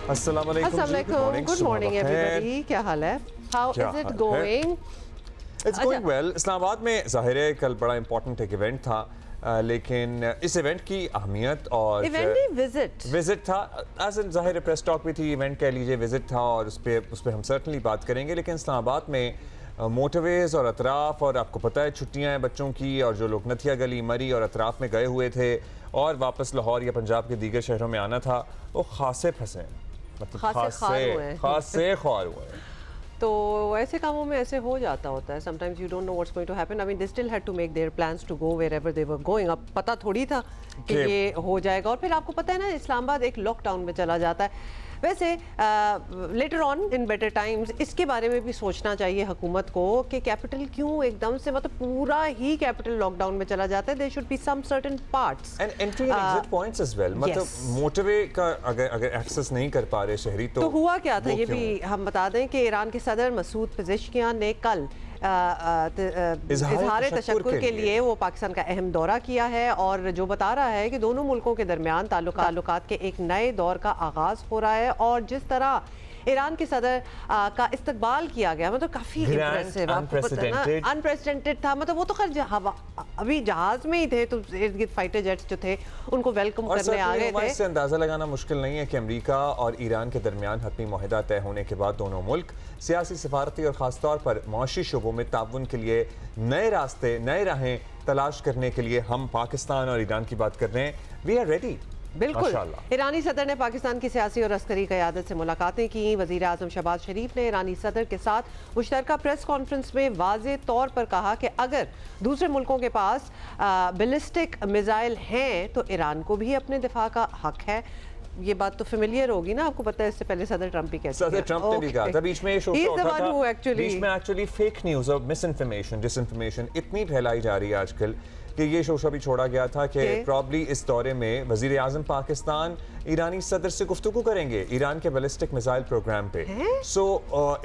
अस्सलाम वालेकुम जी, good morning everybody, क्या हाल है? How is it going? It's going well. Islamabad में ज़ाहिर है कल बड़ा इंपॉर्टेंट एक इवेंट था, लेकिन इस इवेंट की अहमियत और विजिट था, एज इन ज़ाहिर प्रेस टॉक भी थी, इवेंट कह लीजिए, विजिट था, और उस पर हम सर्टनली बात करेंगे। लेकिन इस्लामाबाद में मोटरवेज़ और अतराफ़, और आपको पता है छुट्टियाँ हैं बच्चों की, और जो लोग नथिया गली, मरी और अतराफ़ में गए हुए थे और वापस लाहौर या पंजाब के दीगर शहरों में आना था, वो खासे फंसे हैं, मतलब खासे ख्वार हुए हैं। तो ऐसे कामों में ऐसे हो जाता होता है, sometimes you don't know what's going to happen. I mean they still had to make their plans to go wherever they were going. अब पता थोड़ी था कि ये हो जाएगा, और फिर आपको पता है ना, इस्लामाबाद एक लॉकडाउन में चला जाता है। वैसे later on in better times इसके बारे में भी सोचना चाहिए हुकूमत को कि कैपिटल क्यों एकदम से, मतलब पूरा ही कैपिटल लॉकडाउन में चला जाता है। There should be some certain parts and entry and exit points as well. मतलब मोटरवे का अगर एक्सेस नहीं कर पा रहे शहरी, तो हुआ क्या था ये भी हम बता दें कि ईरान के सदर मसूद पेज़ेश्कियान ने कल इजहार तशक्कुर के लिए वो पाकिस्तान का अहम दौरा किया है, और जो बता रहा है कि दोनों मुल्कों के दरमियान ताल्लुकात के एक नए दौर का आगाज हो रहा है। और जिस तरह ईरान के सदर का इस्तकबाल किया गया, मतलब काफी इम्प्रेसिव, अनप्रेसिडेंटेड था। मतलब वो तो खैर अभी जहाज में ही थे, तो इर्द गिर्द फाइटर जेट्स जो थे उनको वेलकम करने आ गए थे। इससे अंदाजा लगाना मुश्किल नहीं है कि अमेरिका और ईरान के दरमियान हतमी मुआहदा तय होने के बाद दोनों मुल्क सियासी, सफारती और खासतौर पर माशी शोबों में ताउन के लिए नए रास्ते, नए राहें तलाश करने के लिए हम पाकिस्तान और ईरान की बात कर रहे हैं। We are ready. बिल्कुल। ईरानी सदर ने पाकिस्तान की सियासी और अस्करी क़यादत से मुलाकातें की। वज़ीर आज़म शहबाज शरीफ ने ईरानी सदर के साथ मुश्तरका प्रेस कॉन्फ्रेंस में वाज़ेह तौर पर कहा कि अगर दूसरे मुल्कों के पास बैलिस्टिक मिसाइल हैं तो ईरान को भी अपने दिफा का हक है। ये बात तो फेमिलियर होगी ना, आपको पता है, इससे पहले सदर ट्रंप भी कहते थे। सदर ट्रंप ने भी कहा था, बीच में ये शो उठा था, बीच में एक्चुअली फेक न्यूज़ और मिस इन्फॉर्मेशन, डिसइन्फॉर्मेशन इतनी फैलाई जा रही है आजकल कि ये शोशा भी छोड़ा गया था कि प्रॉब्ली इस दौरे में वज़ीर आज़म पाकिस्तान ईरानी सदर से गुफ्तगू करेंगे ईरान के बैलिस्टिक मिसाइल प्रोग्राम पे।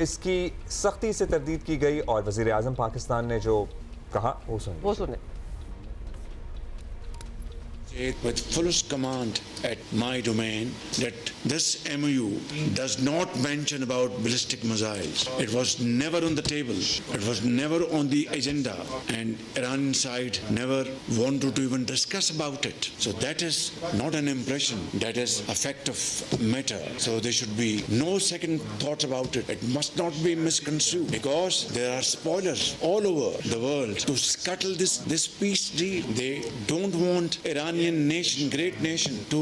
इसकी सख्ती से तरदीद की गई, और वज़ीर आज़म पाकिस्तान ने जो कहा वो सुने। With fullest command at my domain that this MOU does not mention about ballistic missiles. It was never on the table. It was never on the agenda, and Iranian side never wanted to even discuss about it. So that is not an impression. That is a fact of matter. So there should be no second thoughts about it. It must not be misconstrued, because there are spoilers all over the world to scuttle this peace deal. They don't want Iranian nation, great nation, to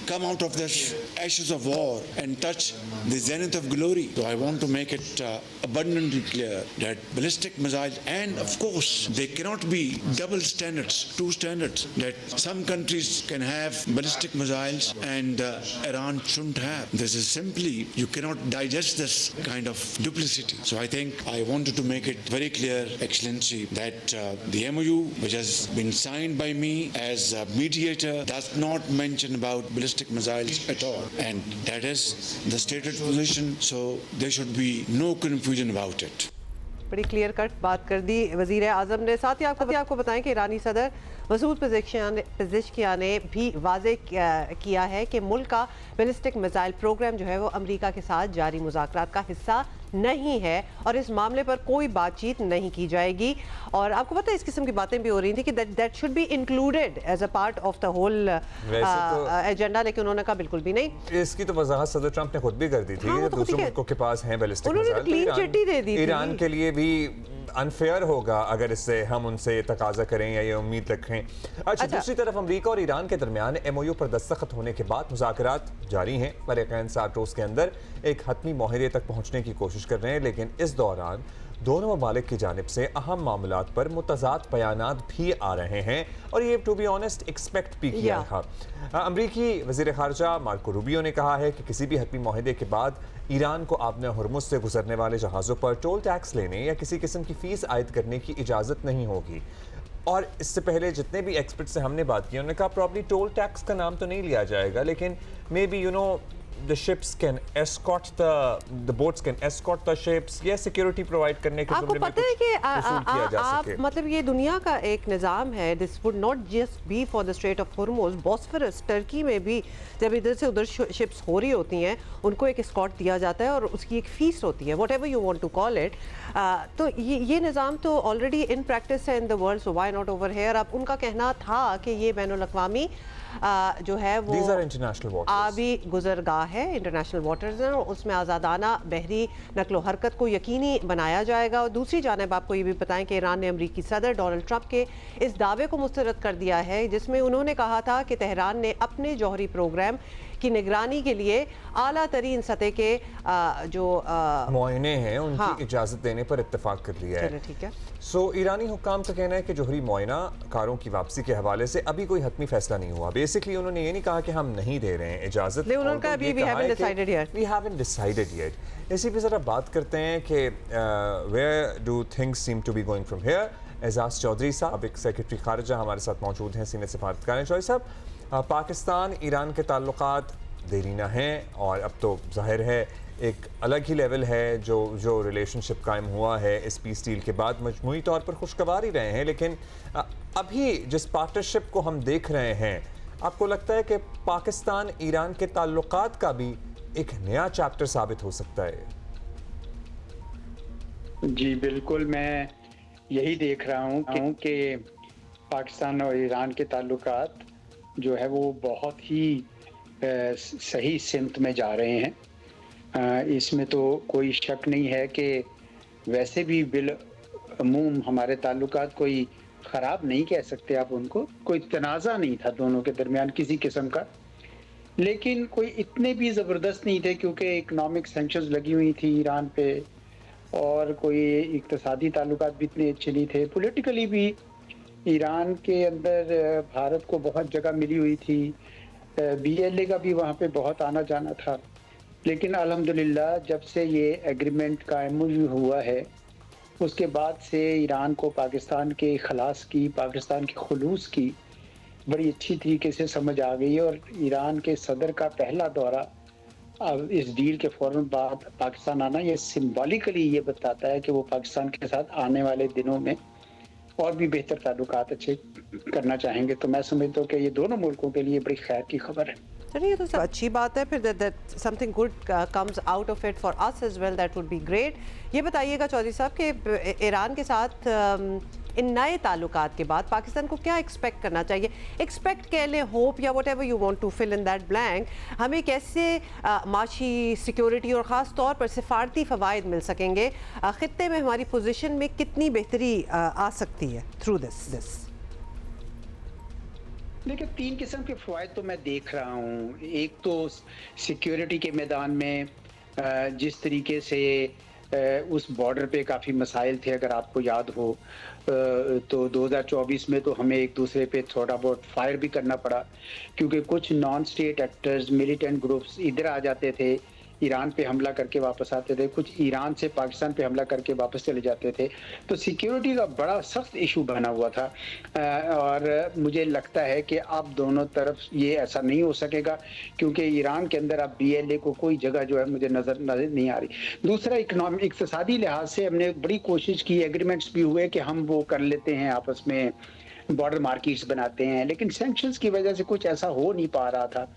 come out of this ashes of war and touch the zenith of glory. So I want to make it abundantly clear that ballistic missiles, and of course they cannot be double standards, two standards, that some countries can have ballistic missiles and Iran shouldn't have. This is simply, you cannot digest this kind of duplicity. So I think I wanted to make it very clear, Excellency, that the MOU which has been signed by me as a mediator does not mention about ballistic missiles at all, and that is the stated position, so there should be no confusion about it. बड़ी clear cut बात कर दी वज़ीर आज़म ने। साथ ही आपको बताएं कि ईरानी सदर मसूद पेज़ेश्कियान ने भी वाज़ेह किया है कि मुल्क का बैलिस्टिक मिसाइल प्रोग्राम जो है वो अमेरिका के साथ जारी मुज़ाकरात का हिस्सा नहीं है, और इस मामले पर कोई बातचीत नहीं की जाएगी। और आपको पता है इस किस्म की बातें भी हो रही थी कि that should be included as a part of the whole agenda, लेकिन उन्होंने कहा बिल्कुल भी नहीं। इसकी तो वजाहत सदर ट्रंप ने खुद भी कर दी थी। हाँ, तो दूसरे मुल्कों के पास हैं बैलिस्टिक मिसाइल, क्लीन चिट्ठी दे दी थी। ईरान के लिए भी अनफेयर होगा अगर इससे हम उनसे तकाजा करें या ये उम्मीद रखें। अच्छा, दूसरी तरफ अमेरिका और ईरान के दरमियान MOU पर दस्तखत होने के बाद मुज़ाकरात जारी हैं। फरीक़ैन 60 रोज़ के अंदर एक हतमी मुआहदे तक पहुँचने की कोशिश कर रहे हैं, लेकिन इस दौरान दोनों ममालिक की जानिब से अहम मामलात पर मुतज़ाद बयानात भी आ रहे हैं, और ये टू बी ऑनेस्ट एक्सपेक्ट भी किया था। अमरीकी वज़ीर ख़ारजा मार्को रूबियो ने कहा है कि किसी भी हतमी मुआहदे के बाद ईरान को आबने हुर्मुज़ से गुजरने वाले जहाज़ों पर टोल टैक्स लेने या किसी किस्म की फ़ीस आयद करने की इजाज़त नहीं होगी। और इससे पहले जितने भी एक्सपर्ट से हमने बात की, उन्होंने कहा प्रॉब्ली टोल टैक्स का नाम तो नहीं लिया जाएगा, लेकिन may be the ships can escort the boats can escort the ships, या security provide करने के आपको जुमले में पता है कुछ कि वसूल किया जा आप सके? मतलब ये दुनिया का एक निज़ाम है, this would not just be for the straight of Hormuz, Bosphorus Turkey में भी जब इधर से उधर शिप्स हो रही होती हैं उनको एक एस्कॉर्ट दिया जाता है और उसकी एक फीस होती है, whatever you want to call it. तो ये निज़ाम तो ऑलरेडी इन प्रैक्टिस है in the world, so why not over here. अब उनका कहना था कि ये बैनुल-अक़वामी जो है वो These are international waters. आबी गुजरगाह है, इंटरनेशनल वाटर्स हैं, और उसमें आज़ादाना बहरी नकलो हरकत को यकीनी बनाया जाएगा। और दूसरी जानब आपको ये भी बताएं कि ईरान ने अमरीकी सदर डोनाल्ड ट्रंप के इस दावे को मुस्तरद कर दिया है जिसमें उन्होंने कहा था कि तेहरान ने अपने जौहरी प्रोग्राम की निगरानी के लिए आला तरीन सतह के जो मुआयने हैं उनकी हाँ। इजाज़त देने पर इत्तेफाक कर लिया है। चलो ठीक है। सो ईरानी हुक्काम का कहना है कि जोहरी मुआयना कारों की वापसी के हवाले से अभी कोई हतमी फैसला नहीं हुआ। बेसिकली उन्होंने ये नहीं कहा कि हम नहीं दे रहे हैं इजाज़त, नहीं, उन्होंने कहा अभी we haven't decided yet. We haven't decided yet. इसी पे ज़रा बात करते हैं कि where do things seem to be going from here। Ejaz Chaudhary साहब एक सेक्रेटरी खारजा हमारे साथ मौजूद हैं, सीनियर सफारतकार चौधरी साहब। पाकिस्तान ईरान के ताल्लुकात देरीना हैं और अब तो जाहिर है एक अलग ही लेवल है जो रिलेशनशिप कायम हुआ है इस पीस डील के बाद, मजमूई तौर पर खुशगवार ही रहे हैं, लेकिन अभी जिस पार्टनरशिप को हम देख रहे हैं, आपको लगता है कि पाकिस्तान ईरान के ताल्लुकात का भी एक नया चैप्टर साबित हो सकता है? जी बिल्कुल, मैं यही देख रहा हूँ कि पाकिस्तान और ईरान के ताल्लुकात जो है वो बहुत ही सही सिमत में जा रहे हैं। इसमें तो कोई शक नहीं है कि वैसे भी बिलअमूम हमारे ताल्लुकात कोई ख़राब नहीं कह सकते आप उनको, कोई तनाज़ा नहीं था दोनों के दरमियान किसी किस्म का, लेकिन कोई इतने भी ज़बरदस्त नहीं थे क्योंकि इकनॉमिक सैंक्शंस लगी हुई थी ईरान पे और कोई इक़्तिसादी ताल्लुकात भी इतने अच्छे नहीं थे। पॉलिटिकली भी ईरान के अंदर भारत को बहुत जगह मिली हुई थी, BLA का भी वहाँ पे बहुत आना जाना था, लेकिन अल्हम्दुलिल्लाह जब से ये एग्रीमेंट का MOU हुआ है उसके बाद से ईरान को पाकिस्तान के खलास की, पाकिस्तान के खुलूस की बड़ी अच्छी तरीके से समझ आ गई है। और ईरान के सदर का पहला दौरा अब इस डील के फ़ौरन बाद पाकिस्तान आना, ये सिंबॉलिकली ये बताता है कि वो पाकिस्तान के साथ आने वाले दिनों में और भी बेहतर ताल्लुकात अच्छे करना चाहेंगे। तो मैं समझता हूँ कि ये दोनों मुल्कों के लिए बड़ी खैर की खबर है। चलिए, ये तो अच्छी बात है, फिर that something good comes out of it for us as well, that would be great. ये बताइएगा चौधरी साहब कि ईरान के साथ इन नए ताल्लुकात के बाद पाकिस्तान को क्या एक्सपेक्ट करना चाहिए? एक्सपेक्ट कह लें, होप या whatever you want to fill in that blank, हमें कैसे माशी सिक्योरिटी और ख़ास तौर पर सिफारती फ़वाइद मिल सकेंगे? ख़ित्ते में हमारी पोजीशन में कितनी बेहतरी आ सकती है थ्रू दिस? देखिए, 3 किस्म के फ़वाइद तो मैं देख रहा हूँ। एक तो सिक्योरिटी के मैदान में जिस तरीके से उस बॉर्डर पे काफ़ी मसाइल थे, अगर आपको याद हो तो 2024 में तो हमें एक दूसरे पे थोड़ा बहुत फायर भी करना पड़ा क्योंकि कुछ non state actors, militant groups इधर आ जाते थे, ईरान पे हमला करके वापस आते थे, कुछ ईरान से पाकिस्तान पे हमला करके वापस चले जाते थे। तो सिक्योरिटी का बड़ा सख्त इशू बना हुआ था और मुझे लगता है कि अब दोनों तरफ ये ऐसा नहीं हो सकेगा क्योंकि ईरान के अंदर अब BLA को कोई जगह जो है मुझे नज़र नहीं आ रही। दूसरा, इक़्तिसादी लिहाज से हमने बड़ी कोशिश की, एग्रीमेंट्स भी हुए कि हम वो कर लेते हैं आपस में, बॉर्डर मार्केट्स बनाते हैं, लेकिन सैंक्शंस की वजह से कुछ ऐसा हो नहीं पा रहा था।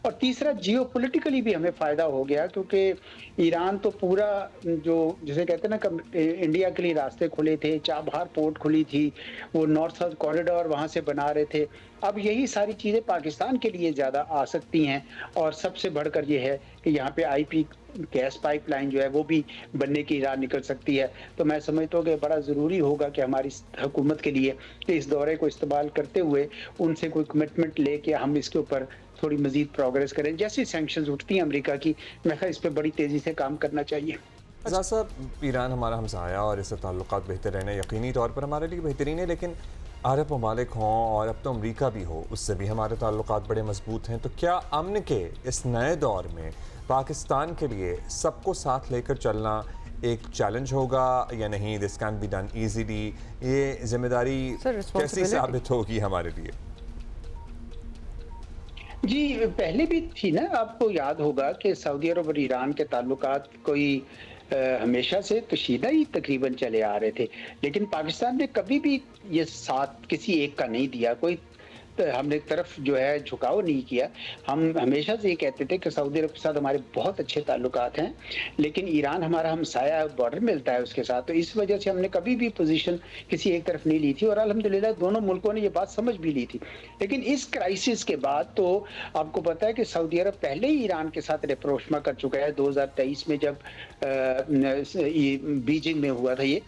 और तीसरा, जियोपॉलिटिकली भी हमें फ़ायदा हो गया क्योंकि ईरान तो पूरा जो जिसे कहते हैं ना, इंडिया के लिए रास्ते खुले थे, चाबहार पोर्ट खुली थी, वो नॉर्थ साउथ कॉरिडोर वहाँ से बना रहे थे। अब यही सारी चीज़ें पाकिस्तान के लिए ज़्यादा आ सकती हैं और सबसे बढ़कर ये है कि यहाँ पे IP गैस पाइपलाइन जो है वो भी बनने की राह निकल सकती है। तो मैं समझता हूँ कि बड़ा ज़रूरी होगा कि हमारी हुकूमत के लिए इस दौरे को इस्तेमाल करते हुए उनसे कोई कमिटमेंट लेके हम इसके ऊपर थोड़ी मजीद प्रोग्रेस करें। जैसी सैंक्शंस उठती हैं अमेरिका की, मैं इस पर बड़ी तेज़ी से काम करना चाहिए। एजाज साहब, ईरान हमारा हमसाया और इससे ताल्लुकात बेहतर रहना यकीनी तौर पर हमारे लिए बेहतरीन है, लेकिन अरब ममालिक हों और अब तो अमरीका भी हो, उससे भी हमारे ताल्लुकात बड़े मजबूत हैं। तो क्या अमन के इस नए दौर में पाकिस्तान के लिए सबको साथ लेकर चलना एक चैलेंज होगा या नहीं? This can be done easily. ये जिम्मेदारी कैसी साबित होगी हमारे लिए? जी, पहले भी थी ना, आपको याद होगा कि सऊदी अरब और ईरान के ताल्लुकात कोई हमेशा से कशीदा ही तकरीबन चले आ रहे थे। लेकिन पाकिस्तान ने कभी भी ये साथ किसी एक का नहीं दिया, कोई हमने तरफ जो है झुकाव नहीं किया। हम हमेशा से ये कहते थे कि सऊदी अरब के साथ हमारे बहुत अच्छे ताल्लुकात हैं, लेकिन ईरान हमारा हमसाया है, बॉर्डर मिलता है उसके साथ, तो इस वजह से हमने कभी भी पोजीशन किसी एक तरफ नहीं ली थी और अल्हम्दुलिल्लाह दोनों मुल्कों ने ये बात समझ भी ली थी। लेकिन इस क्राइसिस के बाद तो आपको पता है कि सऊदी अरब पहले ही ईरान के साथ रेप्रोशमा कर चुका है 2023 में, जब बीजिंग में हुआ था ये।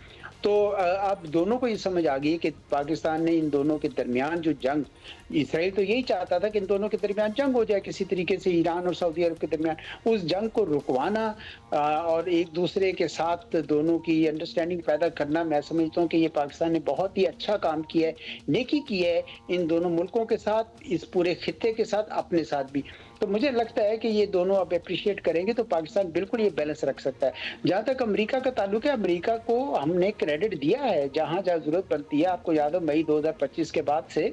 तो अब दोनों को ये समझ आ गई कि पाकिस्तान ने इन दोनों के दरमियान जो जंग, इसराइल तो यही चाहता था कि इन दोनों के दरमियान जंग हो जाए किसी तरीके से, ईरान और सऊदी अरब के दरमियान, उस जंग को रुकवाना और एक दूसरे के साथ दोनों की अंडरस्टैंडिंग पैदा करना, मैं समझता हूँ कि ये पाकिस्तान ने बहुत ही अच्छा काम किया है, नेकी की है इन दोनों मुल्कों के साथ, इस पूरे खित्ते के साथ, अपने साथ भी। तो मुझे लगता है कि ये दोनों अब अप्रिशिएट करेंगे तो पाकिस्तान बिल्कुल ये बैलेंस रख सकता है। जहां तक अमेरिका का ताल्लुक है, अमेरिका को हमने क्रेडिट दिया है जहां जहां जरूरत पड़ती है। आपको याद हो मई 2025 के बाद से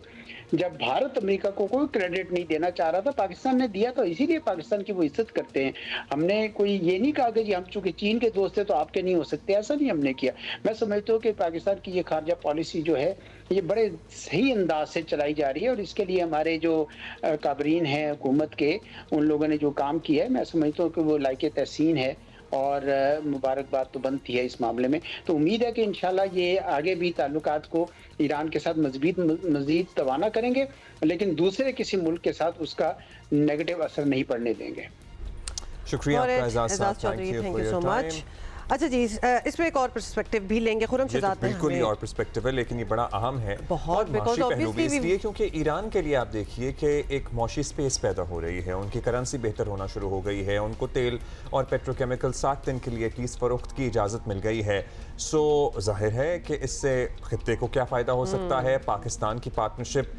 जब भारत अमेरिका को कोई क्रेडिट नहीं देना चाह रहा था, पाकिस्तान ने दिया, तो इसीलिए पाकिस्तान की वो इज्जत करते हैं। हमने कोई ये नहीं कहा कि हम चूंकि चीन के दोस्त हैं तो आपके नहीं हो सकते, ऐसा नहीं हमने किया। मैं समझता हूँ कि पाकिस्तान की ये खारजा पॉलिसी जो है ये बड़े सही अंदाज से चलाई जा रही है और इसके लिए हमारे जो काबरीन हैं हुकूमत के, उन लोगों ने जो काम किया है, मैं समझता हूँ कि वो लायक तहसीन है और मुबारकबाद तो बनती है इस मामले में। तो उम्मीद है कि इंशाल्लाह ये आगे भी ताल्लुकात को ईरान के साथ मज़ीद तवाना करेंगे, लेकिन दूसरे किसी मुल्क के साथ उसका नेगेटिव असर नहीं पड़ने देंगे। शुक्रिया आपका एजाज साहब, थैंक यू सो मच। अच्छा जी, इसमें एक और पर्सपेक्टिव भी लेंगे। खुरम शहजाद, बिल्कुल ही और पर्सपेक्टिव है, लेकिन ये बड़ा अहम है बहुत, माशी पहलू भी इसलिए क्योंकि ईरान के लिए आप देखिए कि एक मौशी स्पेस पैदा हो रही है, उनकी करेंसी बेहतर होना शुरू हो गई है, उनको तेल और पेट्रोकेमिकल 7 दिन के लिए एटलीस्ट फरोख्त की इजाज़त मिल गई है। सो जाहिर है कि इससे खित्ते को क्या फ़ायदा हो सकता है, पाकिस्तान की पार्टनरशिप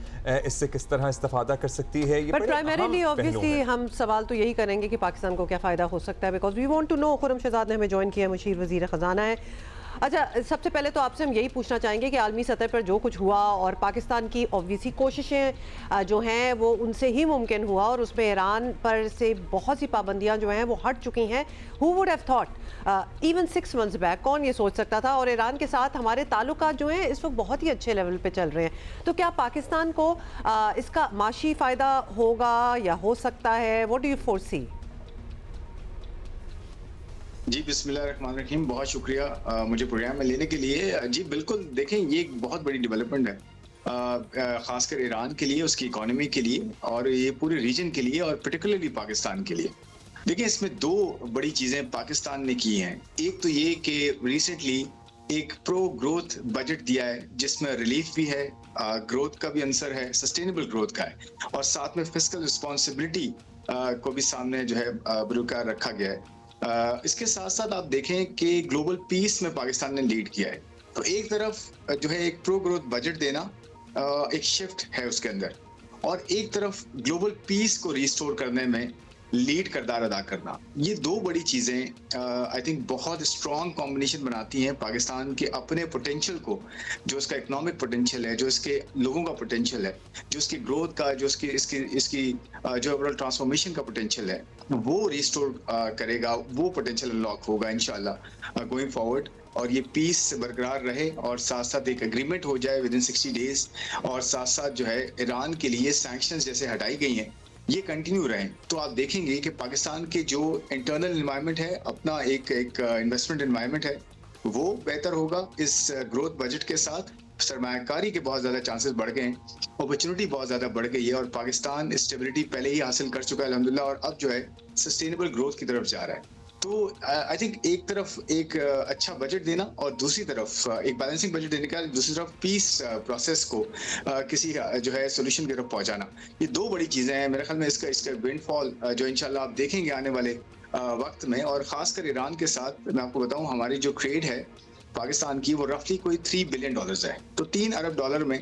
इससे किस तरह इस्तेफादा कर सकती है, ये बट प्राइमरीली ऑब्वियसली हम सवाल तो यही करेंगे कि पाकिस्तान को क्या फ़ायदा हो सकता है, because we want to know. Khurram Shahzad ने हमें ज्वाइन किया, मुशीर वज़ीर ख़जाना है। अच्छा, सबसे पहले तो आपसे हम यही पूछना चाहेंगे कि आलमी सतह पर जो कुछ हुआ और पाकिस्तान की ऑब्वियसली कोशिशें जो हैं वो उनसे ही मुमकिन हुआ और उसमें ईरान पर से बहुत सी पाबंदियां जो हैं वो हट चुकी हैं। Who would have thought even 6 months back, कौन ये सोच सकता था? और ईरान के साथ हमारे ताल्लुकात जो हैं इस वक्त बहुत ही अच्छे लेवल पे चल रहे हैं, तो क्या पाकिस्तान को इसका माशी फ़ायदा होगा या हो सकता है? What do you foresee? जी बिस्मिल्लाहिर्रहमानिर्रहीम, बहुत शुक्रिया मुझे प्रोग्राम में लेने के लिए। जी बिल्कुल, देखें ये एक बहुत बड़ी डेवलपमेंट है, खासकर ईरान के लिए, उसकी इकोनॉमी के लिए और ये पूरे रीजन के लिए और पर्टिकुलरली पाकिस्तान के लिए। देखिए, इसमें 2 बड़ी चीज़ें पाकिस्तान ने की हैं। एक तो ये कि रिसेंटली एक प्रो ग्रोथ बजट दिया है जिसमें रिलीफ भी है, ग्रोथ का भी आंसर है, सस्टेनेबल ग्रोथ का है, और साथ में फिस्कल रिस्पॉन्सिबिलिटी को भी सामने जो है बरकरार रखा गया है। इसके साथ साथ आप देखें कि ग्लोबल पीस में पाकिस्तान ने लीड किया है। तो एक तरफ जो है एक प्रो ग्रोथ बजट देना एक शिफ्ट है उसके अंदर, और एक तरफ ग्लोबल पीस को रिस्टोर करने में लीड किरदार अदा करना। ये 2 बड़ी चीज़ें आई थिंक बहुत स्ट्रॉन्ग कॉम्बिनेशन बनाती हैं पाकिस्तान के अपने पोटेंशियल को, जो इसका इकोनॉमिक पोटेंशियल है, जो इसके लोगों का पोटेंशियल है, जो इसकी ग्रोथ का, जो इसकी जो ओवरऑल ट्रांसफॉर्मेशन का पोटेंशियल है, वो रिस्टोर करेगा, वो पोटेंशियल अनलॉक होगा इंशाल्लाह गोइंग फॉरवर्ड। और ये पीस बरकरार रहे और साथ साथ एक एग्रीमेंट हो जाए विदिन 60 डेज, और साथ साथ जो है ईरान के लिए सैंक्शंस जैसे हटाई गई हैं ये कंटिन्यू रहें। तो आप देखेंगे कि पाकिस्तान के जो इंटरनल एनवायरनमेंट है, अपना एक इन्वेस्टमेंट एनवायरनमेंट है, वो बेहतर होगा। इस ग्रोथ बजट के साथ सरमायाकारी के बहुत ज़्यादा चांसेस बढ़ गए हैं, अपॉर्चुनिटी बहुत ज़्यादा बढ़ गई है, और पाकिस्तान स्टेबिलिटी पहले ही हासिल कर चुका है अल्हम्दुलिल्लाह, और अब जो है सस्टेनेबल ग्रोथ की तरफ जा रहा है। तो आई थिंक एक तरफ एक अच्छा बजट देना और दूसरी तरफ एक बैलेंसिंग बजट देने का, दूसरी तरफ पीस प्रोसेस को किसी जो है सोल्यूशन की तरफ पहुंचाना, ये 2 बड़ी चीज़ें हैं। मेरे ख्याल में इसका विंडफॉल जो इंशाल्लाह आप देखेंगे आने वाले वक्त में, और ख़ासकर ईरान के साथ मैं आपको बताऊं, हमारी जो ट्रेड है पाकिस्तान की वो रफली कोई $3 बिलियन है। तो $3 अरब में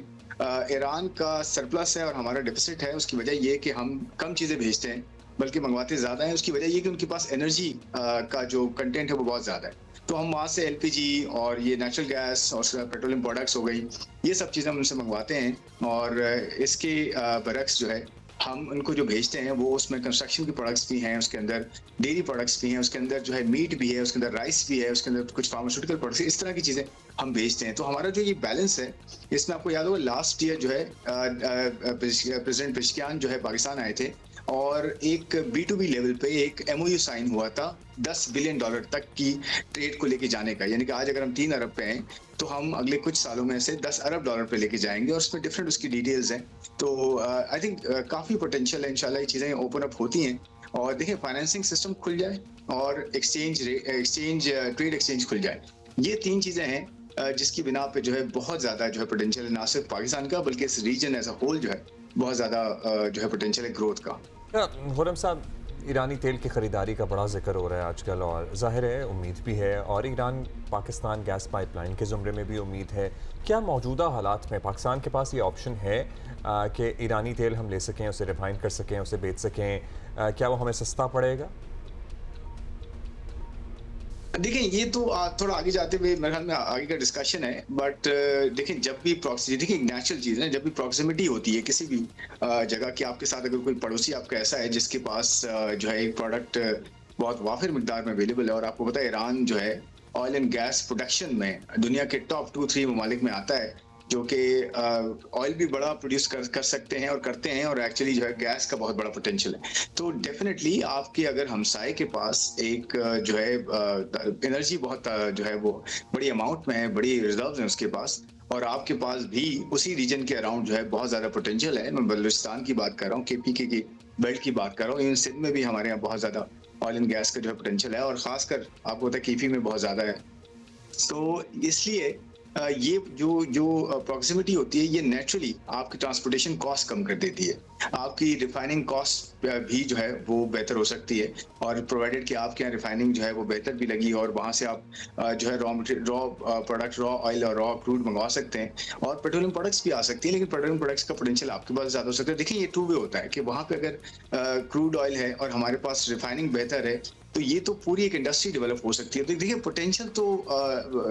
ईरान का सरप्लस है और हमारा डेफिसिट है। उसकी वजह ये कि हम कम चीज़ें भेजते हैं बल्कि मंगवाते ज़्यादा हैं। उसकी वजह ये कि उनके पास एनर्जी का जो कंटेंट है वो बहुत ज़्यादा है। तो हम वहाँ से LPG और ये नेचुरल गैस और पेट्रोलियम प्रोडक्ट्स हो गई, ये सब चीज़ें हम उनसे मंगवाते हैं, और इसके बरक्स जो है हम उनको जो भेजते हैं वो उसमें कंस्ट्रक्शन के प्रोडक्ट्स भी हैं, उसके अंदर डेयरी प्रोडक्ट्स भी हैं, उसके अंदर जो है मीट भी है, उसके अंदर राइस भी है, उसके अंदर कुछ फार्मास्यूटिकल प्रोडक्ट्स, इस तरह की चीज़ें हम भेजते हैं। तो हमारा जो ये बैलेंस है, इसमें आपको याद होगा लास्ट ईयर जो है प्रेसिडेंट पेशकियान जो है पाकिस्तान आए थे और एक B2B लेवल पे एक MOU साइन हुआ था $10 बिलियन तक की ट्रेड को लेके जाने का। यानी कि आज अगर हम 3 अरब पे हैं तो हम अगले कुछ सालों में से $10 अरब पे लेके जाएंगे और उसमें डिफरेंट उसकी डिटेल्स हैं। तो आई थिंक काफ़ी पोटेंशियल है, इंशाल्लाह ये चीज़ें ओपन अप होती हैं। और देखिए फाइनेंसिंग सिस्टम खुल जाए और ट्रेड एक्सचेंज खुल जाए, ये 3 चीज़ें हैं जिसकी बिना पे जो है बहुत ज़्यादा जो है पोटेंशियल है, ना सिर्फ पाकिस्तान का बल्कि इस रीजन एज अ होल जो है बहुत ज़्यादा जो है पोटेंशियल है ग्रोथ का। खुर्रम साहब, ईरानी तेल की ख़रीदारी का बड़ा जिक्र हो रहा है आजकल और ज़ाहिर है उम्मीद भी है, और ईरान पाकिस्तान गैस पाइपलाइन के ज़ुमरे में भी उम्मीद है। क्या मौजूदा हालात में पाकिस्तान के पास ये ऑप्शन है कि ईरानी तेल हम ले सकें, उसे रिफाइन कर सकें, उसे बेच सकें? क्या वो हमें सस्ता पड़ेगा? देखिए ये तो थोड़ा आगे जाते हुए मेरे ख्याल में आगे का डिस्कशन है, बट देखिए जब भी देखिए नेचुरल चीज़ है, जब भी प्रॉक्सिमिटी होती है किसी भी जगह की, आपके साथ अगर कोई पड़ोसी आपका ऐसा है जिसके पास जो है एक प्रोडक्ट बहुत वाफिर मिकदार में अवेलेबल है, और आपको पता है ईरान जो है ऑयल एंड गैस प्रोडक्शन में दुनिया के टॉप 2-3 ममालिक में आता है, जो कि ऑयल भी बड़ा प्रोड्यूस कर सकते हैं और करते हैं, और एक्चुअली जो है गैस का बहुत बड़ा पोटेंशियल है। तो डेफिनेटली आपके अगर हमसाये के पास एक जो है एनर्जी बहुत जो है वो बड़ी अमाउंट में है, बड़ी रिजर्व्स हैं उसके पास, और आपके पास भी उसी रीजन के अराउंड जो है बहुत ज़्यादा पोटेंशियल है। मैं बलूचिस्तान की बात कर रहा हूँ, KPK की बेल्ट की बात कर रहा हूँ, इन सिंध में भी हमारे यहाँ बहुत ज़्यादा ऑयल एंड गैस का जो है पोटेंशियल है, और ख़ासकर आपको पता है KP में बहुत ज़्यादा है। तो इसलिए ये जो प्रॉक्सिमिटी होती है, ये नेचुरली आपकी ट्रांसपोर्टेशन कॉस्ट कम कर देती है, आपकी रिफाइनिंग कॉस्ट भी जो है वो बेहतर हो सकती है, और प्रोवाइडेड कि आपके यहाँ रिफाइनिंग जो है वो बेहतर भी लगी, और वहाँ से आप जो है रॉ प्रोडक्ट, रॉ ऑयल और रॉ क्रूड मंगवा सकते हैं, और पेट्रोलियम प्रोडक्ट्स भी आ सकती है, लेकिन पेट्रोलियम प्रोडक्ट्स का पोटेंशियल आपके पास ज़्यादा हो सकता है। देखिए ये 2 वे होता है कि वहाँ पे अगर क्रूड ऑयल है और हमारे पास रिफाइनिंग बेहतर है, तो ये तो पूरी एक इंडस्ट्री डेवलप हो सकती है। तो देखिए पोटेंशियल तो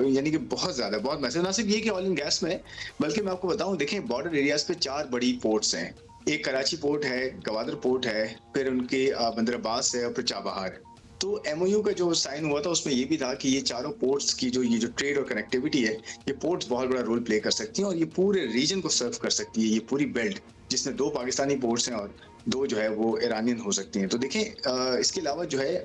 यानी कि बहुत ज़्यादा, बहुत मैसेज, ना सिर्फ ये कि ऑयल एंड गैस में, बल्कि मैं आपको बताऊं, देखें बॉर्डर एरियाज पे 4 बड़ी पोर्ट्स हैं। एक कराची पोर्ट है, गवादर पोर्ट है, फिर उनके बंदर अब्बास है, और फिर चाबहार है। तो MOU का जो साइन हुआ था उसमें ये भी था कि ये चारों पोर्ट्स की ये जो ट्रेड और कनेक्टिविटी है, ये पोर्ट्स बहुत बड़ा रोल प्ले कर सकती हैं, और ये पूरे रीजन को सर्व कर सकती है, ये पूरी बेल्ट जिसमें 2 पाकिस्तानी पोर्ट्स हैं और 2 जो है वो ईरानियन हो सकती हैं। तो देखें इसके अलावा जो है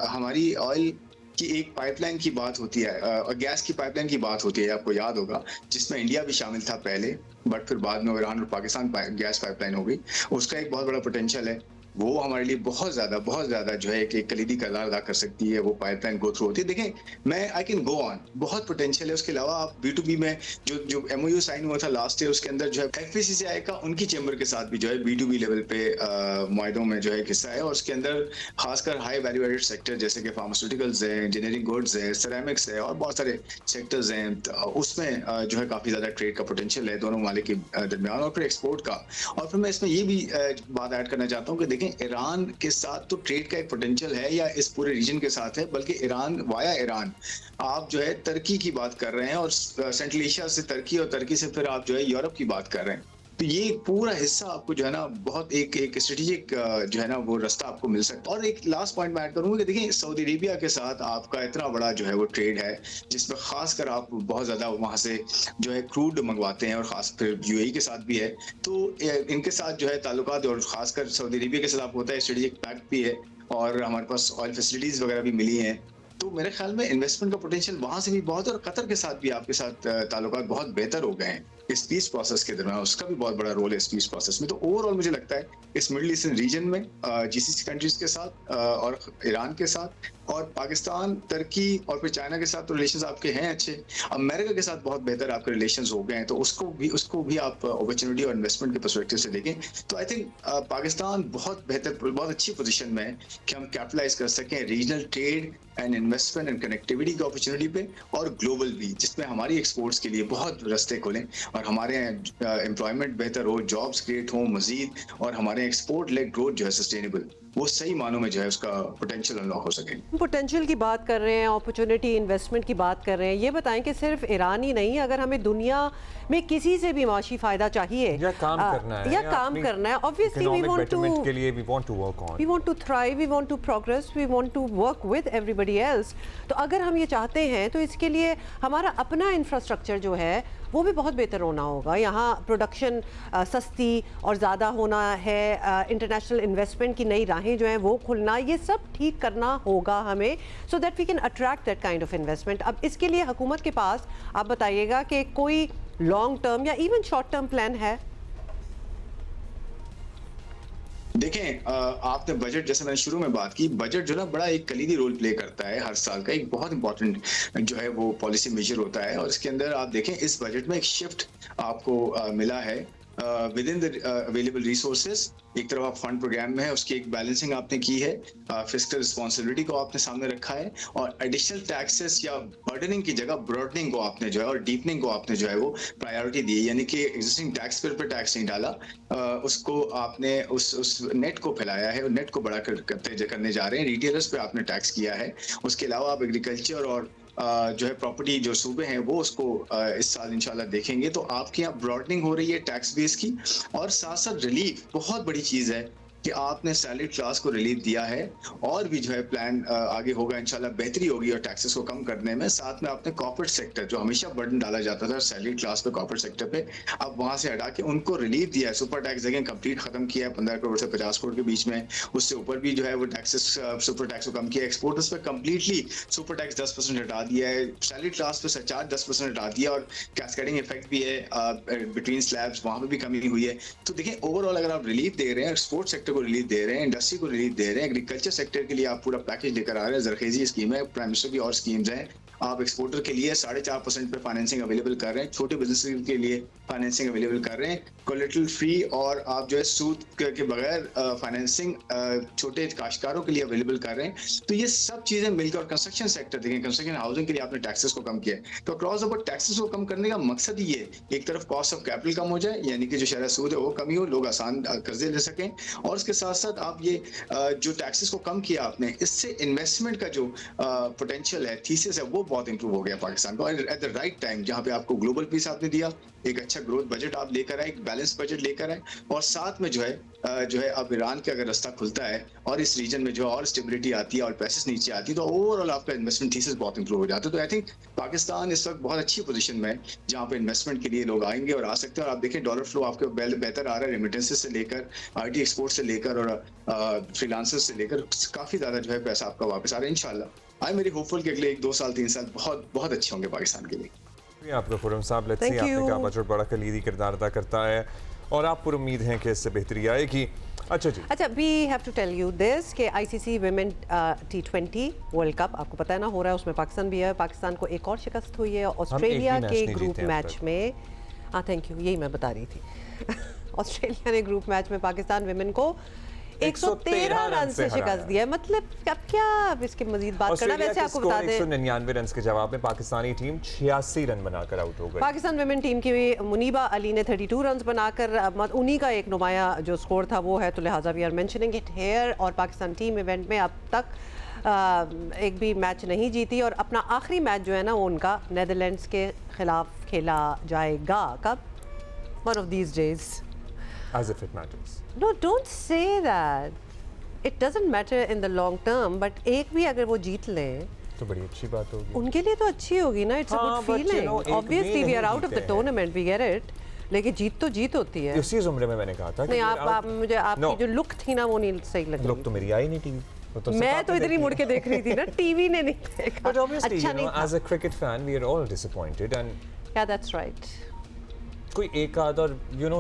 हमारी ऑयल की एक पाइपलाइन की बात होती है और गैस की पाइपलाइन की बात होती है, आपको याद होगा, जिसमें इंडिया भी शामिल था पहले, बट फिर बाद में ईरान और पाकिस्तान गैस पाइपलाइन हो गई। उसका एक बहुत बड़ा पोटेंशियल है, वो हमारे लिए बहुत ज़्यादा जो है एक कलीदी किरदार अदा कर सकती है, वो पाइपलाइन गो थ्रू होती है। देखें मैं आई कैन गो ऑन, बहुत पोटेंशियल है। उसके अलावा आप B2B में जो MOU साइन हुआ था लास्ट ईयर, उसके अंदर जो है FPCCI का उनकी चैम्बर के साथ भी जो है B2B लेवल पे मुआहदों में जो है हिस्सा है, और उसके अंदर खासकर हाई वैल्यू एडेड सेक्टर जैसे कि फार्मास्यूटिकल्स है, इंजीनियरिंग गुड्स है, सिरेमिक्स है, और बहुत सारे सेक्टर्स हैं, उसमें जो है काफ़ी ज़्यादा ट्रेड का पोटेंशियल है दोनों ममालिक के दरमियान, और फिर एक्सपोर्ट का। और फिर मैं इसमें ये भी बात ऐड करना चाहता हूँ कि ईरान के साथ तो ट्रेड का एक पोटेंशियल है, या इस पूरे रीजन के साथ है, बल्कि ईरान वाया ईरान आप जो है तुर्की की बात कर रहे हैं, और सेंट्रल एशिया से तुर्की, और तुर्की से फिर आप जो है यूरोप की बात कर रहे हैं। तो ये पूरा हिस्सा आपको जो है ना बहुत एक स्ट्रेटेजिक जो है ना वो रास्ता आपको मिल सकता है। और एक लास्ट पॉइंट मैं ऐड करूंगा कि देखिए सऊदी अरेबिया के साथ आपका इतना बड़ा जो है वो ट्रेड है, जिसमें खासकर आप बहुत ज़्यादा वहाँ से जो है क्रूड मंगवाते हैं, और खास फिर UAE के साथ भी है। तो इनके साथ जो है ताल्लुकात, और खासकर सऊदी अरेबिया के साथ आपको होता है स्ट्रेटेजिक पैक्ट भी है, और हमारे पास ऑयल फैसिलिटीज़ वगैरह भी मिली हैं। तो मेरे ख्याल में इन्वेस्टमेंट का पोटेंशियल वहाँ से भी बहुत है, और कतर के साथ भी आपके साथ ताल्लुकात बहुत बेहतर हो गए हैं इस पीस प्रोसेस के दरमियान, उसका भी बहुत बड़ा रोल है इस पीस प्रोसेस में। तो ओवरऑल मुझे लगता है इस मिडिल ईस्टर्न रीजन में GCC कंट्रीज के साथ और ईरान के साथ, और पाकिस्तान, तुर्की और फिर चाइना के साथ तो रिलेशंस आपके हैं अच्छे, अमेरिका के साथ बहुत बेहतर आपके रिलेशंस हो गए हैं, तो उसको भी आप अपॉर्चुनिटी और इन्वेस्टमेंट के पर्सपेक्टिव से देखें तो आई थिंक पाकिस्तान बहुत बेहतर, बहुत अच्छी पोजीशन में है कि हम कैपिटलाइज कर सकें regional trade and investment and connectivity की अपॉर्चुनिटी पे, और ग्लोबल भी, जिसमें हमारी एक्सपोर्ट्स के लिए बहुत रास्ते खोलें, और और हमारे एम्प्लॉयमेंट बेहतर हो, जॉब्स क्रिएट हो मजीद, और हमारे एक्सपोर्ट लेग ग्रोथ जो है सस्टेनेबल, वो सही मानों में जो है उसका पोटेंशियल अनलॉक हो सके। पोटेंशियल की बात कर रहे हैं, अपॉर्चुनिटी इन्वेस्टमेंट की बात कर रहे हैं, ये बताएं कि सिर्फ ईरान ही नहीं, अगर हमें दुनिया में किसी से भी माशी फायदा चाहिए या काम करना है, या काम करना है, ऑब्वियसली वी वांट टू, के लिए we want to work on, we want to thrive, we want to progress, we want to work with everybody else. तो अगर हम ये चाहते हैं तो इसके लिए हमारा अपना इंफ्रास्ट्रक्चर जो है वो भी बहुत बेहतर होना होगा। यहाँ प्रोडक्शन सस्ती और ज़्यादा होना है, इंटरनेशनल इन्वेस्टमेंट की नई राहें जो हैं वो खुलना, ये सब ठीक करना होगा हमें, so that we can attract that kind of investment. अब इसके लिए हुकूमत के पास आप बताइएगा कि कोई लॉन्ग टर्म या इवन शॉर्ट टर्म प्लान है? देखें, आपने बजट, जैसे मैंने शुरू में बात की, बजट जो ना बड़ा एक कलीदी रोल प्ले करता है हर साल का, एक बहुत इंपॉर्टेंट जो है वो पॉलिसी मेजर होता है। और इसके अंदर आप देखें इस बजट में एक शिफ्ट आपको मिला है with in the available resources. एक तरफ आप फंड प्रोग्राम में है, उसकी एक बैलेंसिंग आपने की है, फिस्कल रिस्पॉन्सिबिलिटी को आपने सामने रखा है, और एडिशनल टैक्सेस या बर्डनिंग की जगह ब्रॉडनिंग को आपने जो है और डीपनिंग को आपने जो है वो प्रायोरिटी दी है। यानी कि एग्जिस्टिंग टैक्स पेयर पर टैक्स नहीं डाला, उसको आपने उस नेट को फैलाया है और नेट को बड़ा करने जा रहे हैं। रिटेलर्स पे आपने टैक्स किया है। उसके अलावा आप एग्रीकल्चर और जो है प्रॉपर्टी जो सूबे हैं वो उसको इस साल इंशाल्लाह देखेंगे। तो आपके यहाँ ब्रॉडनिंग हो रही है टैक्स बेस की, और साथ साथ रिलीफ, बहुत बड़ी चीज़ है कि आपने सैलरी क्लास को रिलीफ दिया है, और भी जो है प्लान आगे होगा इंशाल्लाह, बेहतरी होगी और टैक्सेस को कम करने में। साथ में आपने कॉर्पोरेट सेक्टर जो हमेशा बर्डन डाला जाता था सैलरी क्लास पे, कॉर्पोरेट सेक्टर पे, अब वहां से हटा के उनको रिलीफ दिया है। सुपर टैक्स देखें कंप्लीट खत्म किया है 15 करोड़ से 50 करोड़ के बीच में, उससे ऊपर भी जो है वो टैक्सेस सुपर टैक्स को कम किया। एक्सपोर्टर्स पे कंप्लीटली सुपर टैक्स 10% हटा दिया है, सैलरी क्लास पे सरचार्ज 10% हटा दिया, और कैस्केडिंग इफेक्ट भी है बिटवीन स्लैब्स, वहां पर भी कमी हुई है। तो देखिए ओवरऑल अगर आप रिलीफ दे रहे हैं, एक्सपोर्ट सेक्टर को रिलीफ दे रहे हैं, इंडस्ट्री को रिलीफ दे रहे हैं, एग्रीकल्चर सेक्टर के लिए आप पूरा पैकेज लेकर आ रहे हैं, जरखेजी स्कीम है, प्राइम मिनिस्टर की और स्कीम्स हैं। आप एक्सपोर्टर के लिए 4.5% पे फाइनेंसिंग अवेलेबल कर रहे हैं, छोटे बिजनेस के लिए फाइनेंसिंग अवेलेबल कर रहे हैं, कोलेटरल फ्री, और आप जो है सूद के बगैर फाइनेंसिंग छोटे काश्तकारों के लिए अवेलेबल कर रहे हैं। तो ये सब चीजें मिलकर, और कंस्ट्रक्शन सेक्टर देखें, कंस्ट्रक्शन हाउसिंग के लिए आपने टैक्सेस को कम किया है। तो अक्रॉस द बोर्ड टैक्सेस को कम करने का मकसद ही है, एक तरफ कॉस्ट ऑफ कैपिटल कम हो जाए, यानी कि जो शरह सूद है वो कमी हो, लोग आसान कर्जे ले सकें, और उसके साथ साथ आप ये जो टैक्सेस को कम किया आपने, इससे इन्वेस्टमेंट का जो पोटेंशियल है, थीसिस है, वो बहुत इंप्रूव हो गया पाकिस्तान को एट द राइट टाइम, जहां पे आपको ग्लोबल पीस आपने दिया, एक अच्छा ग्रोथ बजट आप लेकर आए, एक बैलेंस बजट लेकर आए, और साथ में जो है अब ईरान का अगर रास्ता खुलता है और इस रीजन में जो और स्टेबिलिटी आती है और पैसेस नीचे आती है, तो ओवरऑल आपका इन्वेस्टमेंट थीसिस बहुत इंप्रूव हो जाता है। तो आई थिंक पाकिस्तान इस वक्त बहुत अच्छी पोजीशन में है जहां पे इन्वेस्टमेंट के लिए लोग आएंगे और आ सकते हैं। और आप देखें डॉलर फ्लो आपके बेहतर आ रहा है, रेमिटेंसेस से लेकर, आईटी एक्सपोर्ट से लेकर, और फ्रीलांसर्स से लेकर, काफी ज्यादा जो है पैसा आपका वापस आ रहा है इंशाल्लाह। आई मेरी होपफुल कि अगले 1-2 साल 3 साल बहुत बहुत अच्छे होंगे पाकिस्तान के लिए। आपका खुरम साहब, लेट्स सी, आपने कहा बजट बड़ा कलीदी किरदार अदा करता है और आप पर उम्मीद हैं कि इससे बेहतरी आएगी। अच्छा जी, अच्छा, we have to tell you this कि ICC women T20 world cup आपको पता है ना हो रहा है, उसमें पाकिस्तान भी है। पाकिस्तान को एक और शिकस्त हुई है ऑस्ट्रेलिया के ग्रुप मैच में। हाँ, थैंक यू, यही मैं बता रही थी। ऑस्ट्रेलिया ने ग्रुप मैच में पाकिस्तान वुमेन को 113 रन से शिकस्त दिया। मतलब अब क्या इसके मजीद बात करना। वैसे आपको बता दें 199 रन के जवाब में पाकिस्तानी टीम 86 रन बनाकर आउट हो गई। पाकिस्तान वुमेन टीम की मुनीबा अली ने 32 रन बनाकर, उन्हीं का एक नुमाया जो स्कोर था वो है, तो लिहाजा we are mentioning it here. और पाकिस्तान टीम इवेंट में अब तक एक भी मैच नहीं जीती, और अपना आखिरी मैच जो है ना वो उनका नेदरलैंड्स के खिलाफ खेला जाएगा। कब? One of these days. As if it matters. No, don't say that. It doesn't matter in the long term, but एक भी अगर वो जीत लें तो बड़ी अच्छी बात होगी उनके लिए, तो अच्छी होगी ना। It's a good feeling. Obviously we are out of the tournament, we get it. लेकिन जीत तो जीत होती है। उसी उम्र में मैंने कहा था नहीं, आप मुझे आपकी जो लुक थी ना वो नहीं सही लगी। लुक तो मेरी आई नहीं टीवी, मैं तो इधर ही मुड़ के देख रही थी ना, टीवी ने नहीं देखा। But obviously, अच्छा नहीं था। as a cricket fan, we are all disappointed and Yeah, that's right. कोई एक आध, और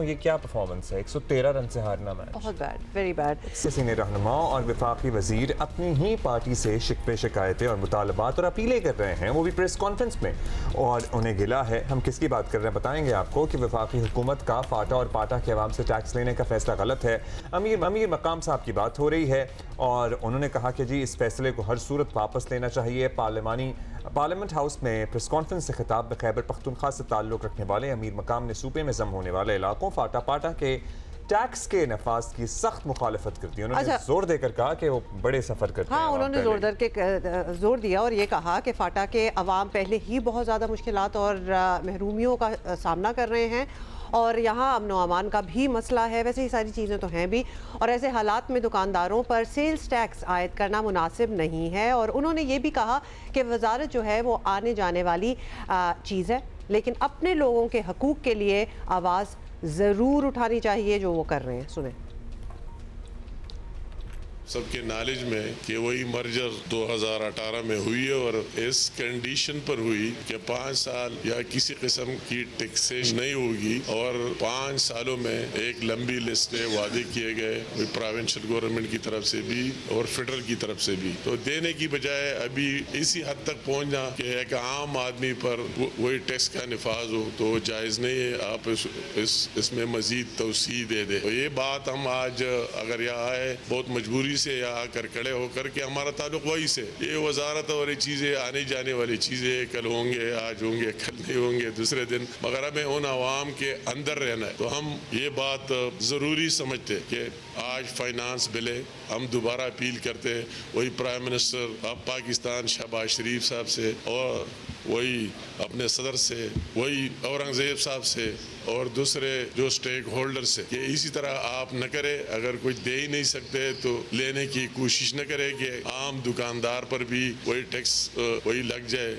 ये क्या परफॉर्मेंस है, 113 रन से हारना मैच, बहुत बैड, वेरी बैड। सीनियर रहनुमा और वफाकी वजीर अपनी ही पार्टी से शिकवे शिकायतें और मुतालबात और अपीलें कर रहे हैं, वो भी प्रेस कॉन्फ्रेंस में, और उन्हें गिला है। हम किसकी बात कर रहे हैं बताएंगे आपको कि वफाकी हुकूमत का फाटा और पाटा के अवाम से टैक्स लेने का फैसला गलत है। अमीर मकाम साहब की बात हो रही है, और उन्होंने कहा कि जी इस फैसले को हर सूरत वापस लेना चाहिए। पार्लियामेंट हाउस में प्रेस कॉन्फ्रेंस से खिताब में खैबर पख्तूनख्वा से ताल्लुक़ रखने वाले अमीर मकाम ने सूबे में जम होने वाले इलाकों फाटा पाटा के टैक्स के नफाज की सख्त मुखालफत करती है। उन्होंने जोर देकर कहा कि वो बड़े सफ़र करते हैं। हाँ, उन्होंने जोर दिया और ये कहा कि फाटा के अवाम पहले ही बहुत ज़्यादा मुश्किलात और महरूमियों का सामना कर रहे हैं और यहाँ अमन व अमान का भी मसला है। वैसे ही सारी चीज़ें तो हैं भी, और ऐसे हालात में दुकानदारों पर सेल्स टैक्स आयद करना मुनासिब नहीं है। और उन्होंने ये भी कहा कि वजारत जो है वो आने जाने वाली चीज़ है, लेकिन अपने लोगों के हकूक़ के लिए आवाज़ ज़रूर उठानी चाहिए, जो वो कर रहे हैं। सुने। सबके नॉलेज में कि वही मर्जर 2018 में हुई है और इस कंडीशन पर हुई कि 5 साल या किसी किस्म की टैक्सेशन नहीं होगी और 5 सालों में एक लंबी लिस्ट वादे किए गए प्रोविंशियल गवर्नमेंट की तरफ से भी और फेडरल की तरफ से भी, तो देने की बजाय अभी इसी हद तक पहुंचना कि एक आम आदमी पर वही टैक्स का निफाज हो तो जायज़ नहीं है। आप इसमें मजीद तवसी दे दे। तो ये बात हम आज अगर यहाँ आए बहुत मजबूरी से यहाँ आकर खड़े होकर के हमारा ताल्लुक वही से, ये वजारत और ये चीज़ें आने जाने वाली चीज़ें कल होंगे, आज होंगे, कल नहीं होंगे, दूसरे दिन, मगर हमें उन आवाम के अंदर रहना है। तो हम ये बात ज़रूरी समझते कि आज फाइनेंस बिल है, हम दोबारा अपील करते हैं वही prime minister of Pakistan Shehbaz Sharif साहब से और वही अपने सदर से, वही औरंगजेब साहब से और दूसरे जो स्टेक होल्डर से कि इसी तरह आप न करें। अगर कोई दे ही नहीं सकते तो लेने की कोशिश न करें कि आम दुकानदार पर भी वही टैक्स वही लग जाए।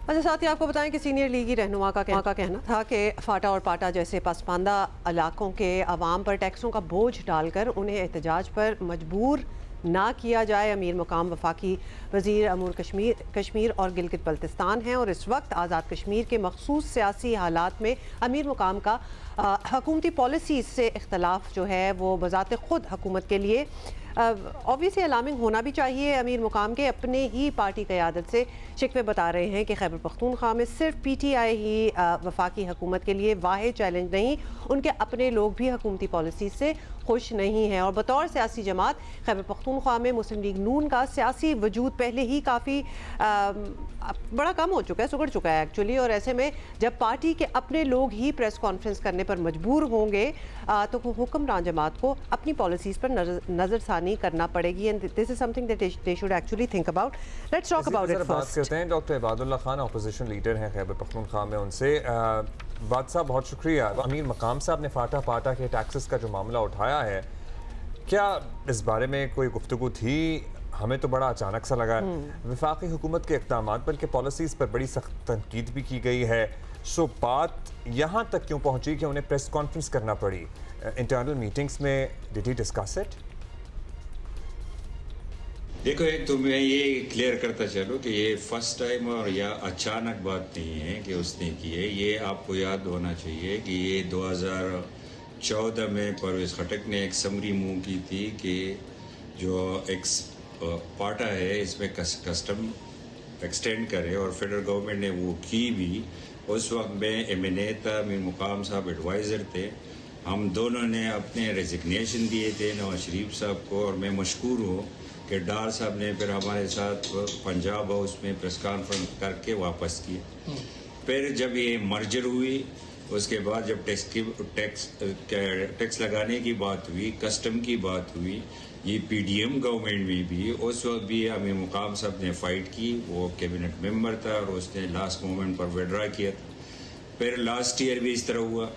अच्छा, साथ ही आपको बताएं कि सीनियर लीगी रहनुमा का कहना था कि फाटा और पाटा जैसे पसमानदा इलाकों के अवाम पर टैक्सों का बोझ डालकर उन्हें एहतजाज पर मजबूर ना किया जाए। अमीर मुकाम वफाकी वज़ीर अमूर कश्मीर और गिलगित बल्तिस्तान हैं और इस वक्त आज़ाद कश्मीर के मखसूस सियासी हालात में अमीर मुकाम का हकूमती पॉलिसी से इख्तलाफ जो है वो बज़ाते ख़ुद हुकूमत के लिए ऑब्वियसली अलार्मिंग होना भी चाहिए। अमीर मुकाम के अपने ही पार्टी क़यादत से शिकवे बता रहे हैं कि खैबर पख्तूनख्वा में सिर्फ PTI ही वफाकी हुकूमत के लिए वाहिद चैलेंज नहीं, उनके अपने लोग भी हुकूमती पॉलिसी से खुश नहीं हैं। और बतौर सियासी जमात खैबर पख्तूनख्वा में मुस्लिम लीग नून का सियासी वजूद पहले ही काफ़ी बड़ा कम हो चुका है, सुगड़ चुका है एक्चुअली। और ऐसे में जब पार्टी के अपने लोग ही प्रेस कॉन्फ्रेंस करने पर मजबूर होंगे तो हुक्मरान जमात को अपनी पॉलिसीज़ पर नज़रसानी करना पड़ेगी। And this is something that they should actually think about. Let's talk about it first. करते हैं doctor Ibadullah Khan, opposition leader हैं खैबर पख्तूनख्वा में, उनसे। बात साहब बहुत शुक्रिया। अमीर मकाम साहब ने फाटा पाटा के टैक्सेस का जो मामला उठाया है, क्या इस बारे में कोई गुफ्तगू थी? हमें तो बड़ा अचानक सा लगा। वफाकी हुकूमत के इक़दाम बल्कि पॉलिसीज़ पर बड़ी सख्त तनकीद भी की गई है। सो बात यहाँ तक क्यों पहुँची कि उन्हें प्रेस कॉन्फ्रेंस करना पड़ी? इंटरनल मीटिंग्स में डिड ही डिस्कस इट? देखो, एक तो मैं ये क्लियर करता चलूँ कि ये फर्स्ट टाइम और या अचानक बात नहीं है कि उसने की है। ये आपको याद होना चाहिए कि ये 2014 में परवेज़ खटक ने एक समरी मूव की थी कि जो पाटा है इसमें कस्टम एक्सटेंड करे और फेडरल गवर्नमेंट ने वो की भी। उस वक्त में MNA था, मीर मुकाम साहब एडवाइज़र थे। हम दोनों ने अपने रेजिग्नेशन दिए थे नवाज शरीफ साहब को और मैं मशकूर हूँ कि डार साहब ने फिर हमारे साथ पंजाब हाउस में प्रेस कॉन्फ्रेंस करके वापस किए। फिर जब ये मर्जर हुई उसके बाद जब टैक्स लगाने की बात हुई, कस्टम की बात हुई, ये PDM गवर्नमेंट में भी उस वक्त भी अमीर मुकाम साहब ने फ़ाइट की। वो कैबिनेट मेंबर था और उसने लास्ट मोमेंट पर विड्रा किया था। फिर लास्ट ईयर भी इस तरह हुआ,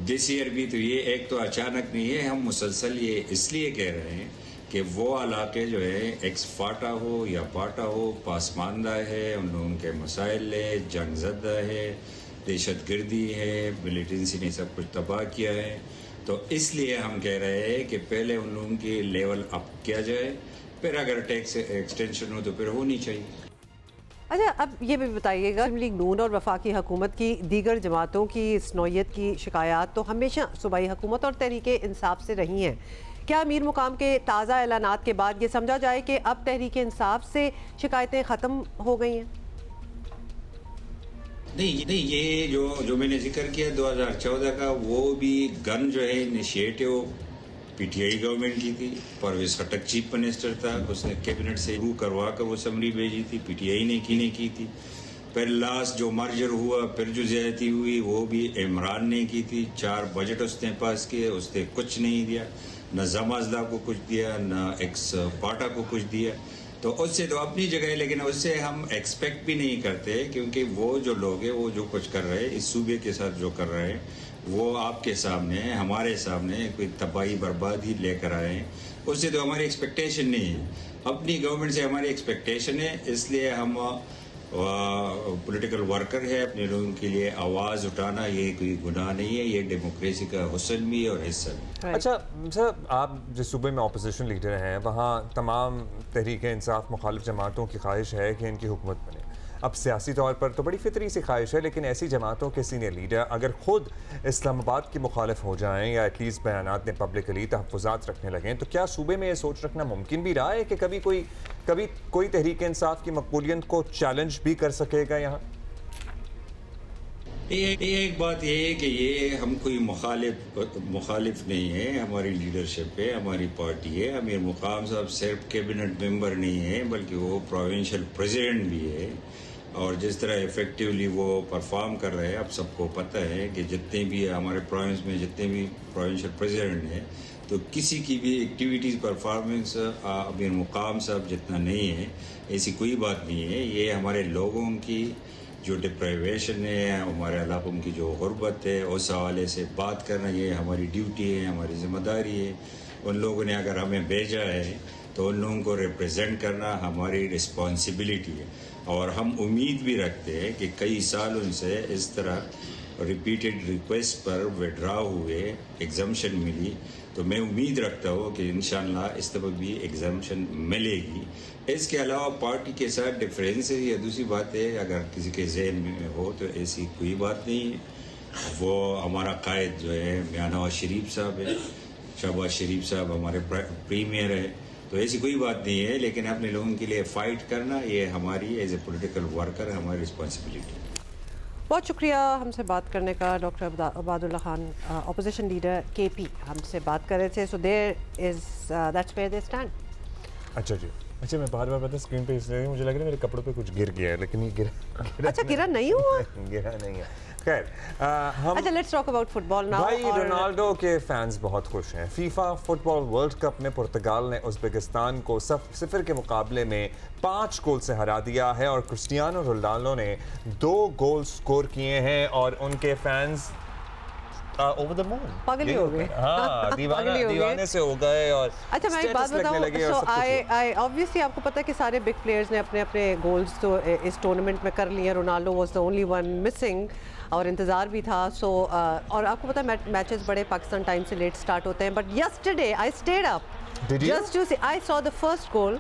दिस ईयर भी। तो ये एक तो अचानक नहीं है, हम मुसलसल ये इसलिए कह रहे हैं कि वो इलाके जो है एक्स फाटा हो या पाटा हो पासमानदा है, उन लोगों के मसाइल है, जंगज़दा है, दहशतगर्दी है, मिलिटेंसी ने सब कुछ तबाह किया है। तो इसलिए हम कह रहे हैं कि पहले उन लोगों की लेवल अप किया जाए, फिर अगर टैक्स एक्सटेंशन हो तो फिर होनी चाहिए। अच्छा, अब ये भी बताइएगा, मुस्लिम लीग नून और वफाकी हुकूमत की दीगर जमातों की इस नौयत की शिकायत तो हमेशा सूबाई हुकूमत और तहरीक इंसाफ से रही हैं। क्या अमीर मुकाम के ताज़ा ऐलानात के बाद ये समझा जाए कि अब तहरीक इंसाफ से शिकायतें ख़त्म हो गई हैं? नहीं, ये जो मैंने जिक्र किया 2014 का, वो भी गन जो है इनिशिएटिव PTI गवर्नमेंट की थी। परवेज़ खटक चीफ मिनिस्टर था, उसने कैबिनेट से रू करवा कर वो समरी भेजी थी, PTI ने की थी। फिर लास्ट जो मर्जर हुआ, फिर जो ज्यादती हुई वो भी इमरान ने की थी। 4 बजट उसने पास किए, उसने कुछ नहीं दिया, न जमाजदा को कुछ दिया, न एक्स पार्टा को कुछ दिया। तो उससे तो अपनी जगह है, लेकिन उससे हम एक्सपेक्ट भी नहीं करते, क्योंकि वो जो लोग हैं वो जो कुछ कर रहे हैं इस सूबे के साथ जो कर रहे हैं वो आपके सामने है, हमारे सामने कोई तबाही बर्बादी लेकर आए हैं। उससे तो हमारी एक्सपेक्टेशन नहीं है। अपनी गवर्नमेंट से हमारी एक्सपेक्टेशन है, इसलिए हम पॉलिटिकल वर्कर है, अपने लोगों के लिए आवाज़ उठाना ये कोई गुनाह नहीं है, ये डेमोक्रेसी का हुस्न भी और हिस्सा भी। अच्छा सर, आप जिस सूबे में अपोजिशन लीडर हैं वहाँ तमाम तहरीक इंसाफ मुखालिफ जमातों की ख्वाहिश है कि इनकी हुकूमत बने। अब सियासी तौर पर तो बड़ी फितरी सी ख्वाहिश है, लेकिन ऐसी जमातों के सीनियर लीडर अगर खुद इस्लामाबाद के मुखालिफ हो जाएं या एटलीस्ट बयानात में पब्लिकली तहफ़्फ़ुज़ात रखने लगें, तो क्या सूबे में ये सोच रखना मुमकिन भी रहा है कि कभी कोई तहरीक इंसाफ की मकबूलियत को चैलेंज भी कर सकेगा यहाँ? एक बात ये है कि ये हम कोई मुखालिफ नहीं है, हमारी लीडरशिप है, हमारी पार्टी है। अमीर मुकाम साहब सिर्फ कैबिनेट मेंबर नहीं है बल्कि वो प्रोविंशियल प्रेसिडेंट भी है, और जिस तरह इफेक्टिवली वो परफॉर्म कर रहे हैं अब सबको पता है कि जितने भी हमारे प्रोविंस में जितने भी प्रोविंशियल प्रेसिडेंट हैं, तो किसी की भी एक्टिविटीज़ परफॉर्मेंस अमीर मुकाम साहब जितना नहीं है, ऐसी कोई बात नहीं है। ये हमारे लोगों की जो डिप्राइवेशन है, हमारे इलाकों की जो गुर्बत है, उस हवाले से बात करना ये हमारी ड्यूटी है, हमारी जिम्मेदारी है। उन लोगों ने अगर हमें भेजा है तो उन लोगों को रिप्रेजेंट करना हमारी रिस्पॉन्सिबिलिटी है, और हम उम्मीद भी रखते हैं कि कई सालों से इस तरह रिपीटेड रिक्वेस्ट पर विड्रा हुए एग्जाम्शन मिली, तो मैं उम्मीद रखता हूँ कि इंशाअल्लाह इस तरह भी एग्जाम्शन मिलेगी। इसके अलावा पार्टी के साथ डिफरेंस है या दूसरी बात है, अगर किसी के जहन में हो तो ऐसी कोई बात नहीं है। वो हमारा कायद जो है मियां नवाज शरीफ साहब है, शहबाज शरीफ साहब हमारे प्रीमियर है, तो ऐसी कोई बात नहीं है। लेकिन अपने लोगों के लिए फ़ाइट करना ये हमारी एज ए पॉलिटिकल वर्कर हमारी रिस्पॉन्सिबिलिटी है। बहुत शुक्रिया हमसे बात करने का। Doctor Abadullah Khan, opposition leader KP, हमसे बात कर रहे थे। So there is that's where they stand. अच्छा, मैं बार पता स्क्रीन पे इसलिए मुझे लग रहा है मेरे कपड़ों पे कुछ गिर गया है, लेकिन ये गिरा नहीं हुआ। गिरा नहीं है। खैर, अच्छा, let's talk about football now. भाई रोनाल्डो के फैंस बहुत खुश हैं। फीफा फुटबॉल वर्ल्ड कप में पुर्तगाल ने उज़्बेकिस्तान को 0 के मुकाबले में 5 गोल से हरा दिया है, और क्रिस्टियानो रोनाल्डो ने 2 गोल स्कोर किए हैं, और उनके फैंस ओवर द मून, पागल हो गए। हाँ, दीवाने से हो गए। और अच्छा, मैं एक बात बताऊं, सो आई ऑब्वियसली आपको पता है कि सारे बिग प्लेयर्स ने अपने अपने गोल्स तो इस टूर्नामेंट में कर लिए। Ronaldo was the only one missing, और इंतज़ार भी था। सो और आपको पता है मैचेस बड़े पाकिस्तान टाइम से लेट स्टार्ट होते हैं, but yesterday I stayed up just to see, I saw the first goal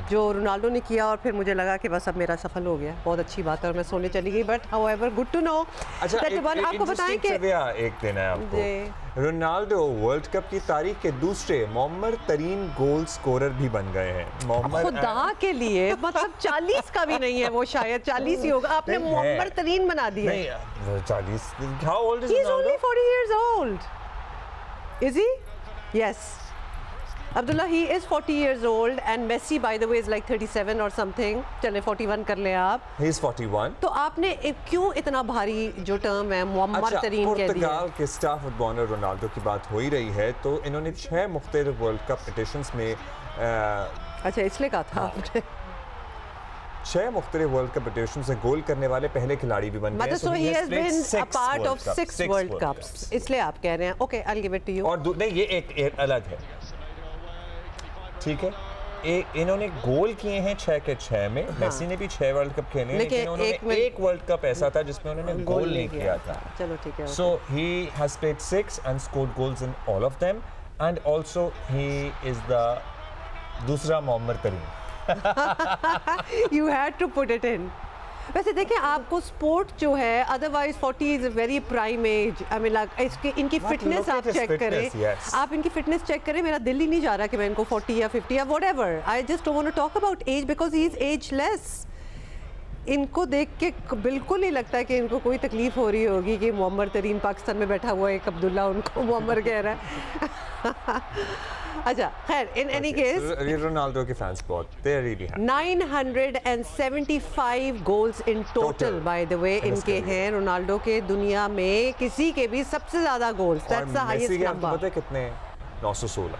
जो रोनाल्डो ने किया, और फिर मुझे लगा कि बस अब मेरा सफल हो गया, बहुत अच्छी बात है, और मैं सोने चली गई। But however good to know. अच्छा, आपको बताएं कि एक दिन है आपको, रोनाल्डो वर्ल्ड कप की तारीख के दूसरे मौमर तरीन गोल स्कोरर भी बन गए हैं। खुदा के लिए, मतलब 40 का भी नहीं है वो, शायद 40 ही होगा, आपने मौमर तरीन बना दिया। नहीं 40, how old is He's only 40 years old. Is he? Yes. Abdullah, he is 40 years old, and Messi, by the way, is like 37 or something. चले 41 कर ले आप। He is 41. तो आपने क्यों इतना भारी जो टर्म है मुअम्मर तरीन कह दिया? पुर्तगाल के स्टार फुटबॉलर रोनाल्डो की बात हो ही रही है, तो इन्होंने 6 मुख्तलिफ वर्ल्ड कप एडिशंस में अच्छा, इसलिए कहा था आपने। 6 मुख्तलिफ वर्ल्ड कप एडिशंस में गोल करने वाले पहले खिलाड़ी भी बन गए। मतलब so he has been a part of 6 world cups, इसलिए आप कह रहे हैं। Okay, I'll give it to you। और नहीं, ये एक अलग है, ठीक है। इन्होंने गोल किए हैं 6 के 6 में। मेसी ने भी 6 वर्ल्ड कप खेले हैं, लेकिन उन्होंने एक वर्ल्ड कप ऐसा था जिसमें उन्होंने गोल नहीं किया था। चलो ठीक है। So he has played 6 and scored goals in all of them, and also he is the दूसरा मोहम्मद तरीन। You had to put it in। वैसे देखें, आपको स्पोर्ट जो है, otherwise 40 is a very prime age. I mean इसके इनकी fitness आप चेक करें, आप इनकी फिटनेस चेक करें, मेरा दिल ही नहीं जा रहा कि मैं इनको 40 या 50 या whatever. I just don't want to talk about age because he is ageless. इनको देख के बिल्कुल नहीं लगता कि इनको कोई तकलीफ हो रही होगी कि मुअम्मर तरीन पाकिस्तान में बैठा हुआ है, एक अब्दुल्ला उनको मुअम्मर कह रहा है। अच्छा खैर, इन एनी केस रोनाल्डो के फैंस बहुत, they really have 975 goals in total by the way इनके हैं। रोनाल्डो के दुनिया में किसी के भी सबसे ज्यादा goals, that's the highest number. पता है कितने? 916।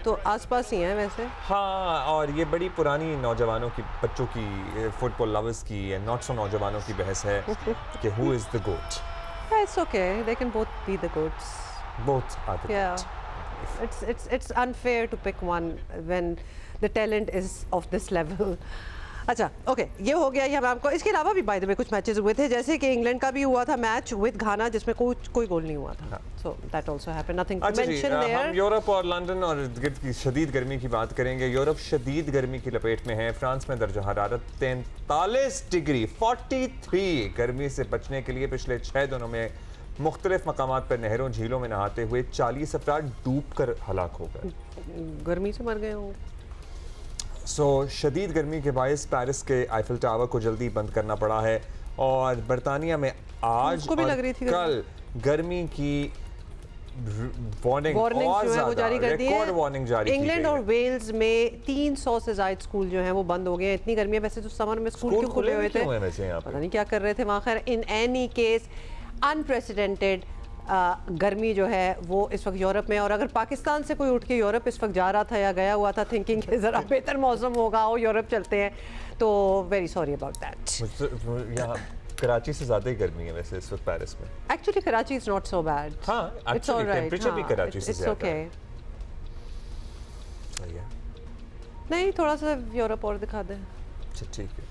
तो आसपास ही हैं वैसे। हाँ, और ये बड़ी पुरानी नौजवानों की, बच्चों की, फुटबॉल लवर्स की, नॉट सो नौजवानोों की बहस है कि who is the GOAT. It's okay, they can both be the GOATs. Both are the GOAT. It's unfair to pick one when the talent is of this level. अच्छा okay, ये हो गया ये हम आपको। इसके अलावा भी बाय द वे कुछ मैचेस हुए थे, जैसे कि इंग्लैंड का भी हुआ था मैच विद घाना जिसमें कोई गोल नहीं हुआ था। So that also happened, nothing to mention there. हम यूरोप और लंदन और इर्द-गिर्द की शदीद गर्मी की बात करेंगे। यूरोप शदीद गर्मी की लपेट में है। फ्रांस में दर्जा हरारत 43 डिग्री 43। गर्मी से बचने के लिए पिछले 6 दिनों में मुख्तलिफ मकामात पर नहरों झीलों में नहाते हुए 40 अफराद डूब कर हलाक हो गए। गर्मी से मर गए हों। शदीद गर्मी के बायस पेरिस के आईफिल टावर को जल्दी बंद करना पड़ा है और बरतानिया में आज भी लग रही थी कल गर्मी की वार्निंग जारी कर दी है। वार्निंग जारी की इंग्लैंड और वेल्स में 300 से ज्यादा स्कूल जो हैं वो बंद हो गए हैं। इतनी गर्मी है, वैसे तो समर में स्कूल क्यों खुले हुए थे, पता नहीं क्या कर रहे थे वहाँ। खैर, इन एनी केस अनप्रेसिडेंटेड गर्मी जो है वो इस वक्त यूरोप में। और अगर पाकिस्तान से कोई उठ के यूरोप इस वक्त जा रहा था या गया हुआ था थिंकिंग कि ज़रा बेहतर मौसम होगा और यूरोप चलते हैं, तो वेरी सॉरी अबाउट दैट। यहाँ कराची से ज़्यादा ही गर्मी है वैसे इस वक्त पेरिस में। Actually Karachi is not so bad. हाँ, एक्चुअली टेंपरेचर भी कराची से ज़्यादा है। नहीं, थोड़ा सा यूरोप और दिखा दें। अच्छा ठीक है,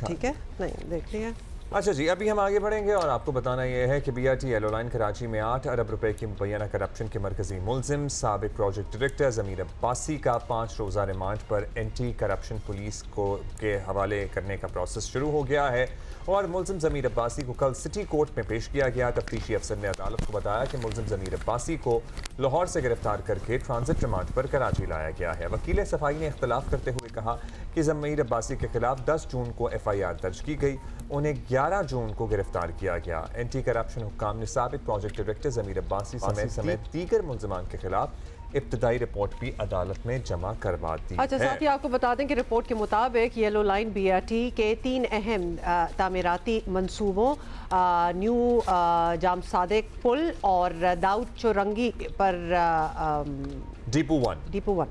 ठीक है, नहीं देख लिया। अच्छा जी, अभी हम आगे बढ़ेंगे और आपको बताना यह है कि BRT येलो लाइन कराची में 8 अरब रुपए की मुबैना करप्शन के मरकजी मुलजिम साबिक प्रोजेक्ट डायरेक्टर ज़मीर अब्बासी का 5 रोज़ा रिमांड पर एंटी करप्शन पुलिस को के हवाले करने का प्रोसेस शुरू हो गया है और मुलजिम ज़मीर अब्बासी को कल सिटी कोर्ट में पेश किया गया। तफ्तीशी अफसर ने अदालत को बताया कि मुलजिम ज़मीर अब्बासी को लाहौर से गिरफ्तार करके ट्रांजिट रिमांड पर कराची लाया गया है। वकील सफाई ने इख्तलाफ करते हुए कहा कि ज़मीर अब्बासी के खिलाफ 10 जून को FIR दर्ज की गई, उन्हें 11 जून को गिरफ्तार किया गया। एंटी करप्शन हुक्काम ने साबिक प्रोजेक्ट डायरेक्टर ज़मीर अब्बासी समेत दीगर मुलजिमान के खिलाफ इब्तदाई रिपोर्ट भी अदालत में जमा करवा दी। अच्छा, साथ ही आपको बता दें कि रिपोर्ट के मुताबिक येलो लाइन BRT के 3 अहम तामीराती मंसूबों न्यू जाम सादिक पुल और दाऊद चौरंगी पर डिपो 1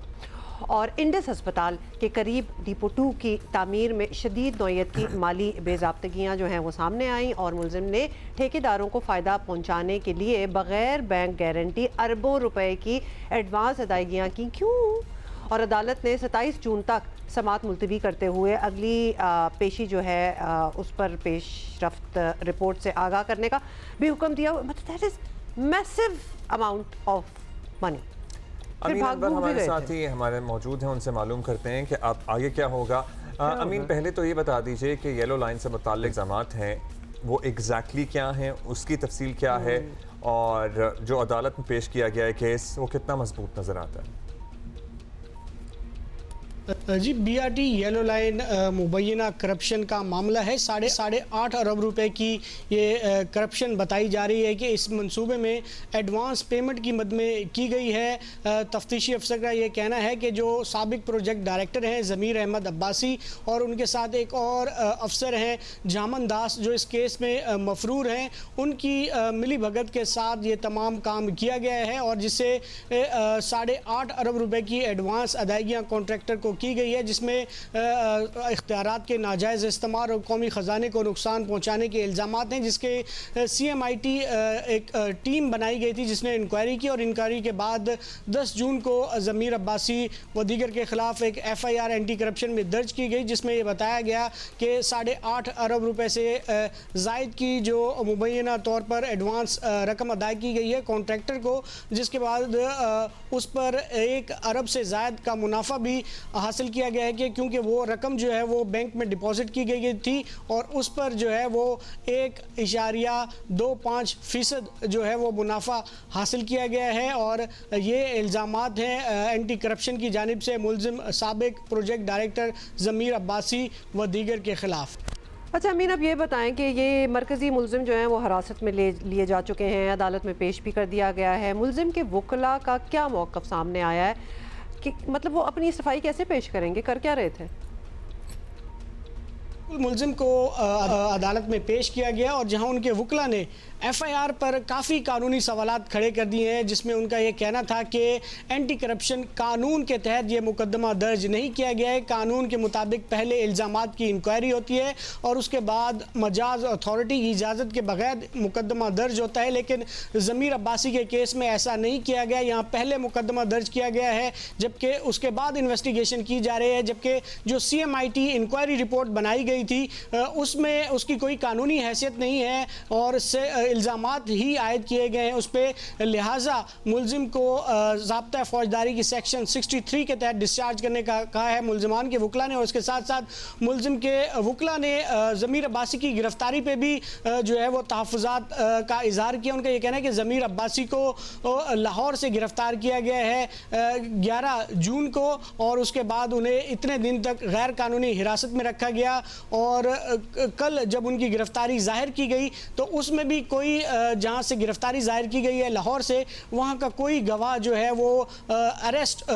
और इंडस अस्पताल के करीब डिपो 2 की तामीर में शदीद नौयत की माली बेज़ाब्तगियाँ जो हैं वो सामने आईं और मुलजिम ने ठेकेदारों को फ़ायदा पहुँचाने के लिए बग़ैर बैंक गारंटी अरबों रुपए की एडवांस अदायगियाँ की। क्यों? और अदालत ने 27 जून तक समात मुलतवी करते हुए अगली पेशी जो है उस पर पेशरफ्त रिपोर्ट से आगाह करने का भी हुक्म दिया। मतलब that is massive amount of money. Amin Akbar हमारे साथ ही हमारे मौजूद हैं, उनसे मालूम करते हैं कि अब आगे क्या होगा। अमीन, पहले तो ये बता दीजिए कि येलो लाइन से मुताल्लिक इल्ज़ामात हैं वो एग्जैक्टली क्या हैं, उसकी तफसील क्या है और जो अदालत में पेश किया गया है केस वो कितना मजबूत नज़र आता है? जी, BRT येलो लाइन मुबैना करप्शन का मामला है। साढ़े 8 अरब रुपए की ये करप्शन बताई जा रही है कि इस मंसूबे में एडवांस पेमेंट की मद में की गई है। तफ्तीशी अफसर का ये कहना है कि जो साबिक प्रोजेक्ट डायरेक्टर हैं ज़मीर अहमद अब्बासी और उनके साथ एक और अफसर हैं जामन दास जो इस केस में मफरूर हैं, उनकी मिली भगत के साथ ये तमाम काम किया गया है और जिससे 8.5 अरब रुपए की एडवांस अदायगियाँ कॉन्ट्रैक्टर को की गई है, जिसमें इख्तियारात के नाजायज़ इस्तेमाल और कौमी ख़जाने को नुकसान पहुँचाने के इल्ज़ामात हैं, जिसके CMIT एक टीम बनाई गई थी जिसने इंक्वायरी की और इंक्वायरी के बाद 10 जून को ज़मीर अब्बासी व दीगर के ख़िलाफ़ एक FIR एंटी करप्शन में दर्ज की गई, जिसमें ये बताया गया कि 8.5 अरब रुपए से ज़ायद की जो मुबैना तौर पर एडवांस रकम अदा की गई है कॉन्ट्रैक्टर को, जिसके बाद उस पर 1 अरब से ज़ायद का मुनाफा भी हासिल किया गया है कि क्योंकि वो रकम जो है वो बैंक में डिपॉजिट की गई थी और उस पर जो है वो 1.25% जो है वो मुनाफा हासिल किया गया है। और ये इल्ज़ामात हैं एंटी करप्शन की जानिब से मुलजिम साबिक प्रोजेक्ट डायरेक्टर ज़मीर अब्बासी व दीगर के ख़िलाफ़। अच्छा अमीन, अब ये बताएं कि ये मरकज़ी मुलजिम जो हैं वो हिरासत में लिए जा चुके हैं, अदालत में पेश भी कर दिया गया है। मुलजिम के वकला का क्या मौक़िफ़ सामने आया है? कि मतलब वो अपनी सफाई कैसे पेश करेंगे, कर क्या रहे थे? मुलजिम को अदालत में पेश किया गया और जहां उनके वकला ने एफआईआर पर काफ़ी कानूनी सवालात खड़े कर दिए हैं, जिसमें उनका ये कहना था कि एंटी करप्शन कानून के तहत ये मुकदमा दर्ज नहीं किया गया है। कानून के मुताबिक पहले इल्ज़ामात की इंक्वायरी होती है और उसके बाद मजाज अथॉरिटी की इजाज़त के बगैर मुकदमा दर्ज होता है, लेकिन ज़मीर अब्बासी के केस में ऐसा नहीं किया गया। यहाँ पहले मुकदमा दर्ज किया गया है जबकि उसके बाद इन्वेस्टिगेशन की जा रही है, जबकि जो CMIT इंक्वायरी रिपोर्ट बनाई गई थी उसमें उसकी कोई कानूनी हैसियत नहीं है और इल्ज़ामात ही आयद किए गए हैं उस पर। लिहाजा मुलजिम को ज़ाब्ता फौजदारी की सेक्शन 63 के तहत डिस्चार्ज करने का कहा है मुलजमान के वकला ने। और इसके साथ साथ मुलजिम के वकला ने ज़मीर अब्बासी की गिरफ्तारी पे भी जो है वो तहफ़्फ़ुज़ात का इजहार किया। उनका ये कहना है कि ज़मीर अब्बासी को लाहौर से गिरफ्तार किया गया है 11 जून को और उसके बाद उन्हें इतने दिन तक गैर कानूनी हिरासत में रखा गया और कल जब उनकी गिरफ्तारी जाहिर की गई तो उसमें भी कोई जहां से गिरफ्तारी जाहिर की गई है लाहौर से, वहां का कोई गवाह जो है वो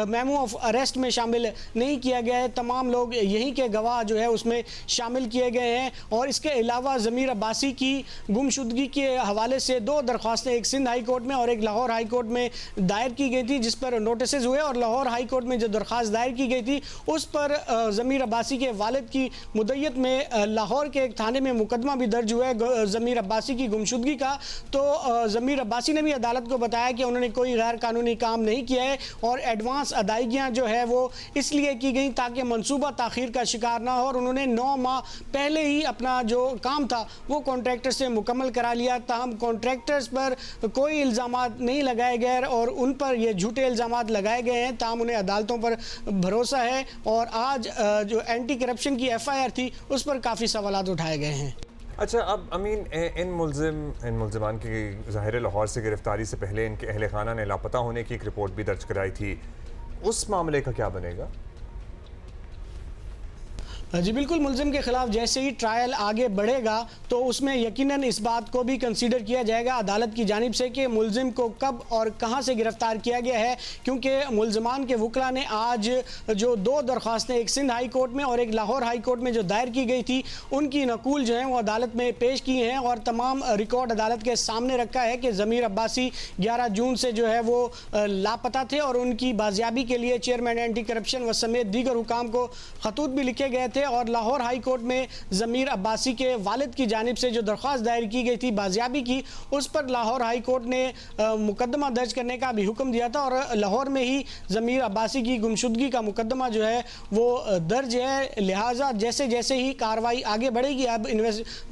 मेमो ऑफ अरेस्ट में शामिल नहीं किया गया है। तमाम लोग यहीं के गवाह जो है उसमें शामिल किए गए हैं। और इसके अलावा ज़मीर अब्बासी की गुमशुदगी के हवाले से 2 दरख्वास्तें, एक सिंध हाई कोर्ट में और एक लाहौर हाई कोर्ट में दायर की गई थी, जिस पर नोटिस हुए। और लाहौर हाई कोर्ट में जो दरख्वास्त दायर की गई थी उस पर ज़मीर अब्बासी के वालिद की मुद्दत में लाहौर के एक थाने में मुकदमा भी दर्ज हुआ है ज़मीर अब्बासी की गुमशुदगी का। तो ज़मीर अब्बासी ने भी अदालत को बताया कि उन्होंने कोई गैर कानूनी काम नहीं किया है और एडवांस अदायगियाँ जो है वो इसलिए की गई ताकि मनसूबा ताख़ीर का शिकार ना हो। और उन्होंने 9 माह पहले ही अपना जो काम था वो कॉन्ट्रैक्टर से मुकम्मल करा लिया। ताहम कॉन्ट्रैक्टर्स पर कोई इल्ज़ामात नहीं लगाए गए और उन पर ये झूठे इल्ज़ामात लगाए गए हैं। ताहम उन्हें अदालतों पर भरोसा है और आज जो एंटी करप्शन की FIR थी उस पर काफ़ी सवालात उठाए गए हैं। अच्छा, अब अमीन, इन मुलजिमान की ज़ाहिर लाहौर से गिरफ्तारी से पहले इनके अहल खाना ने लापता होने की एक रिपोर्ट भी दर्ज कराई थी, उस मामले का क्या बनेगा? जी बिल्कुल, मुलजिम के खिलाफ जैसे ही ट्रायल आगे बढ़ेगा तो उसमें यकीनन इस बात को भी कंसीडर किया जाएगा अदालत की जानिब से कि मुलजिम को कब और कहां से गिरफ्तार किया गया है, क्योंकि मुलजमान के वकला ने आज जो 2 दरख्वास्तें, एक सिंध हाई कोर्ट में और एक लाहौर हाई कोर्ट में जो दायर की गई थी, उनकी नकूल जो है वो अदालत में पेश की हैं और तमाम रिकॉर्ड अदालत के सामने रखा है कि ज़मीर अब्बासी 11 जून से जो है वो लापता थे और उनकी बाजियाबी के लिए चेयरमैन एंटी करप्शन व समेत दीगर हुकाम को खतूत भी लिखे गए थे। और लाहौर हाई कोर्ट में ज़मीर अब्बासी के वालिद की जानिब से जो दरख्वास्त दायर की गई थी बाजियाबी की, उस पर लाहौर हाई कोर्ट ने मुकदमा दर्ज करने का भी हुक्म दिया था और लाहौर में ही ज़मीर अब्बासी की गुमशुदगी का मुकदमा जो है वो दर्ज है। लिहाजा जैसे जैसे ही कार्रवाई आगे बढ़ेगी, अब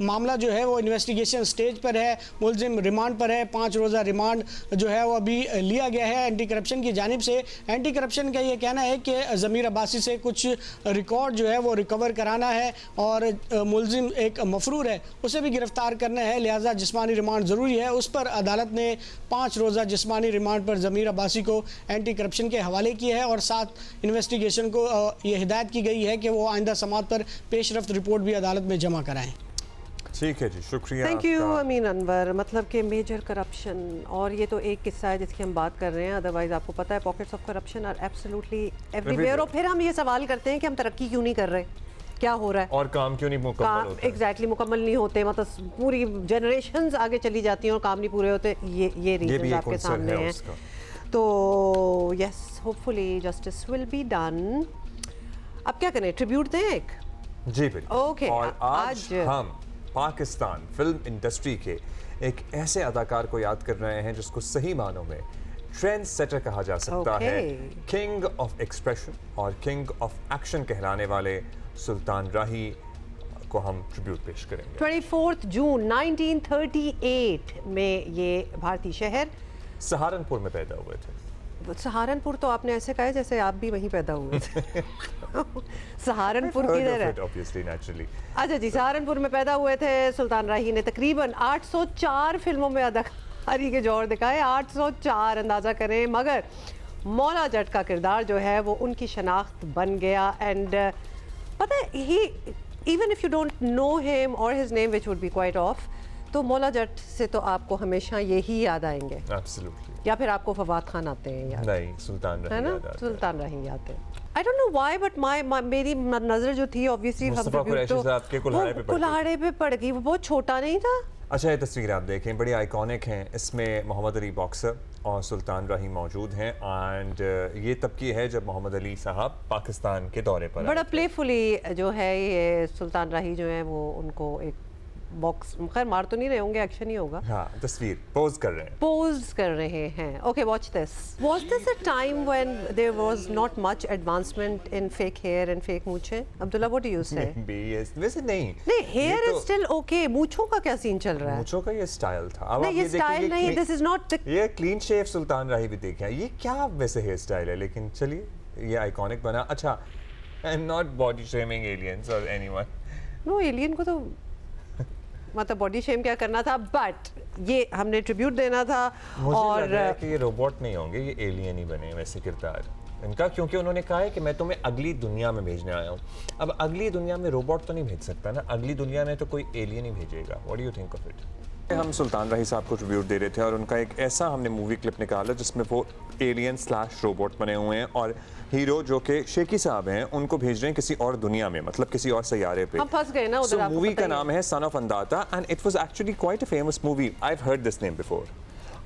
मामला जो है वो इन्वेस्टिगेशन स्टेज पर है, मुलजिम रिमांड पर है, 5 रोज़ा रिमांड जो है वो अभी लिया गया है एंटी करप्शन की जानिब से। एंटी करप्शन का ये कहना है कि ज़मीर अब्बासी से कुछ रिकॉर्ड जो है वो रिकवर कराना है और मुलजिम एक मफरूर है उसे भी गिरफ्तार करना है, लिहाजा जिस्मानी रिमांड ज़रूरी है। उस पर अदालत ने 5 रोज़ा जिस्मानी रिमांड पर ज़मीर अब्बासी को एंटी करप्शन के हवाले किया है और साथ इन्वेस्टिगेशन को ये हिदायत की गई है कि वो आइंदा समात पर पेशरफ्त रिपोर्ट भी अदालत में जमा कराएं। ठीक है जी, शुक्रिया। थैंक यू अमीन अनवर। मतलब कि मेजर करप्शन, और ये तो एक किस्सा है जिसकी हम बात कर रहे हैं, अदरवाइज आपको पता है pockets of corruption are absolutely everywhere. और फिर हम ये सवाल करते हैं कि हम तरक्की क्यों नहीं कर रहे, क्या हो रहा है और काम क्यों नहीं मुकम्मल होता? एग्जैक्टली मुकम्मल नहीं होते, मतलब पूरी जनरेशंस आगे चली जाती हैं और काम नहीं पूरे होते। ये रीजन आपके सामने हैं। तो yes, hopefully justice will be done. अब क्या करें, ट्रिब्यूट दें एक? जी बिल्कुल। ओके, और आज हम पाकिस्तान फिल्म इंडस्ट्री के एक ऐसे अदाकार को याद कर रहे हैं जिसको सही मानों में ट्रेंड सेटर कहा जा सकता है। किंग ऑफ एक्सप्रेशन और किंग ऑफ एक्शन कहलाने वाले सुल्तान राही को हम ट्रिब्यूट पेश करेंगे। 24 जून 1938 में ये भारतीय शहर सहारनपुर में पैदा हुए थे। सहारनपुर तो आपने ऐसे कहा है जैसे आप भी वहीं पैदा हुए थे। सहारनपुर किधर है? Obviously, naturally. अच्छा जी, सहारनपुर में पैदा हुए थे। सुल्तान राही ने तकरीबन 804 फिल्मों में अदाकारी के जोर दिखाए, 804 अंदाजा करें। मगर मौला जट का किरदार जो है वो उनकी शनाख्त बन गया। एंड पता है, he even if you don't know him और his name, which would be quite off, तो मौला जट से तो आपको हमेशा यही याद आएंगे, एब्सोल्युटली, या फिर आपको फवाद खान आते हैं याद? नहीं, सुल्तान है रही ना, याद आता है। सुल्तान रही आते हैं। I don't know why but मेरी नजर जो थी ऑब्वियसली मुस्तफा कुरैशी साहब के कुल्हाड़े पे पड़ गई। कुल्हाड़े पे पड़ गई, वो बहुत छोटा नहीं था। अच्छा, ये तस्वीर आप देखें, बड़ी आइकॉनिक हैं। इसमें मोहम्मद अली बॉक्सर और सुल्तान राही मौजूद हैं एंड ये तब की है जब मोहम्मद अली साहब पाकिस्तान के दौरे पर बड़ा प्लेफुली जो है ये सुल्तान राही जो है वो उनको एक बॉक्स, खैर मार तो नहीं रहे होंगे, एक्शन ही होगा। हाँ, तस्वीर पोज कर रहे हैं, पोज कर रहे हैं। Okay, watch this. Was this a time when there was not much advancement in fake hair and fake मूछें? Abdullah, what do you say? वैसे नहीं, हेयर इज स्टिल ओके, मूछों का क्या सीन चल रहा है? मूछों का ये स्टाइल था। अब नहीं, ये स्टाइल नहीं, दिस इज नॉट ये क्लीन शेव सुल्तान राही भी देखें, ये क्या वैसे हेयर स्टाइल है, लेकिन चलिए ये आइकॉनिक बना। अच्छा, I am not body shaming aliens और एनीवन। नो, एलियन को तो मतलब बॉडी शेम क्या करना था, बट ये हमने ट्रिब्यूट देना था। मुझे और लग रहा है कि ये रोबोट नहीं होंगे, ये एलियन ही बने वैसे किरदार इनका, क्योंकि उन्होंने कहा है कि मैं तुम्हें अगली दुनिया में भेजने आया हूँ। अब अगली दुनिया में रोबोट तो नहीं भेज सकता ना, अगली दुनिया में तो कोई एलियन ही भेजेगा। What do you think of it? हम सुल्तान राही साहब को ट्रिब्यूट दे रहे थे और उनका एक ऐसा हमने मूवी क्लिप निकाला जिसमें वो एलियन / रोबोट बने हुए हैं और हीरो जो कि शेखी साहब हैं उनको भेज रहे हैं किसी और दुनिया में, मतलब किसी और सैयारे पे। हम फंस गए ना उधर। मूवी का नाम है son of Andata and it was actually quite a famous movie. I have heard this name before.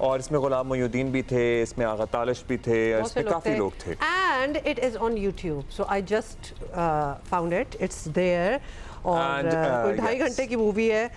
और इसमें गुलाम मोइनुद्दीन भी थे, इसमें आगा तालिश भी थे, इसमें काफी लोग थे। And it is on YouTube, so I just found it, it's there. और कोई 2.5 घंटे की मूवी है,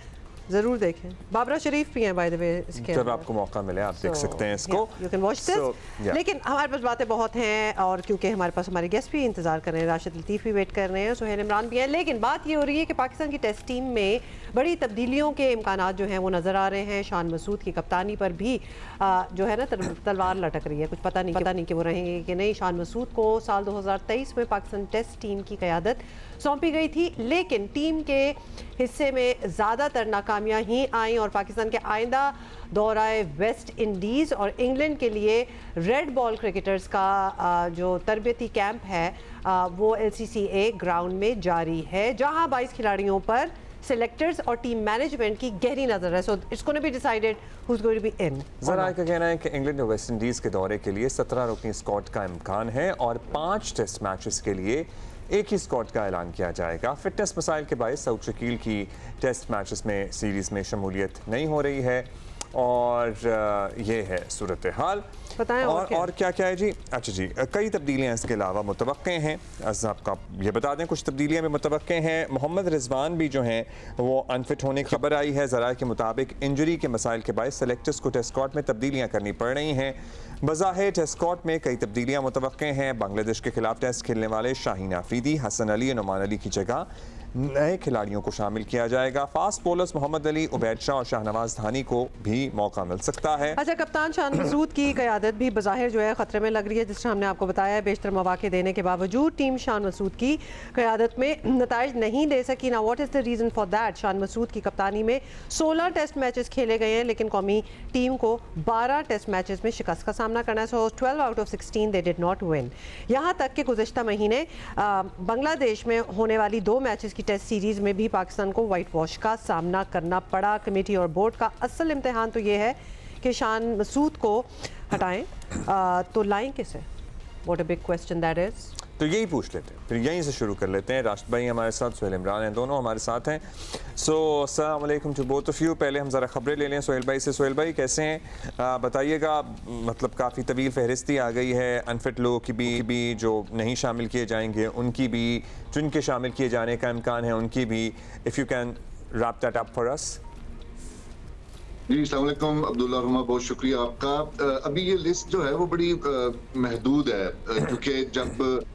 जरूर देखें। बाबरा शरीफ भी हैं बाय द वे इसके। जब आपको मौका मिले आप देख सकते हैं इसको। You can watch this. लेकिन हमारे पास बातें बहुत हैं और क्योंकि हमारे पास हमारे गेस्ट भी इंतजार कर रहे हैं, राशिद लतीफ़ भी वेट कर रहे हैं, सुहेल इमरान भी हैं। लेकिन बात ये हो रही है कि पाकिस्तान की टेस्ट टीम में बड़ी तब्दीलियों के इम्कानात जो हैं वो नज़र आ रहे हैं। शान मसूद की कप्तानी पर भी जो है ना तलवार लटक रही है, कुछ पता नहीं कि वो रहेंगे कि नहीं। शान मसूद को साल 2023 में पाकिस्तान टेस्ट टीम की क़यादत सौंपी गई थी, लेकिन टीम के हिस्से में ज़्यादातर नाकामियाँ ही आई और पाकिस्तान के आइंदा दौराए वेस्ट इंडीज़ और इंग्लैंड के लिए रेड बॉल क्रिकेटर्स का जो तरबियती कैंप है वो LCCA ग्राउंड में जारी है, जहां 22 खिलाड़ियों पर सिलेक्टर्स और टीम मैनेजमेंट की गहरी नजर है। So it's gonna be decided who is going to be in. Zara का कहना है कि इंग्लैंड और वेस्ट इंडीज़ के दौरे के लिए 17 रुकनी स्क्वाड का इम्कान है और 5 टेस्ट मैचेस के लिए एक ही स्क्वाड का ऐलान किया जाएगा। फिटनेस मसाइल के बायस सऊद शकील की टेस्ट मैचेस में सीरीज़ में शमूलियत नहीं हो रही है और ये है सूरत हाल। बताएं और क्या क्या है जी? अच्छा जी, कई तब्दीलियाँ इसके अलावा मुतवक्के हैं। आपका ये बता दें कुछ तब्दीलियाँ भी मुतवक्के हैं। मोहम्मद रिजवान भी जो हैं वो अनफिट होने की खबर आई है। ज़राए के मुताबिक इंजरी के मसाइल के बायस सेलेक्टर्स को टेस्ट स्क्वाड में तब्दीलियाँ करनी पड़ रही हैं। बज़ाहिर टेस्ट स्क्वाड में कई तब्दीलियाँ मुतवक्के हैं। बांग्लादेश के खिलाफ टेस्ट खेलने वाले शाहीन आफरीदी, हसन अली, नुमान अली की जगह नए खिलाड़ियों को शामिल किया जाएगा। फास्ट बॉलर्स मोहम्मद अली, उबैद शाह और शाहनवाज धानी को भी मौका मिल सकता है। अच्छा, कप्तान शान मसूद की क़यादत भी बज़ाहिर जो है ख़तरे में लग रही है, जिस तरह हमने आपको बताया है। बेशतर मौके देने के बावजूद टीम शान मसूद की क़यादत में नताइज नहीं दे सकी ना। What is the reason for that? Shan Masood की कप्तानी में 16 टेस्ट मैचेस खेले गए हैं, लेकिन कौमी टीम को 12 टेस्ट मैचेस में शिकस्त का सामना करना है। सो 12 out of 16 they did not win. यहाँ तक कि गुज़िश्ता महीने बांग्लादेश में होने वाली 2 मैचेस की टेस्ट सीरीज़ में भी पाकिस्तान को वाइट वॉश का सामना करना पड़ा। कमेटी और बोर्ड का असल इम्तिहान तो ये है कि शान मसूद को हटाएं तो लाएं किसे? What a big question that is. तो यही पूछ लेते हैं, फिर यहीं से शुरू कर लेते हैं। राशिद भाई हमारे साथ, सुहेल इमरान हैं, दोनों हमारे साथ हैं। सो अस्सलाम वालेकुम टू बोथ ऑफ यू। पहले हम ज़रा खबरें ले लें सुहेल भाई से। सुहेल भाई कैसे हैं? बताइएगा, मतलब काफ़ी तवील फहरिस्ती आ गई है अनफिट लोगों की भी जो नहीं शामिल किए जाएंगे उनकी भी, जिनके शामिल किए जाने का इम्कान है उनकी भी। If you can wrap that up for us. जी अस्सलाम वालेकुम अब्दुल्ला रहमा, बहुत शुक्रिया आपका। अभी ये लिस्ट जो है वो बड़ी महदूद है, क्योंकि जब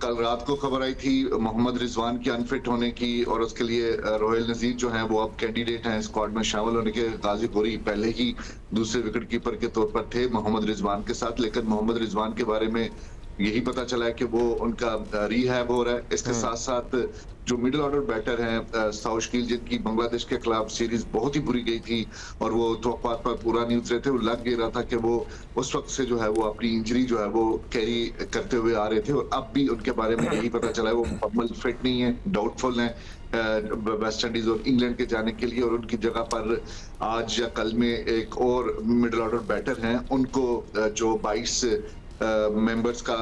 कल रात को खबर आई थी मोहम्मद रिजवान की अनफिट होने की और उसके लिए रोहेल नजीर जो हैं वो अब कैंडिडेट हैं स्क्वाड में शामिल होने के। गाजी गोरी पहले ही दूसरे विकेट कीपर के तौर पर थे मोहम्मद रिजवान के साथ, लेकिन मोहम्मद रिजवान के बारे में यही पता चला है कि वो उनका रिहैब हो रहा है। इसके साथ साथ जो मिडिल ऑर्डर बैटर हैं साउशकील, जिनकी बांग्लादेश के खिलाफ सीरीज बहुत ही बुरी गई थी और वो तौक़्क़ात पर पूरा नहीं उतरे थे, वो लग ये रहा था कि वो उस वक्त से जो है वो अपनी इंजरी जो है वो कैरी करते हुए आ रहे थे, और अब भी उनके बारे में यही पता चला है वो मुकम्मल फिट नहीं है, डाउटफुल है वेस्ट इंडीज और इंग्लैंड के जाने के लिए। और उनकी जगह पर आज या कल में एक और मिडिल ऑर्डर बैटर हैं, उनको जो 22 मेंबर्स का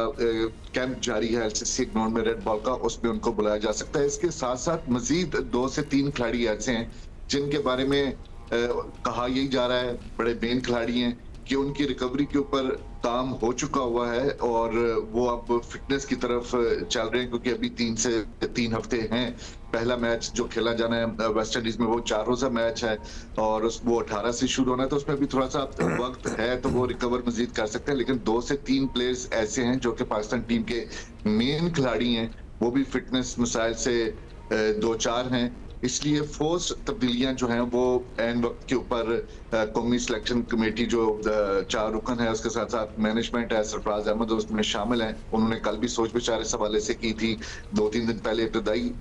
कैंप जारी है एलसीसी ग्राउंड में रेड बॉल का, उसमें उनको बुलाया जा सकता है। इसके साथ साथ मजीद 2 से 3 खिलाड़ी ऐसे हैं जिनके बारे में कहा यही जा रहा है, बड़े मेन खिलाड़ी हैं, कि उनकी रिकवरी के ऊपर काम हो चुका हुआ है और वो अब फिटनेस की तरफ चल रहे हैं, क्योंकि अभी 3 से 3 हफ्ते हैं। पहला मैच जो खेला जाना है वेस्ट इंडीज में वो 4 रोजा मैच है और वो 18 से शुरू होना है, तो उसमें भी थोड़ा सा वक्त है, तो वो रिकवर मजीद कर सकते हैं। लेकिन 2 से 3 प्लेयर्स ऐसे हैं जो कि पाकिस्तान टीम के मेन खिलाड़ी हैं, वो भी फिटनेस मसाइल से 2-4 हैं। इसलिए फोर्स तब्दीलियां जो हैं वो एंड वक्त के ऊपर कौमी सिलेक्शन कमेटी जो 4 रुकन है, उसके साथ साथ मैनेजमेंट है, सरफराज अहमद उसमें शामिल हैं, उन्होंने कल भी सोच विचार इस हवाले से की थी। 2-3 दिन पहले इब्तदाई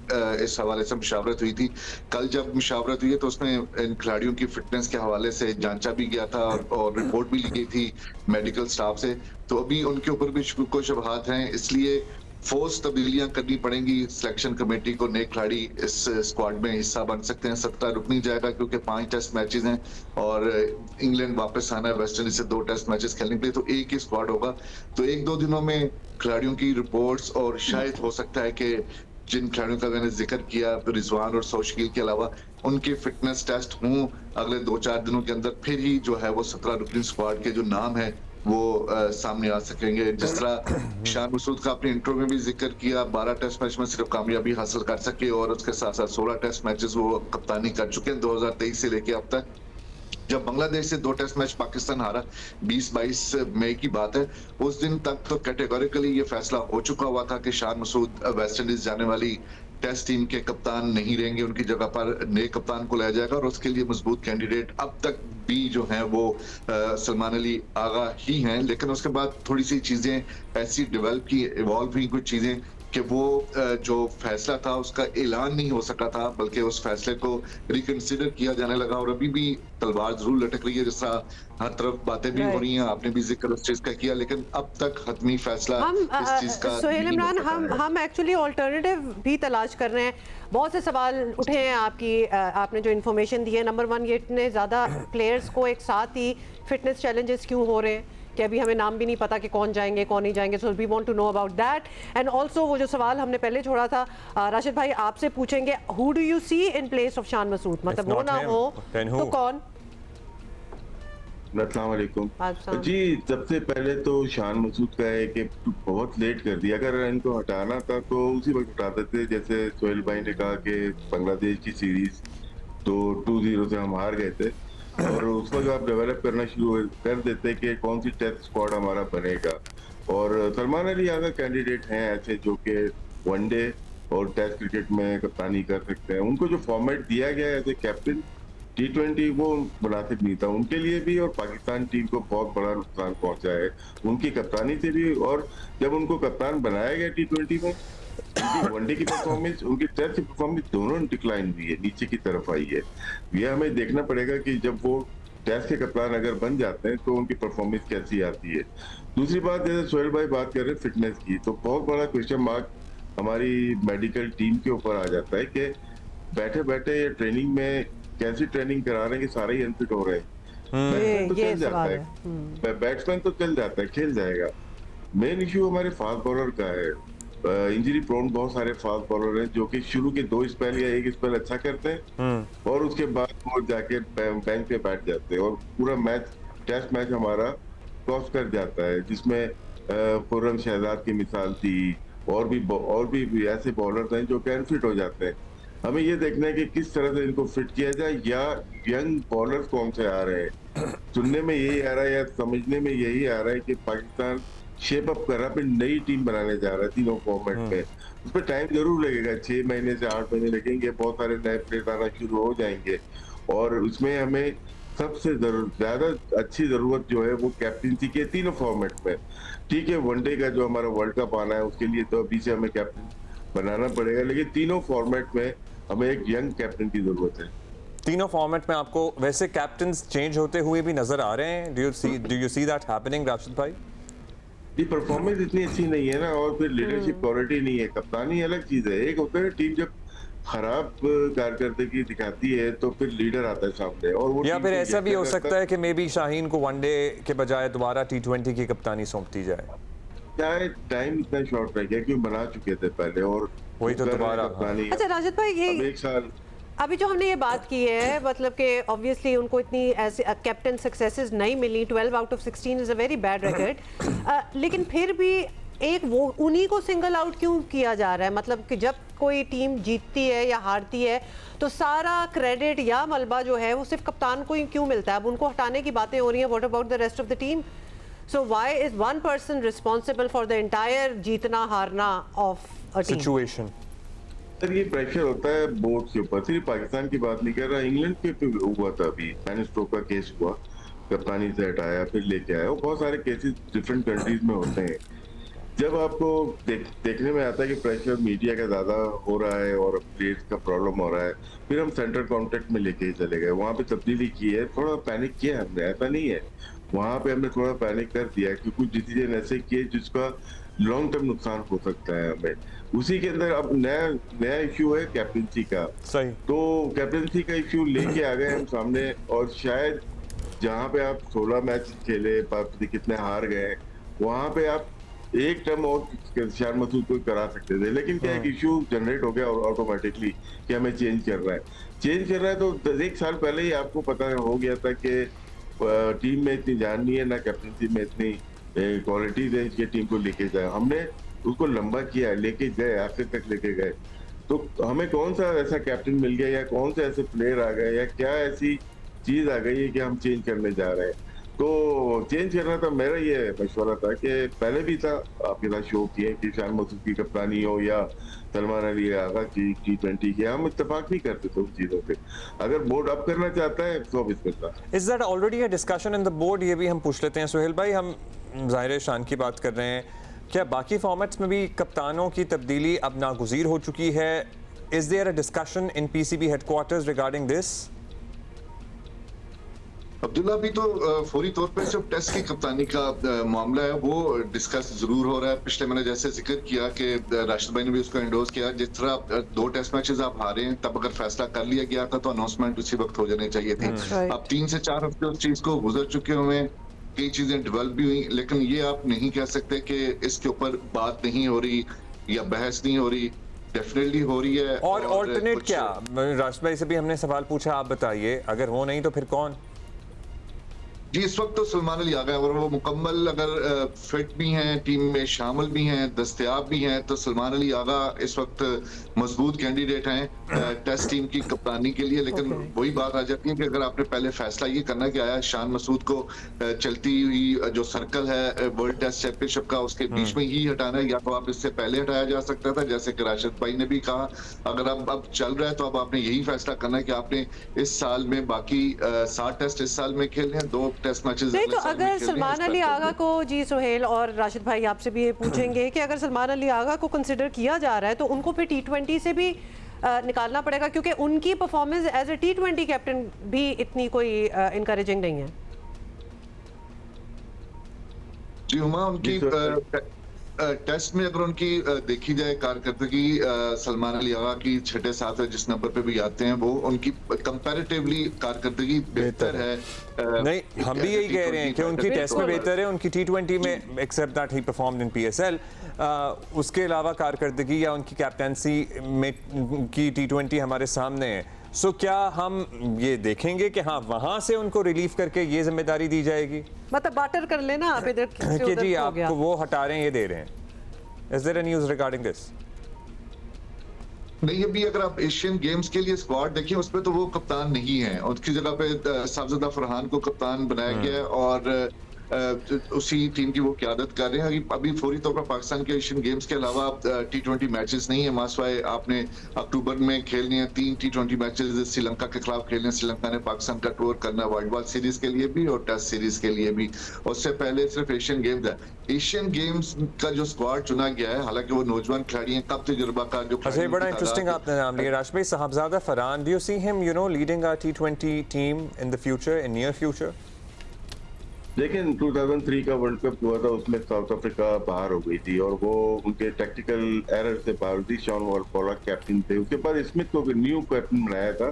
इस हवाले से मुशावरत हुई थी। कल जब मुशावरत हुई है तो उसमें इन खिलाड़ियों की फिटनेस के हवाले से जांचा भी गया था और रिपोर्ट भी ली गई थी मेडिकल स्टाफ से, तो अभी उनके ऊपर भी शुबह शुबहात हैं। इसलिए फोर्स तब्दीलियां करनी पड़ेंगी सिलेक्शन कमेटी को। नए खिलाड़ी इस स्क्वाड में हिस्सा बन सकते हैं। 17 रुक नहीं जाएगा क्योंकि 5 टेस्ट मैचेस हैं और इंग्लैंड वापस आना है वेस्ट इंडीज से 2 टेस्ट मैचेस खेलने के लिए, तो एक ही स्क्वाड होगा। तो 1-2 दिनों में खिलाड़ियों की रिपोर्ट्स और शायद हो सकता है कि जिन खिलाड़ियों का मैंने जिक्र किया रिजवान और सौशकील के अलावा उनके फिटनेस टेस्ट हों अगले 2-4 दिनों के अंदर, फिर ही जो है वो 17 रुकनी स्क्वाड के जो नाम है वो सामने आ सकेंगे। जिस तरह शान मसूद का अपने इंट्रो में भी जिक्र किया, 12 टेस्ट मैच में सिर्फ कामयाबी हासिल कर सके और उसके साथ साथ 16 टेस्ट मैचेस वो कप्तानी कर चुके हैं 2023 से लेके अब तक। जब बांग्लादेश से 2 टेस्ट मैच पाकिस्तान हारा 20-22 मई की बात है, उस दिन तक तो कैटेगोरिकली ये फैसला हो चुका हुआ था कि शान मसूद वेस्ट इंडीज जाने वाली टेस्ट टीम के कप्तान नहीं रहेंगे, उनकी जगह पर नए कप्तान को लाया जाएगा और उसके लिए मजबूत कैंडिडेट अब तक भी जो हैं वो सलमान अली आगा ही हैं। लेकिन उसके बाद थोड़ी सी चीजें ऐसी डेवलप की, इवॉल्व हुई कुछ चीजें कि वो जो फैसला था उसका ऐलान नहीं हो सका था, बल्कि उस फैसले को रिकंसिडर किया जाने लगा और अभी भी तलवार जरूर लटक रही है। जिस तरह हर तरफ बातें भी हो रही हैं, आपने भी जिक्र उस चीज का किया, लेकिन अब तक हतमी फैसला इस चीज का सोहेल इमरान, हम एक्चुअली ऑल्टरनेटिव भी तलाश कर रहे हैं। बहुत से सवाल उठे हैं आपने जो इन्फॉर्मेशन दी है। नंबर 1, ये इतने ज़्यादा प्लेयर्स को एक साथ ही फिटनेस चैलेंजेस क्यों हो रहे हैं कि अभी हमें नाम भी नहीं पता कि कौन जाएंगे कौन नहीं जाएंगे। So we want to know about that. And also वो जो सवाल हमने पहले छोड़ा था, राशिद भाई आपसे पूछेंगे, who do you see in place of Shan Masood? मतलब वो ना हो तो कौन? अस्सलाम वालेकुम जी। सबसे पहले तो शान मसूद का है कि बहुत लेट कर दिया, अगर इनको हटाना था तो उसी वक्त हटा देते। जैसे सोहेल भाई ने कहा कि बांग्लादेश की सीरीज तो 2-0 से हम हार गए थे और उस वक्त आप डेवलप करना शुरू कर देते कि कौन सी टेस्ट स्क्वाड हमारा बनेगा। और सलमान अली आगा कैंडिडेट हैं ऐसे जो कि वनडे और टेस्ट क्रिकेट में कप्तानी कर सकते हैं। उनको जो फॉर्मेट दिया गया है एज ए कैप्टन T20 वो मुनासिब नहीं था उनके लिए भी और पाकिस्तान टीम को बहुत बड़ा नुकसान पहुंचा है उनकी कप्तानी से भी। और जब उनको कप्तान बनाया गया T20 में, उनकी वनडे की परफॉर्मेंस, उनकी टेस्ट की परफॉर्मेंस दोनों डिक्लाइन हुई है, नीचे की तरफ आई है। यह हमें देखना पड़ेगा कि जब वो टेस्ट के कप्तान अगर बन जाते हैं तो उनकी परफॉर्मेंस कैसी आती है। दूसरी बात, जैसे सोहेल भाई बात कर रहे हैं फिटनेस की, तो बहुत बड़ा क्वेश्चन मार्क हमारी मेडिकल टीम के ऊपर आ जाता है कि बैठे बैठे ट्रेनिंग में कैसी ट्रेनिंग करा रहे हैं कि सारे ही अनफिट हो रहे हैं। बैट्समैन तो चल जाता है, बैट्समैन तो चल जाता है, खेल जाएगा। मेन इशू हमारे फास्ट बॉलर का है। इंजरी प्रोन बहुत सारे फास्ट बॉलर हैं जो कि शुरू के 2 स्पेल या 1 स्पेल अच्छा करते हैं और उसके बाद वो जाके बेंच पे बैठ जाते हैं और पूरा मैच, टेस्ट मैच हमारा क्रॉस कर जाता है, जिसमें खुर्रम शहजाद की मिसाल थी और भी ऐसे बॉलर हैं जो कि अनफिट हो जाते हैं। हमें ये देखना है कि किस तरह से इनको फिट किया जाए या यंग बॉलर्स कौन से आ रहे हैं। सुनने में यही आ रहा है या समझने में यही आ रहा है कि पाकिस्तान शेप अप कर रहा है, नई टीम बनाने जा रहा है तीनों फॉर्मेट में। उस पर टाइम जरूर लगेगा, 6 महीने से 8 महीने लगेंगे, बहुत सारे नए प्लेयर आना शुरू हो जाएंगे और उसमें हमें सबसे ज्यादा अच्छी जरूरत जो है वो कैप्टनसी के तीनों फॉर्मेट में। ठीक है, वनडे का जो हमारा वर्ल्ड कप आना है उसके लिए तो अभी से हमें कैप्टन बनाना पड़ेगा, लेकिन तीनों फॉर्मेट में हमें एक यंग कैप्टन की जरूरत है। तीनों फॉर्मेट में आपको वैसे कैप्टन्स चेंज होते हुए भी नजर आ रहे हैं? Do you see that happening Rashid भाई? ये परफॉर्मेंस इतनी अच्छी नहीं है ना, और फिर लीडरशिप क्वालिटी नहीं है। कप्तानी अलग चीज है, एक होता है टीम जब खराब कारकर्दगी दिखाती है तो फिर लीडर आता है सामने, और वो या फिर ऐसा भी हो सकता है कि मे बी शाहीन को वनडे के बजाय दोबारा T20 की कप्तानी सौंप दी जाए। क्या टाइम इतना शॉर्ट रह गया, क्यों बना चुके थे पहले, और वही तो दोबारा। अच्छा राशिद भाई, ये एक साल अभी जो हमने ये बात की है, मतलब कि ऑब्वियसली उनको इतनी ऐसे कैप्टन सक्सेसेस नहीं मिली, 12 out of 16 is a very bad record, लेकिन फिर भी एक वो उन्हीं को सिंगल आउट क्यों किया जा रहा है? मतलब कि जब कोई टीम जीतती है या हारती है तो सारा क्रेडिट या मलबा जो है वो सिर्फ कप्तान को ही क्यों मिलता है? अब उनको हटाने की बातें हो रही हैं, what about the rest of the team? So why is one person responsible for the entire जीतना हारना of a team situation? Sir ये प्रेशर होता है बोर्ड के ऊपर, सिर्फ पाकिस्तान की बात नहीं कर रहा, इंग्लैंड पे हुआ था अभी, मैन स्टोक का केस हुआ, कप्तानी से हटाया फिर लेके आया, वो बहुत सारे केसेस डिफरेंट कंट्रीज में होते हैं। जब आपको देखने में आता है कि प्रेशर मीडिया का ज्यादा हो रहा है और प्लेयर्स का प्रॉब्लम हो रहा है, फिर हम सेंट्रल कॉन्ट्रैक्ट में लेके चले गए, वहां पे तब्दीली की है, थोड़ा पैनिक किया हमने, ऐसा नहीं है, वहां पे हमने थोड़ा पैनिक कर दिया कि कुछ डिसीजन ऐसे किए जिसका लॉन्ग टर्म नुकसान हो सकता है हमें। उसी के अंदर अब नया इश्यू है कैप्टनसी का। सही। तो कैप्टनसी का इश्यू लेके आ गए हम सामने, और शायद जहाँ पे आप 16 मैच खेले, कितने हार गए, वहां पे आप एक टर्म और शान मसूद को करा सकते थे, लेकिन क्या एक इश्यू जनरेट हो गया ऑटोमेटिकली कि हमें चेंज कर रहा है तो एक साल पहले ही आपको पता हो गया था कि टीम में इतनी जान नहीं है, ना कैप्टनसी में इतनी क्वालिटीज है कि टीम को लेके जाए। हमने उसको लंबा किया, लेके गए, आखिर तक लेके गए, तो हमें कौन सा ऐसा कैप्टन मिल गया या कौन से ऐसे प्लेयर आ गए या क्या ऐसी चीज आ गई है कि हम चेंज करने जा रहे हैं? तो चेंज करना तो मेरा ये मशवरा था कि पहले भी था आपके साथ शो किए कि शान मसूद की कप्तानी हो या सलमान अली आगा की T20 की, हम इत्तेफाक नहीं करते थे उन चीजों पे। अगर बोर्ड अप करना चाहता है तो अब इसमें is that already a discussion in the board? ये भी हम पूछ लेते हैं सुहेल भाई, हम ज़ाहिर शान की बात कर रहे हैं, क्या बाकी फॉर्मेट्स में भी कप्तानों की तब्दीली अब नागुज़ीर हो चुकी है? Is there a discussion in PCB headquarters regarding this? Abdullah, अभी तो फौरी तौर पे जो टेस्ट की कप्तानी का मामला है वो डिस्कस जरूर हो रहा है। पिछले मैंने जैसे जिक्र किया कि राशिद भाई ने भी उसको एंडोर्स किया, जिस तरह 2 टेस्ट मैचेस आप हारे हैं, तब अगर फैसला कर लिया गया था तो अनाउंसमेंट उसी वक्त हो जानी चाहिए थी। अब 3 से 4 हफ्ते उस चीज को गुजर चुके हुए, कई चीजें डेवलप भी हुई, लेकिन ये आप नहीं कह सकते कि इसके ऊपर बात नहीं हो रही या बहस नहीं हो रही, डेफिनेटली हो रही है। और ऑल्टरनेट क्या? राशिद भाई से भी हमने सवाल पूछा, आप बताइए, अगर वो नहीं तो फिर कौन? जी, इस वक्त तो सलमान अली आ गए और वो मुकम्मल अगर फिट भी हैं, टीम में शामिल भी हैं, दस्तयाब भी हैं, तो सलमान अली आगा इस वक्त मजबूत कैंडिडेट हैं टेस्ट टीम की कप्तानी के लिए। लेकिन वही बात आ जाती है कि अगर आपने पहले फैसला ये करना कि आया शान मसूद को चलती हुई जो सर्कल है वर्ल्ड टेस्ट चैंपियनशिप का उसके बीच में ही हटाना है, या तो आप इससे पहले हटाया जा सकता था, जैसे कि राशिद भाई ने भी कहा। अगर अब चल रहा है तो अब आपने यही फैसला करना है कि आपने इस साल में बाकी 7 टेस्ट इस साल में खेलने हैं, 2 टेस्ट मैचेस नहीं, तो अगर सलमान अली आगा को, जी सुहेल और राशिद भाई आपसे भी ये पूछेंगे कि अगर सलमान अली आगा को कंसिडर किया जा रहा है तो उनको फिर T20 से भी निकालना पड़ेगा, क्योंकि उनकी performance as a T20 captain भी इतनी कोई इनकरेजिंग नहीं है। जी हुमा, उनकी टेस्ट में अगर उनकी देखी जाए कारकर्दगी, सलमान अली आगा की 6-7 जिस नंबर पे भी आते हैं वो उनकी कंपैरेटिवली कारकर्दगी बेहतर है। नहीं, हम भी यही कह रहे हैं कि उनकी टेस्ट में बेहतर है, उनकी T20 में, except that he performed in PSL, उसके अलावा कारकर्दगी या उनकी कैप्टनसी में की T20 हमारे सामने है। सो क्या हम ये देखेंगे कि हाँ वहां से उनको रिलीफ करके ये जिम्मेदारी दी जाएगी? मतलब बाटर कर लेना आप इधर कि जी आपको वो हटा रहे हैं, ये दे रहे हैं? Is there a news regarding this? नहीं, अभी अगर आप एशियन गेम्स के लिए स्क्वाड देखिए उसमें तो वो कप्तान नहीं है, उसकी जगह पे साहबजादा फरहान को कप्तान बनाया गया है। और उसी टीम की वो क़यादत कर रहे हैं। अभी फौरी तौर पर पाकिस्तान के एशियन गेम्स के अलावा T20 मैचेस नहीं है। मासवाए आपने अक्टूबर में खेलने हैं 3 T20 मैचेस श्रीलंका के खिलाफ खेलने। श्रीलंका ने पाकिस्तान का टूर करना है वाइट बॉल सीरीज के लिए भी और टेस्ट सीरीज के लिए भी। उससे पहले सिर्फ एशियन गेम्स है। एशियन गेम्स का जो स्क्वाड चुना गया है, हालांकि वो नौजवान खिलाड़ी हैं, कब तजुर्बा का जो बड़ा इंटरेस्टिंग आपने नाम लिया राशिद भाई, Sahibzada Farhan, do you see him leading our T20 team in the future, in near future? लेकिन 2003 का वर्ल्ड कप हुआ था, उसमें साउथ अफ्रीका बाहर हो गई थी और वो उनके टैक्टिकल एरर से बाहर थी। शॉन पोलार्ड कैप्टन थे। उसके बाद स्मिथ को न्यू कैप्टन बनाया था,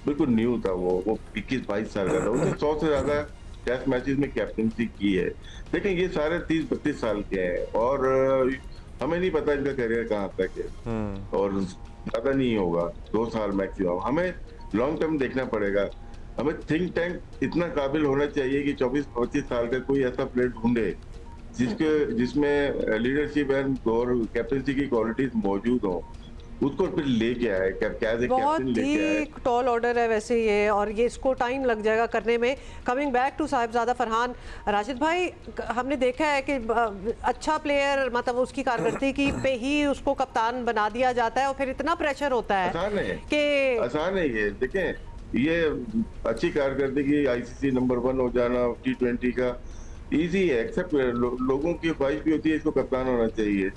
बिल्कुल न्यू था वो 21-22 साल का था। उसने 100 से ज्यादा टेस्ट मैचेस में कैप्टनसी की है। लेकिन ये सारे 30-32 साल के हैं और हमें नहीं पता इनका करियर कहाँ तक है और ज्यादा नहीं होगा, 2 साल मैक्सिमम। हमें लॉन्ग टर्म देखना पड़ेगा। हमें थिंक टैंक इतना काबिल होना चाहिए कि 24-25 साल का कोई ऐसा प्लेयर ढूंढे जिसमें लीडरशिप एंड और कैप्टनसी की क्वालिटीज मौजूद हो, उसको फिर लेके आए। बहुत ही टॉल ऑर्डर है वैसे ये, और ये इसको टाइम लग जाएगा करने में। Coming back to Sahibzada Farhan, Rashid भाई हमने देखा है कि अच्छा प्लेयर मतलब उसकी कारकर्दगी पे ही उसको कप्तान बना दिया जाता है और फिर इतना प्रेशर होता है कि आसान है ये। देखें, ये अच्छी कारकर्दगी ICC नंबर 1 हो जाना T20 का इजी है, एक्सेप्ट लोगों की ख्वाहिश भी होती है इसको कप्तान होना चाहिए,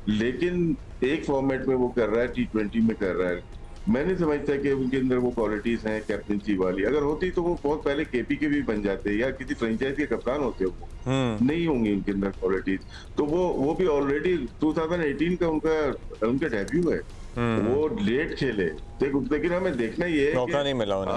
लेकिन एक फॉर्मेट में वो कर रहा है, T20 में कर रहा है। मैं नहीं समझता कि उनके अंदर वो क्वालिटीज हैं कैप्टनसी वाली। अगर होती तो वो बहुत पहले KP के भी बन जाते या किसी फ्रेंचाइज के कप्तान होते। वो नहीं होंगी उनके अंदर क्वालिटीज, तो वो भी ऑलरेडी 2018 का उनका डेब्यू है। वो लेट खेले, लेकिन हमें देखना ये है मौका नहीं मिला उन्हें।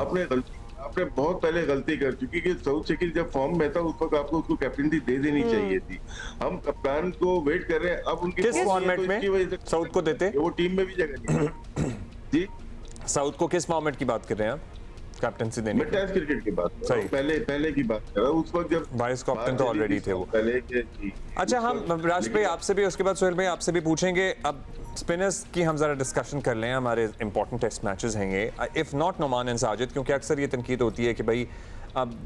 आपने बहुत पहले गलती कर चुकी कि साउथ शकील जब फॉर्म में था उस वक्त आपको उसको कैप्टनसी दे देनी चाहिए थी। हम कप्तान को वेट कर रहे हैं। अब उनकी किस फॉर्मेट में साउथ को देते, वो टीम में भी जगह नहीं जी। साउथ को किस फॉर्मेट की बात कर रहे हैं आप कैप्टनसी देने? मैं टेस्ट क्रिकेट की बात कर रहा हूं, पहले की बात कर रहा हूं। उस वक्त जब वाइस कैप्टन तो ऑलरेडी थे वो पहले के। अच्छा, हम राज भाई आपसे भी, उसके बाद सोहेल भाई आपसे भी पूछेंगे। अब स्पिनर्स की हम जरा डिस्कशन कर लें। हमारे इंपॉर्टेंट टेस्ट मैचेस हैंगे, if not Noman and Sajid, क्योंकि अक्सर ये तनकीद होती है कि भाई अब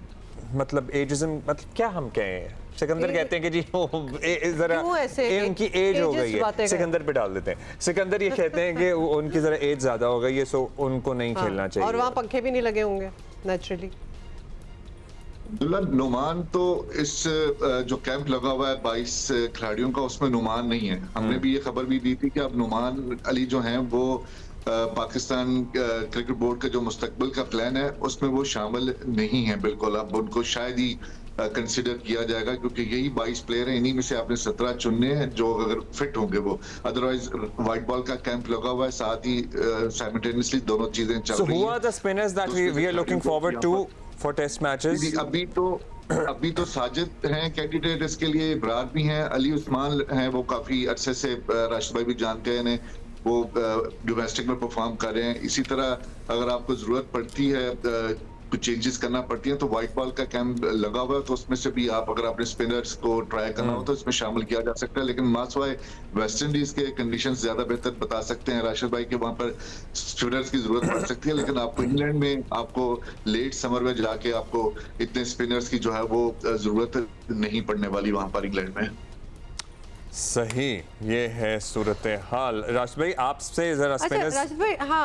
मतलब एजिज्म, मतलब क्या हम कहें, सिकंदर कहते हैं कि जी जरा उनकी एज हो गई है, सिकंदर पे डाल देते हैं। सिकंदर ये कहते हैं कि उनकी जरा एज ज्यादा हो गई है, सो उनको नहीं खेलना चाहिए। और वहाँ पंखे भी नहीं लगे होंगे नेचुरली। नुमान तो इस जो कैंप लगा हुआ है 22 खिलाड़ियों का, उसमें नुमान नहीं है। हमने भी ये खबर भी दी थी कि अब नुमान अली जो हैं वो पाकिस्तान क्रिकेट बोर्ड का जो मुस्तकबिल का प्लान है उसमें वो शामिल नहीं है बिल्कुल। अब उनको शायद ही कंसिडर किया जाएगा, क्योंकि यही 22 प्लेयर हैं, इन्हीं में से आपने 17 चुनने हैं जो अगर फिट होंगे वो। अदरवाइज व्हाइट बॉल का कैंप लगा हुआ है, साथ ही साइमल्टेनियसली दोनों चीजें चल रही हैं। Who are the spinners that we are looking forward to for test matches? अभी तो साजिद हैं कैंडिडेट इसके लिए, इब्रार भी हैं, अली उस्मान हैं, वो काफी अरसे से राशिद भाई भी जानते हैं इन्हें, वो डोमेस्टिक में परफॉर्म कर रहे हैं। इसी तरह अगर आपको जरूरत पड़ती है कुछ चेंजेस करना पड़ती हैं तो व्हाइट बॉल का कैंप लगा हुआ है, तो उसमें से भी आप अगर अपने स्पिनर्स को ट्राई करना हो तो इसमें शामिल किया जा सकता है। लेकिन मासवाए वेस्ट इंडीज के कंडीशंस ज्यादा बेहतर बता सकते हैं राशिद भाई के, वहां पर स्पिनर्स की जरूरत पड़ सकती है। लेकिन आपको इंग्लैंड में आपको लेट समर में जाके आपको इतने स्पिनर्स की जो है वो जरूरत नहीं पड़ने वाली वहां पर इंग्लैंड में। सही, ये है सूरत हाल। राशिद भाई आपसे जरा स्पिनर्स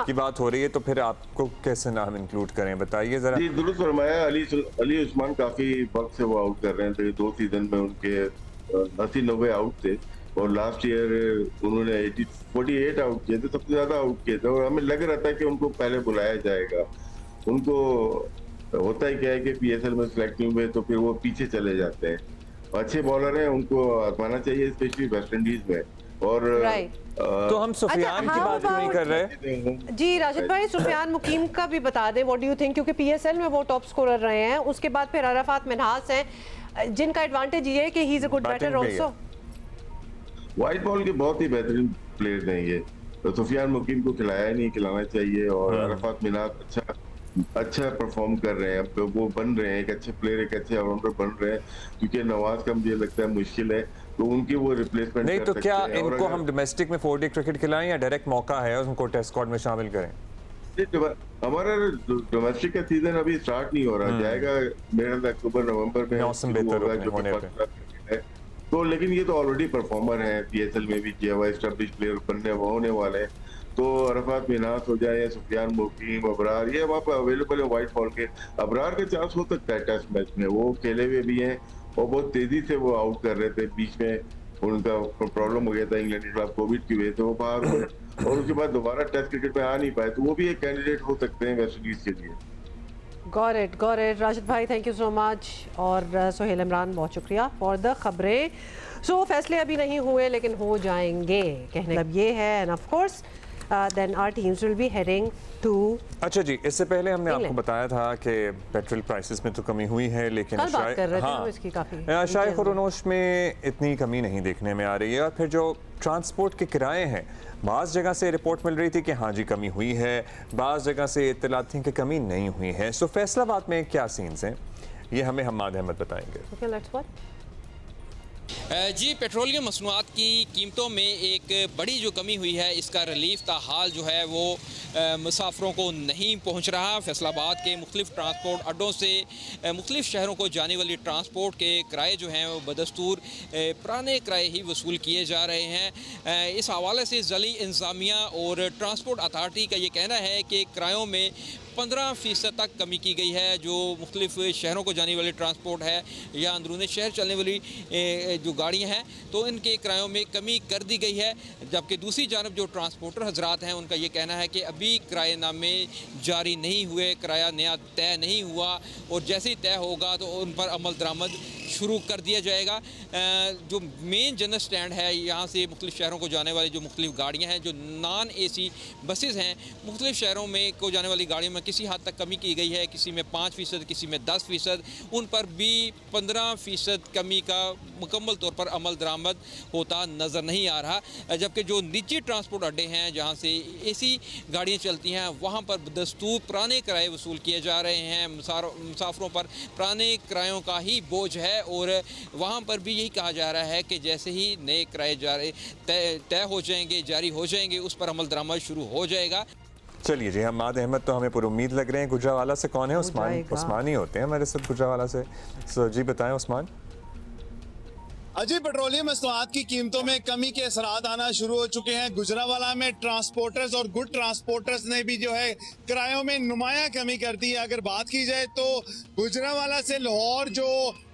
की बात हो रही है, तो फिर आपको कैसे नाम इंक्लूड करें, बताइए जरा। जी दुरुस्त फरमाया। अली उस्मान काफी वक्त से वो आउट कर रहे थे, 2 सीजन में उनके 80-90 आउट थे और लास्ट ईयर उन्होंने 48 आउट किए थे, सबसे ज्यादा आउट किए थे। और हमें लग रहा था कि उनको पहले बुलाया जाएगा। उनको होता ही क्या है कि PSL में सिलेक्ट नहीं हुए तो फिर वो पीछे चले जाते हैं। अच्छे बॉलर हैं, उनको आजमाना चाहिए, स्पेशली वेस्ट इंडीज में। और तो हम सुफियान की बात नहीं कर रहे जी राशिद भाई, सुफियान मुकीम का भी बता दें, व्हाट डू यू थिंक, क्योंकि PSL में वो टॉप स्कोरर रहे हैं। उसके बाद फिर अरफात मिन्हास हैं जिनका एडवांटेज ये है कि he is a good batter also. White ball के बहुत ही बेहतरीन प्लेयर हैं ये, तो सुफियान मुकीम को खिलाया नहीं, खिलाना चाहिए। और अरफात मिन्हास अच्छा परफॉर्म कर रहे हैं, वो बन रहे हैं एक अच्छे प्लेयर, एक अच्छे ऑलराउंडर बन रहे हैं। क्योंकि नवाज का मुझे लगता है मुश्किल है, तो उनकी वो रिप्लेसमेंट नहीं। तो क्या इनको हम डोमेस्टिक में 4 डे क्रिकेट खिलाएं या डायरेक्ट मौका है उनको टेस्ट स्क्वाड में शामिल करें? हमारा डोमेस्टिक का सीजन अभी स्टार्ट नहीं हो रहा, जाएगा मेरे ख्याल अक्टूबर नवंबर में मौसम बेहतर होने पे। तो लेकिन ये तो ऑलरेडी परफॉर्मर है, पीएसएल में भी किया हुआ, एस्टेब्लिश प्लेयर बनने होने वाले हैं। तो अरफात मिनास हो जाए या सुफियान मुकीम, अबरार, ये वहाँ पर अवेलेबल है व्हाइट बॉल के। अबरार का चांस हो सकता है टेस्ट मैच में, वो खेले हुए भी हैं और बहुत तेजी से वो आउट कर रहे थे, बीच में उनका प्रॉब्लम हो गया था इंग्लैंड के खिलाफ कोविड की वजह से, वो बाहर हुए और उसके बाद दोबारा टेस्ट क्रिकेट में आ नहीं पाए, तो वो भी एक कैंडिडेट हो सकते हैं वेस्ट इंडीज के लिए। गॉट इट राशिद भाई, थैंक यू सो मच। और सोहेल इमरान, बहुत शुक्रिया फॉर द खबरें। सो फैसले अभी नहीं हुए लेकिन हो जाएंगे, कहने का ये है। And of course then our teams will be heading to. अच्छा जी, इससे पहले हमने आपको बताया था कि पेट्रोल प्राइसेस में तो कमी हुई है, लेकिन कल बात कर रहे थे हम इसकी काफी, शायद खुरोनोश में इतनी कमी नहीं देखने में आ रही है। और फिर जो ट्रांसपोर्ट के किराए हैं, बाज़ जगह से रिपोर्ट मिल रही थी कि हाँ जी कमी हुई है, बाज़ जगह से इत्तलात थी कि कमी नहीं हुई है। सो फैसलाबाद में क्या सीन्स हैं, ये हमें हम्माद अहमद बताएंगे। जी, पेट्रोलियम मसनूआत की कीमतों में एक बड़ी जो कमी हुई है, इसका रिलीफ ताहाल जो है वो मुसाफरों को नहीं पहुंच रहा। फैसलाबाद के मुख्तलिफ ट्रांसपोर्ट अड्डों से मुख्तलिफ शहरों को जाने वाली ट्रांसपोर्ट के किराए जो हैं वो बदस्तूर पुराने किराए ही वसूल किए जा रहे हैं। इस हवाले से ज़िली इंतज़ामिया और ट्रांसपोर्ट अथॉरिटी का ये कहना है कि किरायों में 15% तक कमी की गई है। जो मुख्तलिफ शहरों को जाने वाली ट्रांसपोर्ट है या अंदरूनी शहर चलने वाली जो गाड़ियाँ हैं, तो इनके किरायों में कमी कर दी गई है। जबकि दूसरी जानब जो ट्रांसपोर्टर हजरात हैं, उनका ये कहना है कि अभी किराएनामे जारी नहीं हुए, किराया नया तय नहीं हुआ और जैसे ही तय होगा तो उन पर अमल दरामद शुरू कर दिया जाएगा। जो मेन जनरल स्टैंड है, यहाँ से मुख्तलिफ शहरों को जाने वाली जो मुख्तलिफ गाड़ियाँ हैं, जो नॉन AC बसेज़ हैं, मुख्तलिफ शहरों में को जाने वाली गाड़ियों में किसी हद तक कमी की गई है, किसी में 5%, किसी में 10%, उन पर भी 15% कमी का मुकम्मल तौर पर अमल दरामद होता नज़र नहीं आ रहा। जबकि जो निजी ट्रांसपोर्ट अड्डे हैं, जहाँ से AC गाड़ियाँ चलती हैं, वहाँ पर दस्तूर पुराने किराए वसूल किए जा रहे हैं। मुसाफरों पर पुराने किरायों का ही बोझ है और वहाँ पर भी यही कहा जा रहा है कि जैसे ही नए किराए तय हो जाएंगे, जारी हो जाएंगे, उस पर अमल दरामद शुरू हो जाएगा। चलिए जी, हम्माद अहमद तो हमें पूरी उम्मीद लग रहे हैं। गुजरावाला से कौन है? उस्मान ही होते हैं हमारे साथ गुजरावाला से। सो जी बताएं उस्मान। अजी, पेट्रोलियम मसनूआत की कीमतों में कमी के असरात आना शुरू हो चुके हैं। गुजरावाला में ट्रांसपोर्टर्स और गुड ट्रांसपोर्टर्स ने भी जो है किरायों में नुमाया कमी कर दी है। अगर बात की जाए तो गुजरावाला से लाहौर जो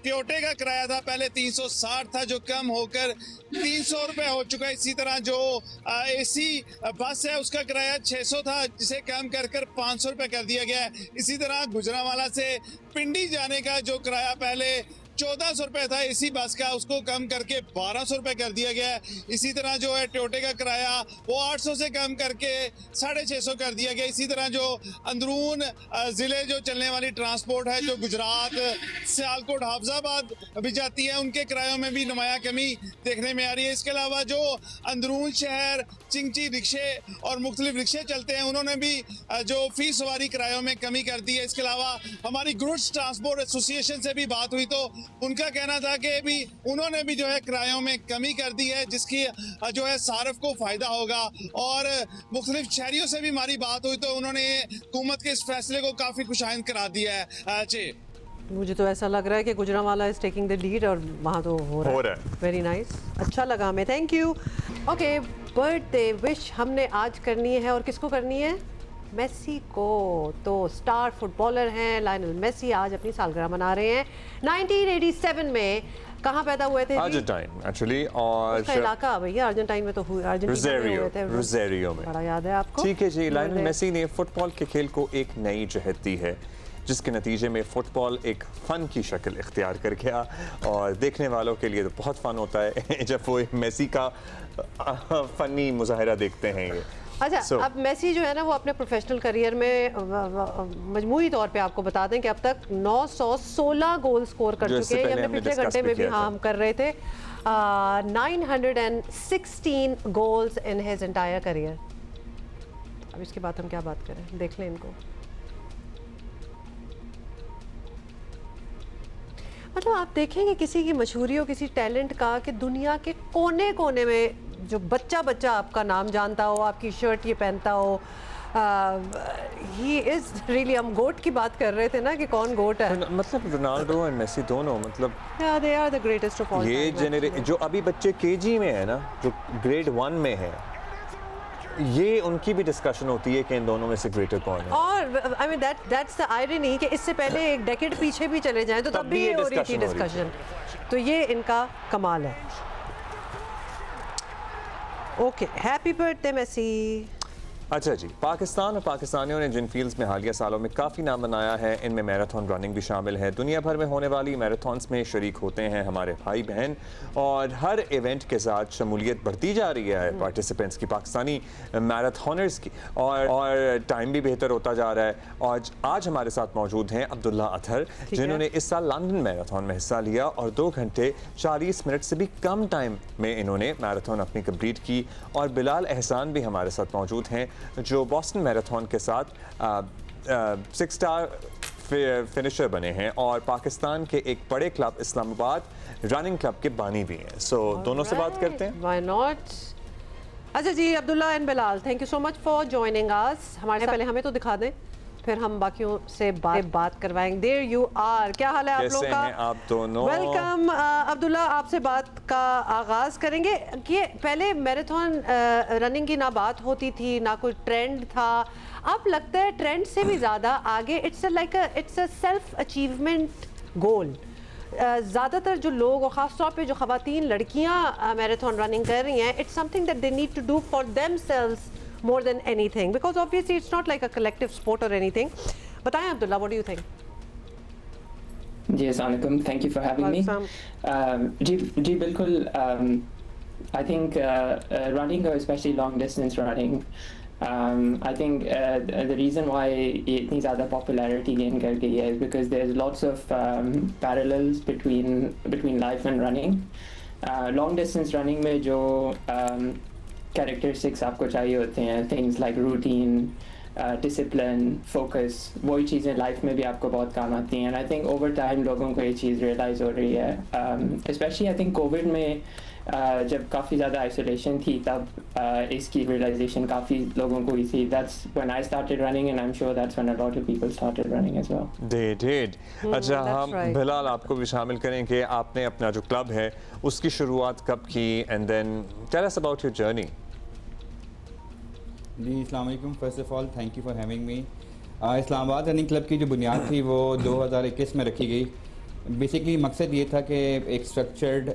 टोयोटा का किराया था पहले 360 था, जो कम होकर 300 रुपए हो चुका है। इसी तरह जो AC बस है उसका किराया 600 था, जिसे कम कर 500 रुपए कर दिया गया है। इसी तरह गुजरावाला से पिंडी जाने का जो किराया पहले 1400 रुपए था AC बस का, उसको कम करके 1200 रुपए कर दिया गया है। इसी तरह जो है टोयोटा का किराया वो 800 से कम करके 650 कर दिया गया। इसी तरह जो अंदरून जिले जो चलने वाली ट्रांसपोर्ट है, जो गुजरात, सियालकोट, हाफजाबाद भी जाती है, उनके किरायों में भी नुमाया कमी देखने में आ रही है। इसके अलावा जो अंदरून शहर चिंची रिक्शे और मुख्तलिफ रिक्शे चलते हैं, उन्होंने भी जो फी सवारी किरायों में कमी कर दी है। इसके अलावा हमारी गुड्स ट्रांसपोर्ट एसोसिएशन से भी बात हुई तो उनका कहना था कि भी उन्होंने भी जो है किरायों में कमी कर दी है, जिसकी जो है सारफ को फायदा होगा। और मुख्तलिफ शहरियों से भी हमारी बात हुई तो उन्होंने हुकूमत के इस फैसले को काफी खुशाइंद करा दिया है। मुझे तो ऐसा लग रहा है कि Gujranwala is taking the lead और वहाँ तो हो रहा है। वेरी नाइस, अच्छा लगा हमें, thank you. Okay, birthday wish हमने आज करनी है और किसको करनी है? मेसी को। तो स्टार फुटबॉलर हैं लायनल मेसी, आज अपनी सालगिरह मना रहे हैं। 1987 में कहाँ पैदा हुए थे? Argentine actually. और उसका इलाका भैया अर्जेंटाइन में तो रोज़ेरियो में, बड़ा याद है आपको? ठीक है जी। लायनल मेसी ने फुटबॉल के खेल को एक नई जहत दी है, जिसके नतीजे में फ़ुटबॉल एक फ़न की शक्ल इख्तियार कर गया और देखने वालों के लिए तो बहुत फ़न होता है जब वो मेसी का फ़नी मुजाहिरा देखते हैं ये। अच्छा, अब मेसी जो है ना वो अपने प्रोफेशनल करियर में मजमूई तौर पे आपको बता दें कि अब तक 916 गोल स्कोर कर चुके हैं। हमने पिछले घंटे में भी हम कर रहे थे 916 goals in his entire career. अब इसके बाद हम क्या बात करें, देख लें इनको। मतलब आप देखेंगे किसी की मशहूरी हो, किसी टैलेंट का, कि दुनिया के कोने कोने में जो बच्चा आपका नाम जानता हो, आपकी शर्ट ये पहनता हो, ही इज रियली, हम गोट की बात कर रहे थे ना कि कौन गोट है, मतलब रोनाल्डो एंड मेसी दोनों, मतलब they are the greatest of all. ये जेनरेशन जो अभी बच्चे केजी में है ना, जो ग्रेड 1 में है, ये उनकी भी डिस्कशन होती है कि इन दोनों में से ग्रेटर कौन है। और I mean that's the irony कि इससे पहले एक डेकेड पीछे भी चले जाएं तो तब भी ये हो रही थी डिस्कशन। तो ये इनका कमाल है। Okay, happy birthday Messi. अच्छा जी, पाकिस्तान और पाकिस्तानियों ने जिन फील्ड्स में हालिया सालों में काफ़ी नाम बनाया है, इनमें मैराथन रनिंग भी शामिल है। दुनिया भर में होने वाली मैराथन्स में शरीक होते हैं हमारे भाई बहन, और हर इवेंट के साथ शमूलियत बढ़ती जा रही है पार्टिसिपेंट्स की, पाकिस्तानी मैराथनर्स की, और टाइम भी बेहतर होता जा रहा है। और आज हमारे साथ मौजूद हैं अब्दुल्ला अतहर, जिन्होंने इस साल लंदन मैराथन में हिस्सा लिया और 2 घंटे 40 मिनट से भी कम टाइम में इन्होंने मैराथन अपनी कंप्लीट की। और बिलाल एहसान भी हमारे साथ मौजूद हैं, जो बॉस्टन मैराथन के साथ 6 स्टार फिनिशर बने हैं और पाकिस्तान के एक बड़े क्लब इस्लामाबाद रनिंग क्लब के बानी भी हैं। सो दोनों से बात करते हैं। Why not. अच्छा जी, Abdullah and Bilal, thank you so much for joining us. हमारे पहले हमें तो दिखा दें, फिर हम बाकियों से बात करवाएंगे। देयर यू आर, क्या हाल है आप लोगों का? आप दोनों वेलकम। अब्दुल्ला, आपसे बात का आगाज करेंगे कि पहले मैराथन रनिंग की ना बात होती थी, ना कोई ट्रेंड था। अब लगता है ट्रेंड से भी ज़्यादा आगे इट्स अ सेल्फ अचीवमेंट गोल। ज़्यादातर जो लोग और ख़ास तौर पे जो ख़वातीन लड़कियाँ मैराथन रनिंग कर रही हैं, it's something that they need to do for themselves more than anything, because obviously it's not like a collective sport or anything. बताएं Abdullah, what do you think? जी अस्सलाम वालेकुम, thank you for having me. जी बिल्कुल, I think running, especially long distance running, I think the reason why ये इतनी ज़्यादा popularity gain कर गई है is because there's lots of parallels between life and running. Long distance running में जो characteristics आपको चाहिए होते हैं, things like routine, discipline, focus, वही चीज़ें लाइफ में भी आपको बहुत काम आती हैं। And I think over time लोगों को ये चीज़ रियलाइज़ हो रही है। स्पेशली आई थिंक कोविड में जब काफ़ी ज़्यादा आइसोलेशन थी, तब इसकी रियलाइजेशन काफ़ी लोगों को हुई थी। That's when I started running and I am sure that's when a lot of people started running as well. They did. अच्छा, हम बिलाल आपको भी शामिल करें कि आपने अपना जो क्लब है उसकी शुरुआत कब की, and then tell us about your journey. जी अस्सलाम वालेकुम, first of all thank you for having me. Islamabad running club की जो बुनियाद थी वो 2021 में रखी गई। बेसिकली मकसद ये था कि एक स्ट्रक्चर्ड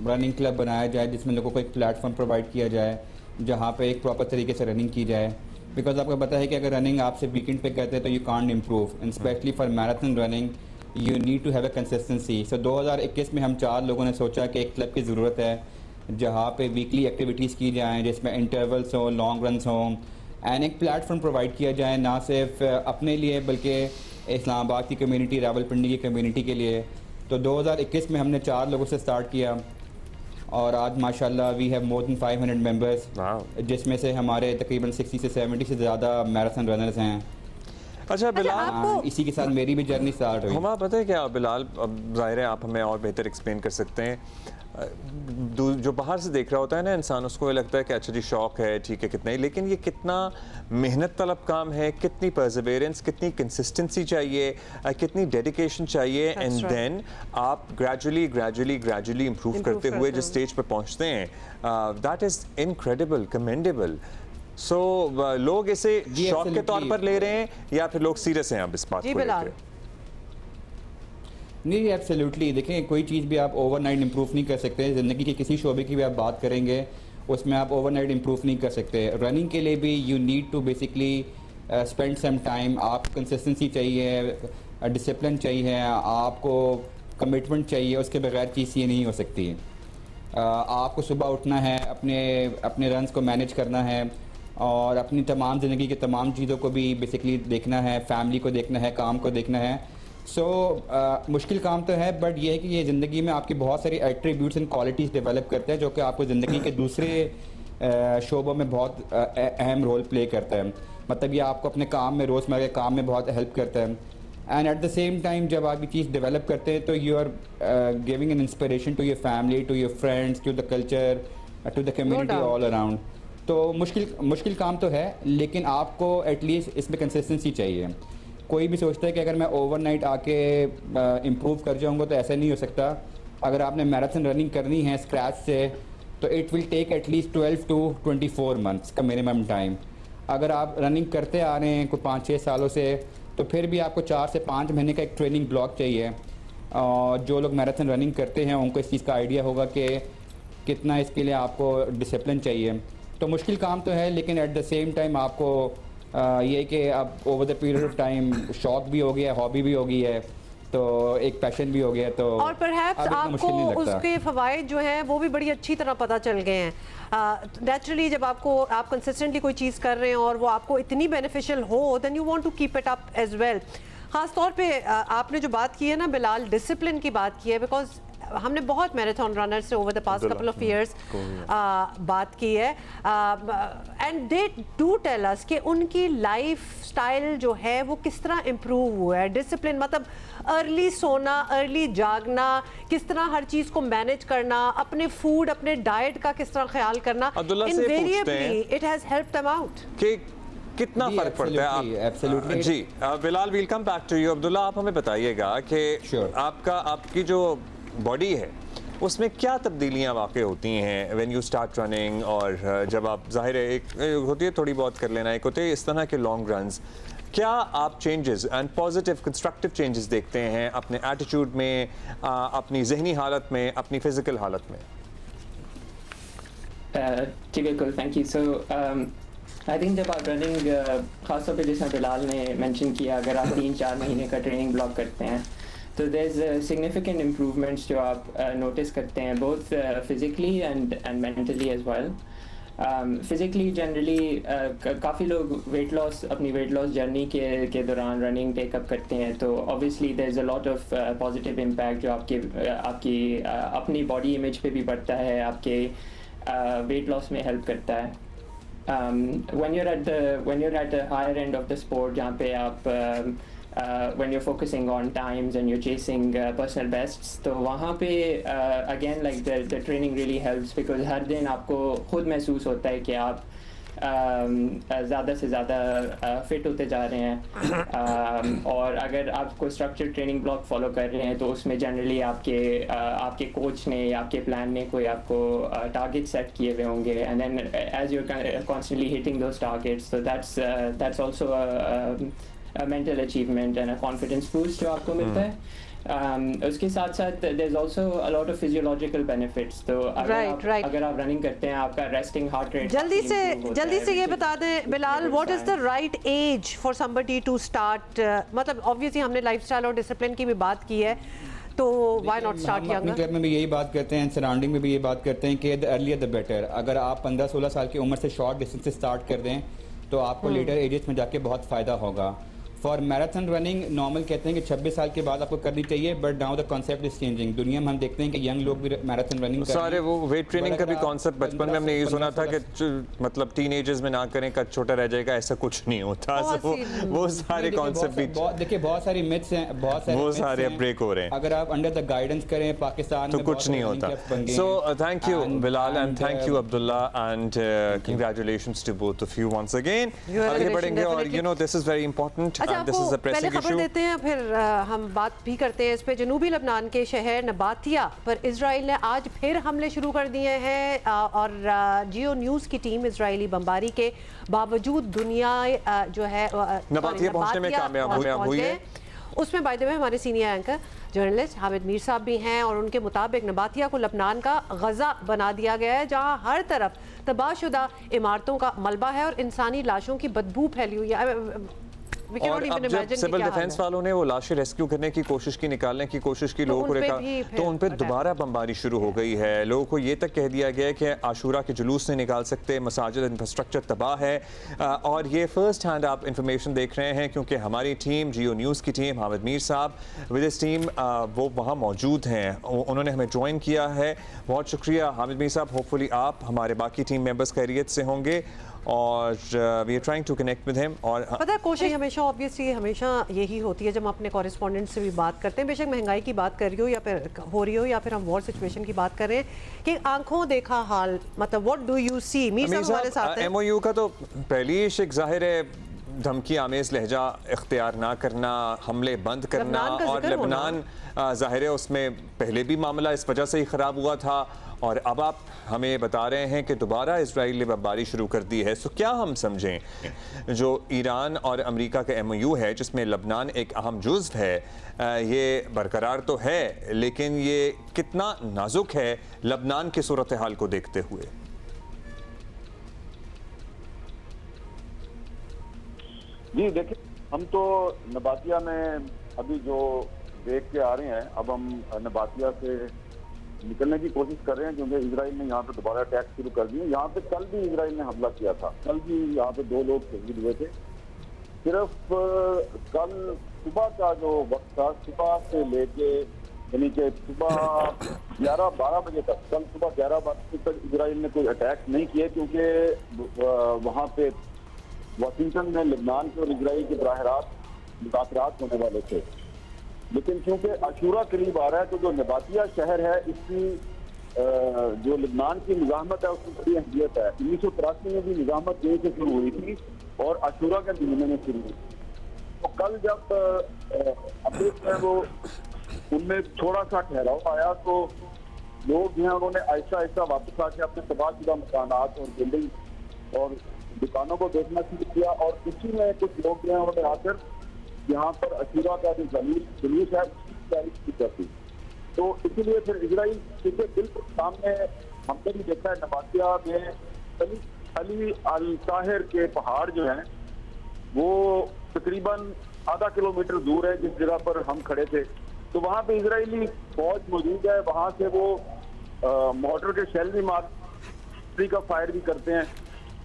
रनिंग क्लब बनाया जाए जिसमें लोगों को एक प्लेटफॉर्म प्रोवाइड किया जाए जहाँ पे एक प्रॉपर तरीके से रनिंग की जाए। बिकॉज आपको पता है कि अगर रनिंग आपसे वीकेंड पे करते हैं तो you can't improve, and specially for marathon running you need to have a consistency. So 2021 में हम 4 लोगों ने सोचा कि एक क्लब की ज़रूरत है जहाँ पे वीकली एक्टिविटीज़ की जाएँ, जिसमें इंटरवल्स हों, लॉन्ग रन्स हों, एंड एक प्लेटफॉर्म प्रोवाइड किया जाए ना सिर्फ अपने लिए बल्कि इस्लामाबाद की कम्युनिटी, रावलपिंडी की कम्युनिटी के लिए। तो 2021 में हमने 4 लोगों से स्टार्ट किया और आज माशाल्लाह we have more than 500 members, जिसमें से हमारे तकरीबन 60 से 70 से ज़्यादा मैराथन रनर्स हैं। अच्छा बिलाल, इसी के साथ मेरी भी जर्नी स्टार्ट हुई। हमारा पता है क्या बिलाल, अब जाहिर है आप हमें और बेहतर एक्सप्लेन कर सकते हैं। जो बाहर से देख रहा होता है ना इंसान, उसको ये लगता है कि अच्छा जी शौक है, ठीक है, कितना ही, लेकिन ये कितना मेहनत तलब काम है, कितनी परसेवेरेंस, कितनी कंसिस्टेंसी चाहिए, कितनी डेडिकेशन चाहिए, एंड देन आप ग्रेजुअली इम्प्रूव करते हुए जिस स्टेज पर पहुंचते हैं, दैट इज़ इनक्रेडिबल, कमेंडेबल। सो लोग इसे शौक के तौर पर ले रहे हैं या फिर लोग सीरियस हैं अब इस बात को लेकर? नहीं, एब्सोल्युटली। देखें, कोई चीज़ भी आप ओवरनाइट इंप्रूव नहीं कर सकते। ज़िंदगी के किसी शोबे की भी आप बात करेंगे उसमें आप ओवरनाइट इंप्रूव नहीं कर सकते। रनिंग के लिए भी you need to basically spend some time. आपको कंसिस्टेंसी चाहिए, डिसिप्लिन चाहिए, आपको कमिटमेंट चाहिए, उसके बगैर चीज़ ये नहीं हो सकती। आपको सुबह उठना है, अपने रन्स को मैनेज करना है और अपनी तमाम ज़िंदगी के तमाम चीज़ों को भी बेसिकली देखना है, फैमिली को देखना है, काम को देखना है। मुश्किल काम तो है, बट ये है कि ये ज़िंदगी में आपकी बहुत सारी एट्रीब्यूट्स एंड क्वालिटीज़ डेवलप करते हैं जो कि आपको ज़िंदगी के दूसरे शोबों में बहुत अहम रोल प्ले करता है। मतलब ये आपको अपने काम में, रोज़मर्रा के काम में बहुत हेल्प करता है। And at the same time जब आप ये चीज़ डेवलप करते हैं तो you are giving an inspiration to your family, to your friends, to the culture, to the community all around. तो मुश्किल काम तो है, लेकिन आपको एटलीस्ट इसमें कंसिस्टेंसी चाहिए। कोई भी सोचता है कि अगर मैं ओवरनाइट आके इम्प्रूव कर जाऊंगा तो ऐसा नहीं हो सकता। अगर आपने मैराथन रनिंग करनी है स्क्रैच से तो it will take at least 12 to 24 months का मिनिमम टाइम। अगर आप रनिंग करते आ रहे हैं कोई 5-6 सालों से तो फिर भी आपको 4 से 5 महीने का एक ट्रेनिंग ब्लॉक चाहिए। और जो लोग मैराथन रनिंग करते हैं उनको इस चीज़ का आइडिया होगा कि कितना इसके लिए आपको डिसिप्लिन चाहिए। तो मुश्किल काम तो है, लेकिन एट द सेम टाइम आपको ये कि अब over the period of time शौक भी हो गया, हॉबी भी हो गई है, तो एक पैशन भी हो गया। तो और परहैप्स आपको उसके फ़वाइद जो हैं वो भी बड़ी अच्छी तरह पता चल गए हैं। नेचुरली जब आप कंसिस्टेंटली कोई चीज़ कर रहे हैं और वो आपको इतनी बेनिफिशियल हो, then you want to keep it up as well. ख़ास तौर पे आपने जो बात की है ना बिलाल, डिसिप्लिन की बात की है, बिकॉज हमने बहुत मैराथन रनर से over the past couple of years बात की है, and they do tell us कि उनकी लाइफ स्टाइल जो है वो किस तरह इम्प्रूव हुआ है। डिसिप्लिन मतलब अर्ली सोना, अर्ली जागना, किस तरह हर चीज़ को मैनेज करना, अपने फूड, अपने डाइट का किस तरह ख्याल करना, invariably it has helped them out. कितना फर्क पड़ता है एब्सोल्युटली जी। Bilal, will come back to you. Abdullah, आप हमें बताइएगा कि आपकी जो बॉडी है उसमें क्या तब्दीलियां वाक़ई होती हैं व्हेन यू स्टार्ट रनिंग, और जब आप जाहिर है एक होती है थोड़ी बहुत कर लेना, एक होते हैं इस तरह के लॉन्ग रन्स, क्या आप changes and positive constructive changes देखते हैं अपने एटीट्यूड में, अपनी जहनी हालत में, अपनी फिजिकल हालत में? जी बिल्कुल, thank you. So I think जब आप रनिंग खासतौर पे जैसा बिलाल ने मेंशन किया, अगर आप 3-4 महीने का ट्रेनिंग ब्लॉक करते हैं तो देयर सिग्निफिकेंट इम्प्रूवमेंट्स जो आप नोटिस करते हैं, both physically and mentally as well. Physically generally काफ़ी लोग अपनी वेट लॉस जर्नी के दौरान रनिंग टेकअप करते हैं, तो obviously there is a lot of positive impact जो आपकी अपनी बॉडी इमेज पे भी पड़ता है, आपके वेट लॉस में हेल्प करता है। when you're at the higher end of the sport, जहाँ पे आप when you're focusing on times and you're chasing personal bests, तो वहाँ पे again like the training really helps because हर दिन आपको खुद महसूस होता है कि आप ज़्यादा से ज़्यादा फिट होते जा रहे हैं। और अगर आप कोई स्ट्रक्चर्ड ट्रेनिंग ब्लॉक फॉलो कर रहे हैं तो उसमें जनरली आपके कोच ने या आपके प्लान ने कोई आपको टारगेट सेट किए हुए होंगे, and then as you constantly hitting those targets, तो that's also a mental achievement and a confidence boost जो आपको मिलता है। उसके साथ साथ there is also a lot of physiological benefits. तो अगर आप रनिंग करते हैं, आपका रेस्टिंग हार्ट रेट जल्दी से ये बता दें Bilal, what is the right age for somebody to start? मतलब ऑब्वियसली हमने लाइफस्टाइल और डिसिप्लिन की भी बात की है, तो व्हाई नॉट स्टार्ट यंगर? अपने क्लब में भी यही बात करते हैं, सराउंडिंग में भी ये बात करते हैं कि द अर्लियर द बेटर। अगर आप 15-16 साल की उम्र से शॉर्ट डिस्टेंस से स्टार्ट कर दें तो आपको लेटर एजेस में जाके बहुत फ़ायदा होगा। फॉर मैराथन रनिंग नॉर्मल कहते हैं कि 26 साल के बाद आपको करनी चाहिए, but now the concept is changing. दुनिया में हम देखते हैं कि यंग लोग भी मैराथन रनिंग सारे वो वेट ट्रेनिंग का भी कॉन्सेप्ट बचपन में हमने ये सुना था कि मतलब टीनेजर्स में ना करें, कद छोटा रह जाएगा, ऐसा कुछ नहीं होता। वो सारे कॉन्सेप्ट भी देखिए, बहुत सारी मिथ्स हैं, वो सारे ब्रेक हो रहे हैं। अगर आप अंडर द गाइडेंस करें पाकिस्तान तो कुछ नहीं होता। So thank you Bilal and thank you Abdullah and congratulations to both of you once again. आगे बढ़ेंगे और you know this is very important and this is a pressing खबर देते हैं, फिर हम बात भी करते हैं इस पे। जनूबी लबनान के शहर नबातिया पर इजराइल ने आज फिर हमले शुरू कर दिए हैं, और जियो न्यूज़ की टीम इजरायली बमबारी के बावजूद दुनिया जो है नबातिया पहुंचने में कामयाब हुई है। उसमें बाय द वे हमारे senior anchor journalist Hamid Mir साहब भी हैं, और उनके मुताबिक नबातिया को लबनान का गज़ा बना दिया गया है, जहां हर तरफ तबाहशुदा इमारतों का मलबा है और इंसानी लाशों की बदबू फैली हुई है। और अब जब सिविल डिफेंस वालों ने वो लाशें रेस्क्यू करने की कोशिश की, निकालने की कोशिश की, लोगों को तो उन पर दोबारा बमबारी शुरू हो गई है। लोगों को ये तक कह दिया गया है कि आशूरा के जुलूस नहीं निकाल सकते, मसाजिद इंफ्रास्ट्रक्चर तबाह है। और ये फर्स्ट हैंड आप इंफॉर्मेशन देख रहे हैं क्योंकि हमारी टीम, जियो न्यूज़ की टीम, हामिद मीर साहब विद इस टीम वो वहाँ मौजूद हैं, उन्होंने हमें ज्वाइन किया है। बहुत शुक्रिया हामिद मीर साहब। होपफुली आप हमारे बाकी टीम मेंबर्स खैरियत से होंगे और we are trying to connect with him. और पता है कोशिश हमेशा ऑब्वियसली हमेशा यही होती है जब हम अपने कॉरेस्पॉन्डेंट से भी बात करते हैं, बेशक महंगाई की बात कर रही हो या फिर हो रही हो या फिर हम वॉर सिचुएशन की बात कर रहे हैं, कि आंखों देखा हाल, मतलब व्हाट डू यू सी। मीर साहब हमारे साथ हैं। MOU का तो पहली शिक जाहिर है धमकी आमेज लहजा इख्तियार ना करना, हमले बंद करना, और लेबनान जाहिर है उसमें पहले भी मामला इस वजह से ही ख़राब हुआ था, और अब आप हमें बता रहे हैं कि दोबारा इजराइल ने बमबारी शुरू कर दी है। सो क्या हम समझें जो ईरान और अमेरिका का MOU है जिसमें लेबनान एक अहम जुज़्व है, ये बरकरार तो है लेकिन ये कितना नाजुक है लेबनान की सूरत हाल को देखते हुए? जी देखिए, हम तो नबातिया में अभी जो देख के आ रहे हैं, अब हम नबातिया से निकलने की कोशिश कर रहे हैं क्योंकि इजराइल ने यहाँ पे दोबारा अटैक शुरू कर दिए। यहाँ पे कल भी इजराइल ने हमला किया था, कल भी यहाँ पे 2 लोग शहीद हुए थे। सिर्फ कल सुबह का जो वक्त था, सुबह से लेके यानी कि सुबह 11-12 बजे तक, कल सुबह 11 बजे तक इजराइल ने कोई अटैक नहीं किए क्योंकि वहाँ पे वाशिंगटन में लेबनान के और इजराइल के बराह रास्त मुज़ाकरात होने वाले थे। लेकिन क्योंकि अशूरा करीब आ रहा है तो जो नबातिया शहर है इसकी जो लेबनान की निज़ामत है उसकी बड़ी अहमियत है। 1983 में भी निज़ामत यहीं से शुरू हुई थी और अशूरा के महीने में शुरू हुई। तो कल जब अमरीक में वो उनमें थोड़ा सा ठहराव आया तो लोग जो हैं उन्होंने ऐसा ऐसा वापस आके अपने तबाहशुदा मकानात और बिल्डिंग और दुकानों को देखना शुरू किया, और इसी में कुछ लोग जो हैं उन्होंने आकर यहाँ पर अशूरा का जो जुलूस है उसकी तैयारी की जाती। तो इसीलिए फिर इजराइल के बिल्कुल सामने हमने भी देखा है नबातिया में अली अल ताहिर के पहाड़ जो हैं वो तकरीबन आधा किलोमीटर दूर है जिस जगह पर हम खड़े थे। तो वहाँ पे इजरायली फौज मौजूद है, वहाँ से वो मोटर के शेल भी मारने का फायर भी करते हैं।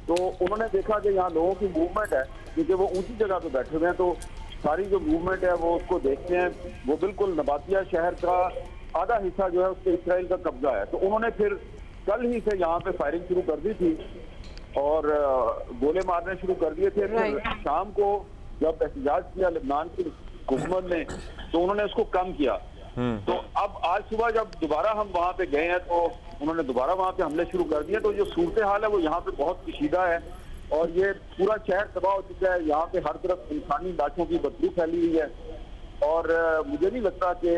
तो उन्होंने देखा कि यहाँ लोगों की मूवमेंट है क्योंकि वो ऊंची जगह पे बैठे हुए हैं, तो सारी जो मूवमेंट है वो उसको देखते हैं। वो बिल्कुल नबातिया शहर का आधा हिस्सा जो है उसके इसराइल का कब्जा है। तो उन्होंने फिर कल ही से यहाँ पे फायरिंग शुरू कर दी थी और गोले मारने शुरू कर दिए थे। फिर शाम को जब एहतजाज किया लेबनान की हुकूमत ने तो उन्होंने उसको कम किया। तो अब आज सुबह जब दोबारा हम वहाँ पे गए हैं तो उन्होंने दोबारा वहाँ पे हमले शुरू कर दिए। तो जो सूरत हाल है वो यहाँ पे बहुत कशीदा है और ये पूरा शहर तबाह हो चुका है। यहाँ पे हर तरफ इंसानी लाशों की बदबू फैली हुई है और मुझे नहीं लगता कि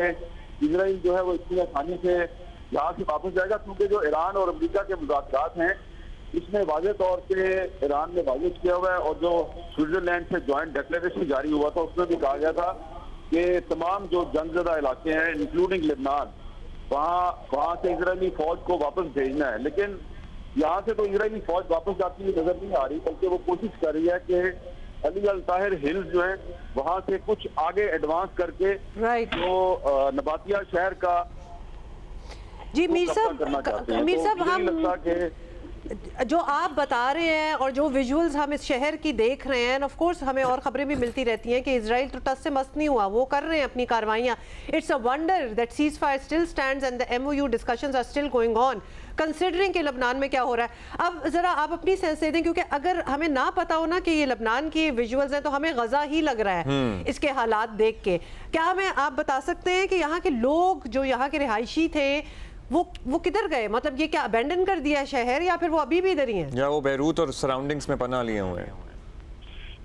इजराइल जो है वो इतनी आसानी से यहाँ से वापस जाएगा, क्योंकि जो ईरान और अमेरिका के मुज़ाकरात हैं इसमें वाज़ेह तौर पे ईरान ने वाजिब किया हुआ है और जो स्विट्जरलैंड से ज्वाइंट डिक्लेरेशन जारी हुआ था उसमें भी कहा गया था कि तमाम जो जंगज़दा इलाके हैं इंक्लूडिंग लेबनान वहाँ से इजरायली फौज को वापस भेजना है। लेकिन यहाँ से तो इजरायली फौज वापस जाती हुई नजर नहीं आ रही, बल्कि वो कोशिश कर रही है कि अली अल ताहिर हिल्स जो है वहाँ से कुछ आगे एडवांस करके जो नबातिया शहर का जी मीर साहब हम लगता कि जो आप बता रहे हैं और जो विजुअल्स हम इस शहर की देख रहे हैं, ऑफ कोर्स हमें और खबरें भी मिलती रहती हैं कि इजराइल तो टस से मस्त नहीं हुआ, वो कर रहे हैं अपनी कार्रवाइयां। It's a wonder that cease fire still stands and the MOU discussions are still going on considering कि लेबनान में क्या हो रहा है। अब जरा आप अपनी सेंस दे दें, क्योंकि अगर हमें ना पता हो ना कि ये लेबनान की विजुअल्स हैं तो हमें गजा ही लग रहा है इसके हालात देख के। क्या हमें आप बता सकते हैं कि यहाँ के लोग जो यहाँ के रिहायशी थे वो किधर गए? मतलब ये क्या अबेंडन कर दिया शहर या फिर वो अभी भी इधर ही हैं? या वो बैरूत और सराउंडिंग्स में पनाह लिए हुए हैं?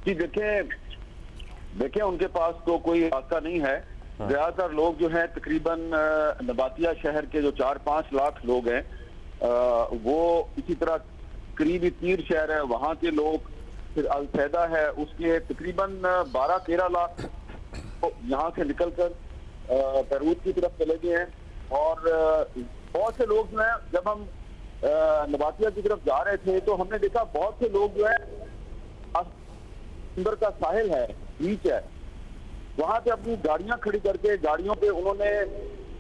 जी देखिए उनके पास तो कोई रास्ता नहीं है। ज्यादातर लोग जो है तकरीबन नबातिया शहर के जो 4-5 लाख लोग हैं वो इसी तरह करीबी तीर शहर है वहाँ के लोग, फिर अलसैदा है उसके तकरीबन 12-13 लाख यहाँ से निकलकर बैरूत की तरफ चले गए हैं। और बहुत से लोग जो है जब हम नबातिया की तरफ जा रहे थे तो हमने देखा बहुत से लोग जो है अंदर का साहिल है, बीच है, वहां पे अपनी गाड़ियां खड़ी करके गाड़ियों पे उन्होंने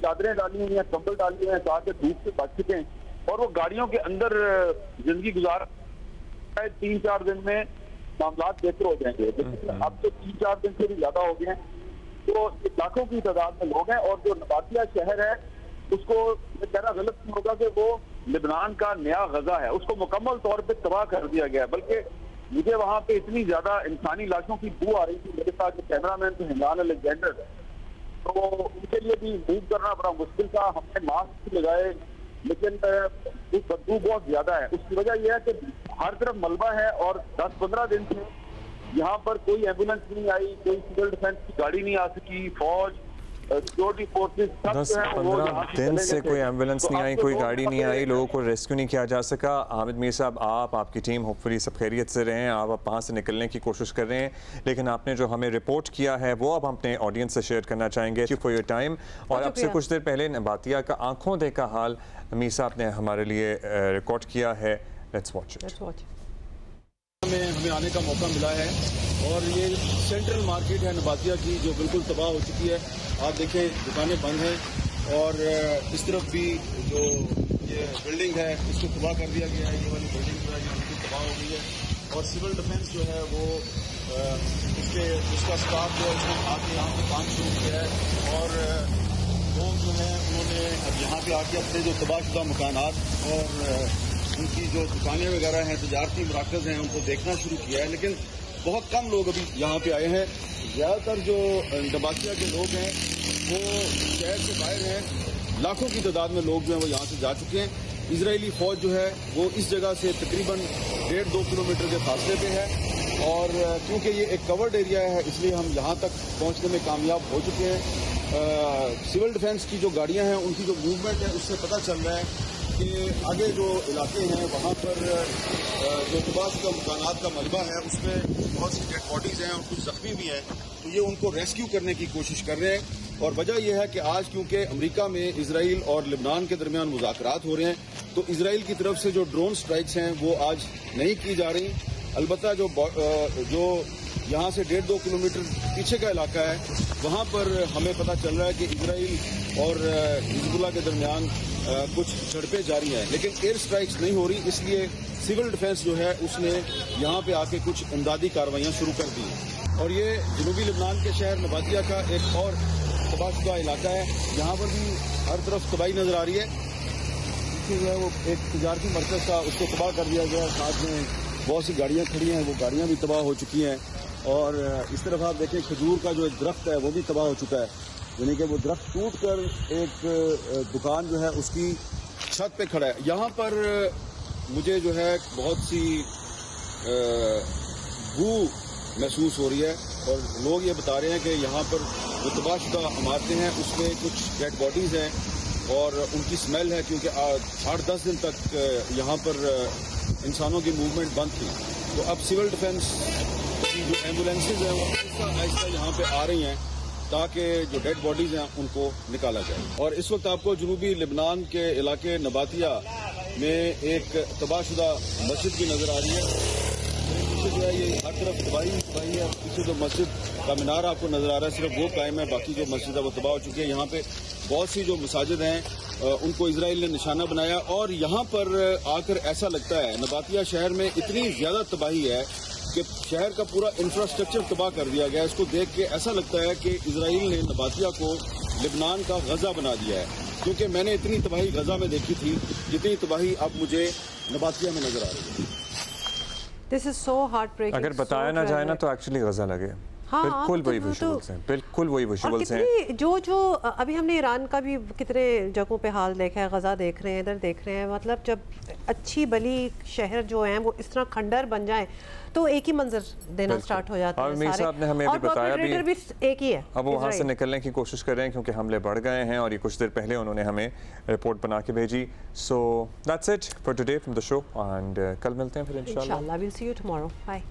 चादरें डाली हुई हैं, कंबल डाली हुए हैं ताकि धूप से बच सकें और वो गाड़ियों के अंदर जिंदगी गुजार 3-4 दिन में मामला बेहतर हो जाएंगे। अब तो 3-4 दिन से भी ज्यादा हो गए हैं। तो लाखों की तादाद में लोग हैं और जो नबातिया शहर है उसको कहना गलत नहीं होगा कि वो लेबनान का नया गजा है उसको मुकम्मल तौर पे तबाह कर दिया गया। बल्कि मुझे वहां पे इतनी ज्यादा इंसानी लाशों की बू आ रही थी, मेरे साथ जो कैमरामैन थे हिमान अलेक्जेंडर है, तो उनके लिए भी मूव करना बड़ा मुश्किल था। हमने मास्क भी लगाए लेकिन बदबू बहुत ज्यादा है। उसकी वजह यह है कि हर तरफ मलबा है और 10-15 दिन से यहाँ पर कोई एम्बुलेंस नहीं आई, कोई सिविल डिफेंस की गाड़ी नहीं आ सकी, फौज सिक्योरिटी फोर्सेस 10-15 दिन से कोई एम्बुलेंस नहीं आई, कोई गाड़ी नहीं आई, लोगों को रेस्क्यू नहीं किया जा सका। हामिद मीर साहब, आपकी टीम होपफुली सब खैरियत से रहें, आप वहाँ से निकलने की कोशिश कर रहे हैं, लेकिन आपने जो हमें रिपोर्ट किया है वो अब हम अपने ऑडियंस से शेयर करना चाहेंगे। Thank you for your time. और अब से कुछ देर पहले नबातिया का आंखों देखा हाल मीर साहब ने हमारे लिए रिकॉर्ड किया है। Let's watch it. हमें आने का मौका मिला है और ये सेंट्रल मार्केट है नबातिया की जो बिल्कुल तबाह हो चुकी है। आप देखें दुकानें बंद हैं और इस तरफ भी जो ये बिल्डिंग है इसको तबाह कर दिया गया है। ये वाली बिल्डिंग जो है ये बिल्कुल तबाह हो गई है और सिविल डिफेंस जो है वो उसका स्टाफ जो है उसने आके यहाँ पे काम शुरू किया है और लोग जो है उन्होंने अब यहाँ पे आके अपने जो तबाहशुदा मकानात और उनकी जो दुकानें वगैरह हैं, तजारती मराकज़ हैं, उनको देखना शुरू किया है। लेकिन बहुत कम लोग अभी यहाँ पे आए हैं। ज़्यादातर जो नबातिया के लोग हैं वो शहर से बाहर हैं, लाखों की तादाद में लोग जो हैं वो यहाँ से जा चुके हैं। इजरायली फ़ौज जो है वो इस जगह से तकरीबन 1.5-2 किलोमीटर के फासले पे है और क्योंकि ये एक कवर्ड एरिया है इसलिए हम यहाँ तक पहुँचने में कामयाब हो चुके हैं। सिविल डिफेंस की जो गाड़ियाँ हैं उनकी जो मूवमेंट है उससे पता चल रहा है कि आगे जो इलाके हैं वहाँ पर जो तबाहशुदा मकानात का मलबा है उसमें बहुत सी डेड बॉडीज हैं और कुछ जख्मी भी हैं, तो ये उनको रेस्क्यू करने की कोशिश कर रहे हैं। और वजह यह है कि आज क्योंकि अमेरिका में इजराइल और लेबनान के दरमियान मुज़ाकरात हो रहे हैं तो इजराइल की तरफ से जो ड्रोन स्ट्राइक्स हैं वो आज नहीं की जा रही। अलबत्ता जो यहाँ से 1.5-2 किलोमीटर पीछे का इलाका है वहाँ पर हमें पता चल रहा है कि इजराइल और हिजबुल्लाह के दरमियान कुछ झड़पें जारी हैं, लेकिन एयर स्ट्राइक्स नहीं हो रही, इसलिए सिविल डिफेंस जो है उसने यहाँ पे आके कुछ इमदादी कार्रवाइयाँ शुरू कर दी हैं। और ये जनूबी लेबनान के शहर नबातिया का एक और तबाहशुदा इलाका है, यहाँ पर भी हर तरफ तबाही नजर आ रही है। पीछे जो है वो एक तजारती मरकज़ था उसको तबाह कर दिया गया, साथ में बहुत सी गाड़ियाँ खड़ी हैं, वो गाड़ियाँ भी तबाह हो चुकी हैं। और इस तरफ आप देखें खजूर का जो एक दरख्त है वो भी तबाह हो चुका है, यानी कि वो दरख्त टूट कर एक दुकान जो है उसकी छत पे खड़ा है। यहाँ पर मुझे जो है बहुत सी बू महसूस हो रही है और लोग ये बता रहे हैं कि यहाँ पर जो तबाहशुदा इमारतें हैं उसमें कुछ डेड बॉडीज़ हैं और उनकी स्मेल है, क्योंकि 8-10 दिन तक यहाँ पर इंसानों की मूवमेंट बंद थी। तो अब सिविल डिफेंस की जो एम्बुलेंसेज हैं वो आहिस्ता आहिस्ता यहाँ पे आ रही हैं ताकि जो डेड बॉडीज हैं उनको निकाला जाए। और इस वक्त आपको जनूबी लेबनान के इलाके नबातिया में एक तबाहशुदा मस्जिद भी नजर आ रही है। पीछे जो है ये हर तरफ तबाही है। पीछे जो मस्जिद का मीनार आपको नजर आ रहा है सिर्फ वो कायम है, बाकी जो मस्जिद है वो तबाह हो चुकी है। यहाँ पे बहुत सी जो मसाजिद हैं उनको इजराइल ने निशाना बनाया और यहाँ पर आकर ऐसा लगता है नबातिया शहर में इतनी ज्यादा तबाही है कि शहर का पूरा इंफ्रास्ट्रक्चर तबाह कर दिया गया। इसको देख के ऐसा लगता है कि इजराइल ने नबातिया को लेबनान का गजा बना दिया है, क्योंकि मैंने इतनी तबाही गजा में देखी थी जितनी तबाही अब मुझे नबातिया में नजर आ रही है। This is so heartbreaking. अगर बताया ना जाए ना तो एक्चुअली गजा लगे। हाँ, बिल्कुल वही विजुअल्स हैं, बिल्कुल वही विजुअल्स हैं। जो अभी हमने ईरान का भी कितने जगहों पे हाल देखा है, गजा देख रहे हैं, इधर देख रहे हैं। मतलब जब अच्छी भली शहर जो हैं वो इस तरह खंडर बन जाएं तो एक ही मंजर देना स्टार्ट हो जाता है। मीर साहब ने हमें अभी बताया भी एक ही है। अब वो वहाँ से निकलने की कोशिश कर रहे हैं क्योंकि हमले बढ़ गए हैं और ये कुछ देर पहले उन्होंने हमें रिपोर्ट बना के भेजी। So that's it for today from the show and कल मिलते हैं फिर इंशाल्लाह। We'll see you tomorrow. Bye.